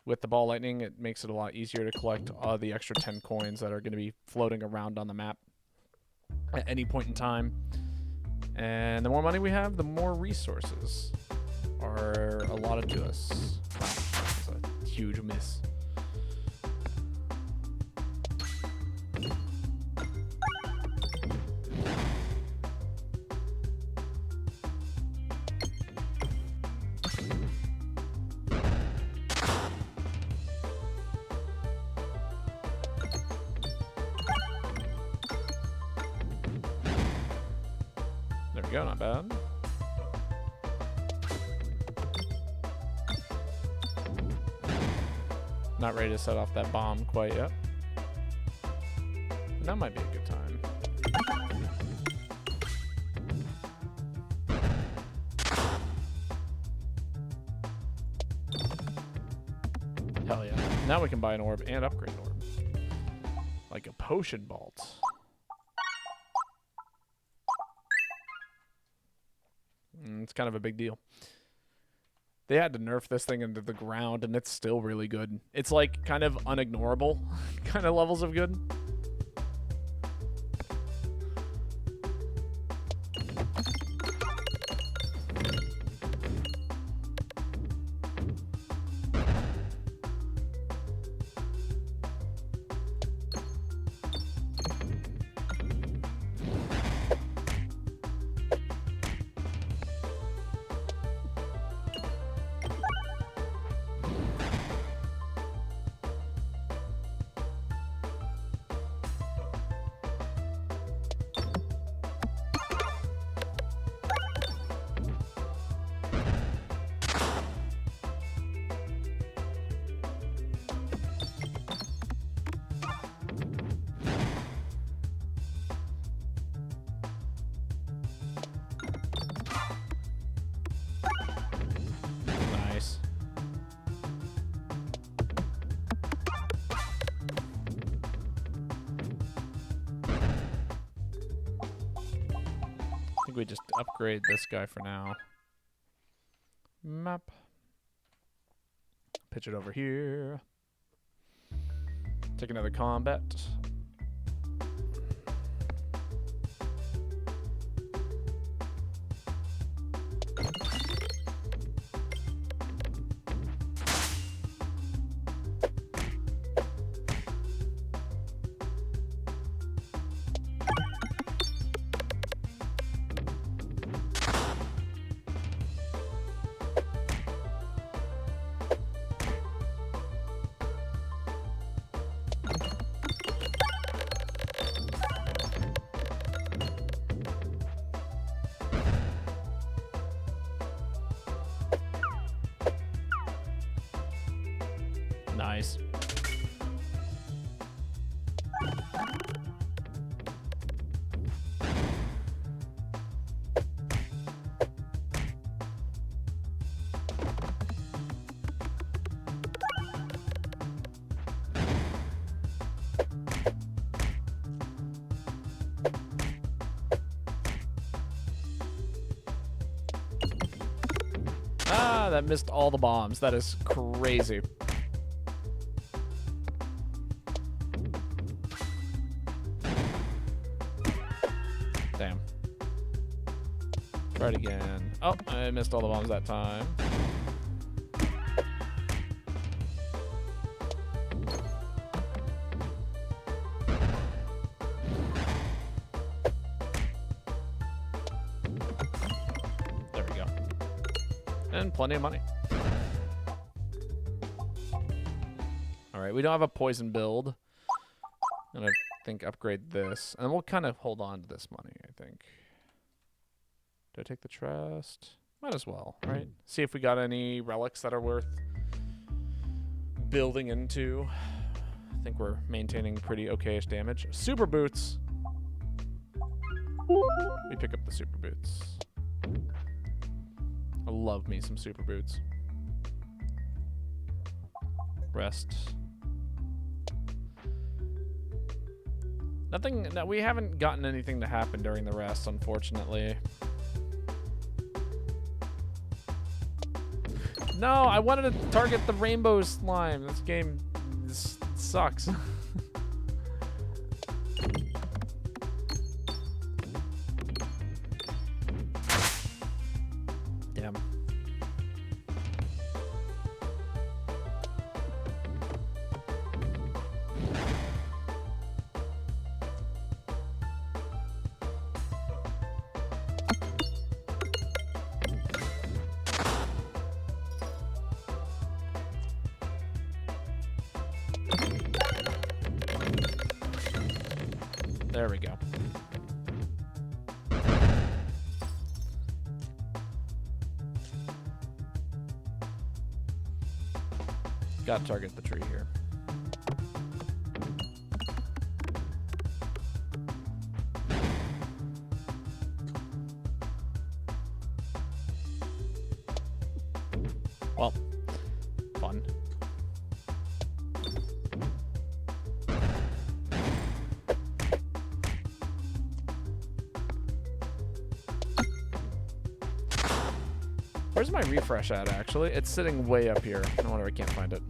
With the ball lightning, it makes it a lot easier to collect the extra 10 coins that are going to be floating around on the map at any point in time. And the more money we have, the more resources are allotted to us. Wow, that's a huge miss. There we go, not bad. Not ready to set off that bomb quite yet. That might be a good time. Hell yeah. Now we can buy an orb and upgrade an orb. Like a potion vault. It's kind of a big deal. They had to nerf this thing into the ground, and it's still really good. It's like kind of unignorable kind of levels of good. I think we just upgrade this guy for now. Map. Pitch it over here. Take another combat. Nice. Ah, that missed all the bombs. That is crazy. Damn. Try it again. Oh, I missed all the bombs that time. There we go. And plenty of money. Alright, we don't have a poison build. And I think upgrade this. And we'll kind of hold on to this money, I think. Do I take the trust? Might as well, right? See if we got any relics that are worth building into. I think we're maintaining pretty okay-ish damage. Super boots. We pick up the super boots. I love me some super boots. Rest. Nothing. No, we haven't gotten anything to happen during the rest, unfortunately. No, I wanted to target the rainbow slime. This game sucks. Damn. There we go. Gotta target the tree here. Well, fun. Where's my refresh at, actually? It's sitting way up here. No wonder I can't find it.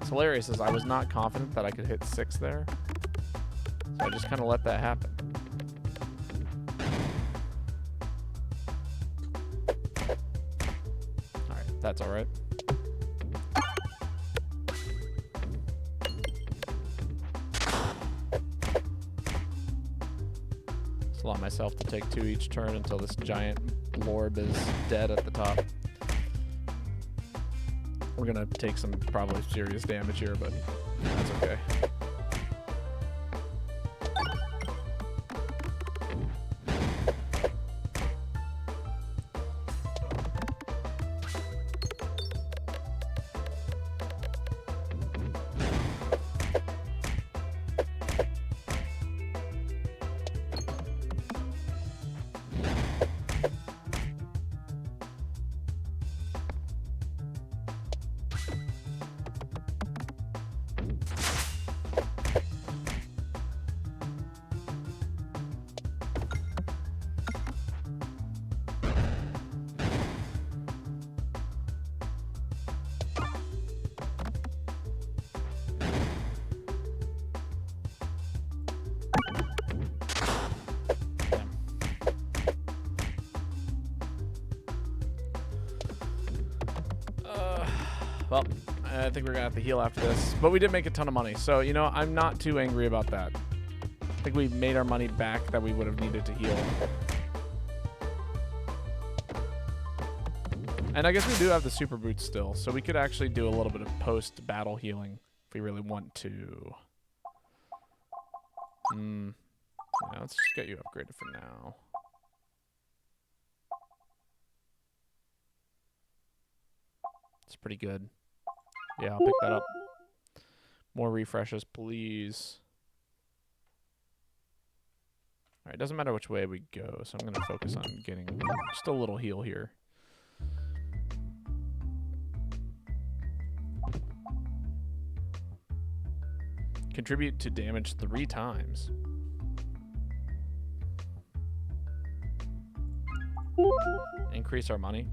Hilarious is I was not confident that I could hit 6 there, so I just kind of let that happen. All right, that's all right. Just allow myself to take 2 each turn until this giant blorb is dead at the top. We're gonna take some probably serious damage here, but that's okay. Well, I think we're gonna have to heal after this, but we did make a ton of money, so you know I'm not too angry about that. I think we made our money back that we would have needed to heal. And I guess we do have the super boots still, so we could actually do a little bit of post-battle healing if we really want to. Yeah, let's just get you upgraded for now. It's pretty good. Yeah, I'll pick that up. More refreshes, please. All right, doesn't matter which way we go, so I'm going to focus on getting just a little heal here. Contribute to damage 3 times. Increase our money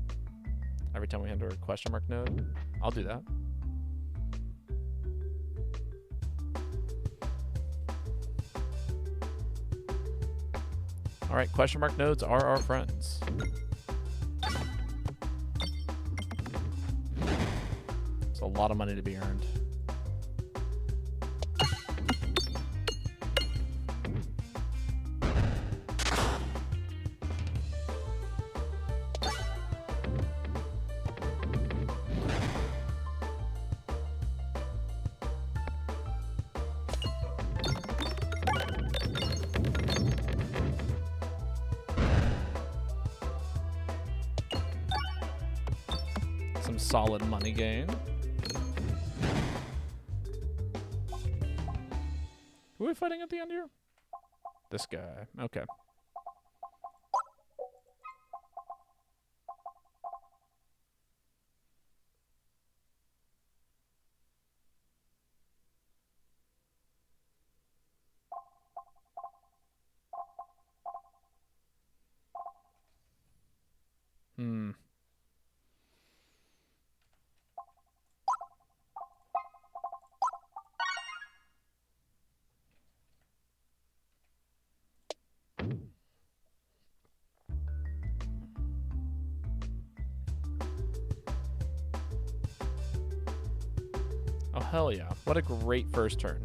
every time we enter a question mark node. I'll do that. All right, question mark nodes are our friends. It's a lot of money to be earned. some solid money gain. Who are we fighting at the end here? This guy. Okay. Hmm. Oh, hell yeah. What a great first turn.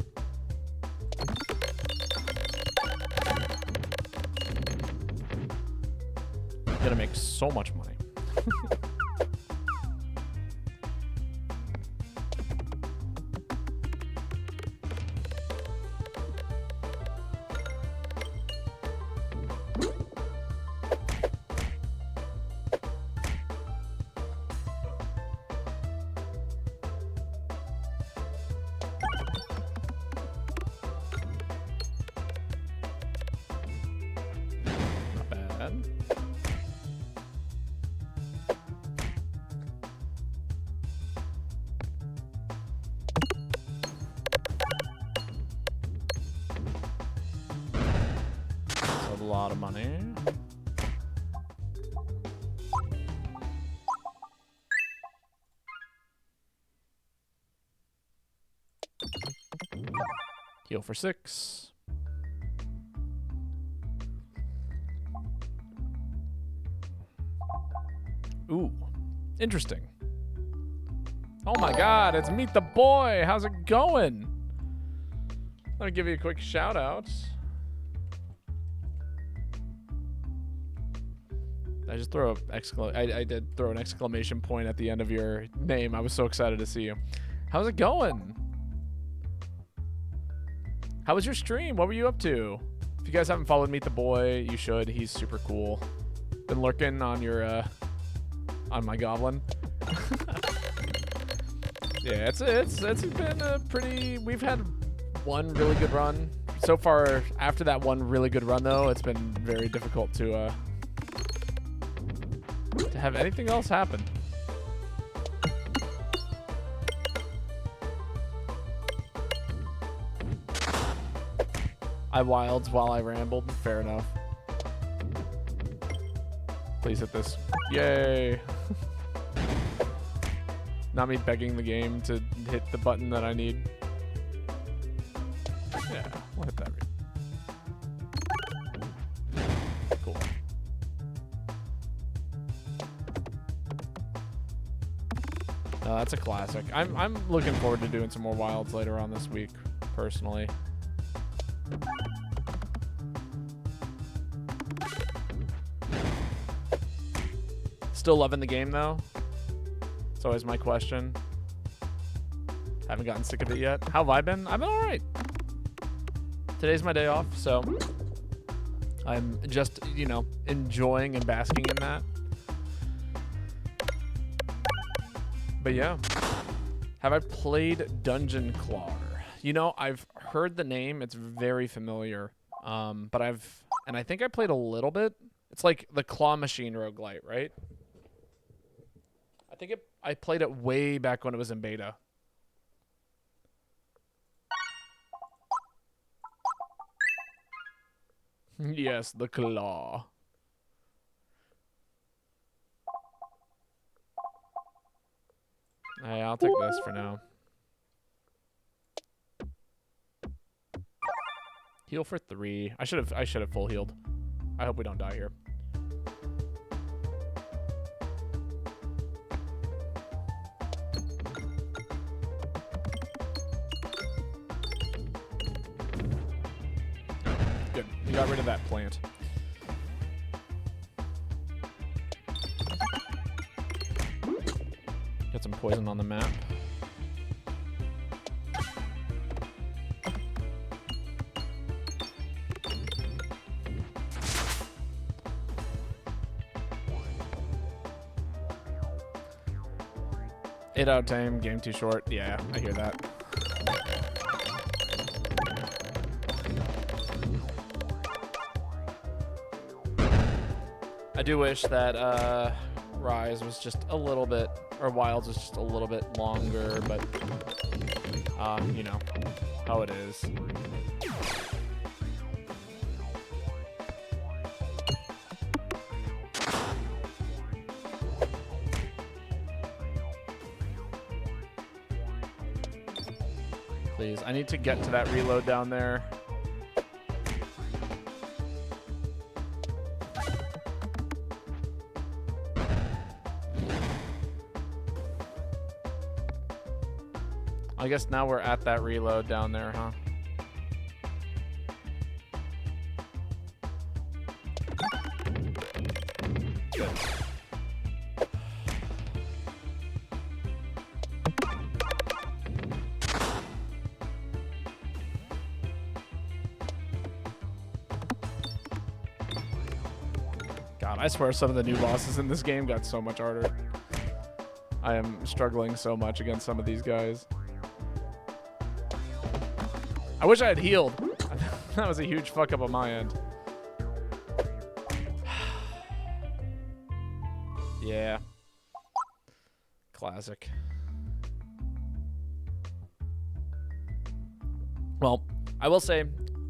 Gonna make so much money. Not bad. That's a lot of money. Heal for 6. Ooh, interesting. Oh my god, it's Meet the Boy. How's it going? Let me give you a quick shout out. I just throw I did throw an exclamation point at the end of your name. I was so excited to see you. How's it going? How was your stream? What were you up to? If you guys haven't followed Meet the Boy, you should. He's super cool. Been lurking on your on my goblin. Yeah, it's been a pretty. We've had one really good run so far. After that one really good run, though, it's been very difficult to have anything else happen. I wilds while I rambled. Fair enough. Please hit this. Yay. Not me begging the game to hit the button that I need. Yeah, we'll hit that. Cool. That's a classic. I'm looking forward to doing some more wilds later on this week, personally. Still loving the game though? It's always my question. Haven't gotten sick of it yet. How have I been? I've been alright. Today's my day off, so I'm just, you know, enjoying and basking in that. But yeah. Have I played Dungeon Claw? You know, I've heard the name. It's very familiar. But I think I played a little bit. It's like the Claw Machine roguelite, right? I played it way back when it was in beta. Yes, the claw. Hey, I'll take this for now. Heal for 3. I should have full healed. I hope we don't die here. Good. You got rid of that plant. Get some poison on the map. 8 out of 10, game too short. Yeah, I hear that. I do wish that Rise was just a little bit, or Wilds was just a little bit longer, but you know how it is. Please, I need to get to that reload down there. I guess now we're at that reload down there, huh? Good. God, I swear some of the new bosses in this game got so much harder. I am struggling so much against some of these guys. I wish I had healed. That was a huge fuck up on my end. Yeah. Classic. Well, I will say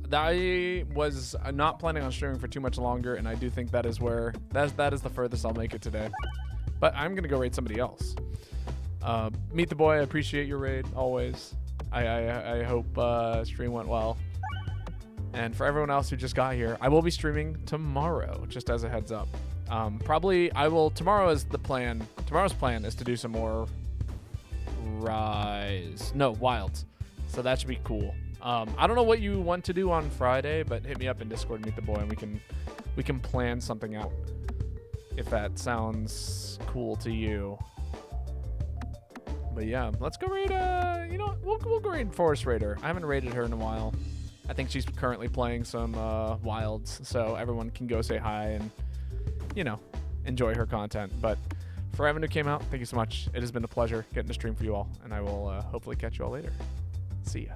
that I was not planning on streaming for too much longer, and I do think that is where that is the furthest I'll make it today. But I'm gonna go raid somebody else. Meet the boy. I appreciate your raid always. I hope stream went well. And for everyone else who just got here, I will be streaming tomorrow, just as a heads up. Probably I will, tomorrow is the plan. Tomorrow's plan is to do some more Wilds. So that should be cool. I don't know what you want to do on Friday, but hit me up in Discord, Meet the Boy, and we can plan something out if that sounds cool to you. But yeah, let's go raid, you know what? We'll go raid Forest Raider. I haven't raided her in a while. I think she's currently playing some Wilds, so everyone can go say hi and, you know, enjoy her content. But for everyone who came out, thank you so much. It has been a pleasure getting to stream for you all, and I will hopefully catch you all later. See ya.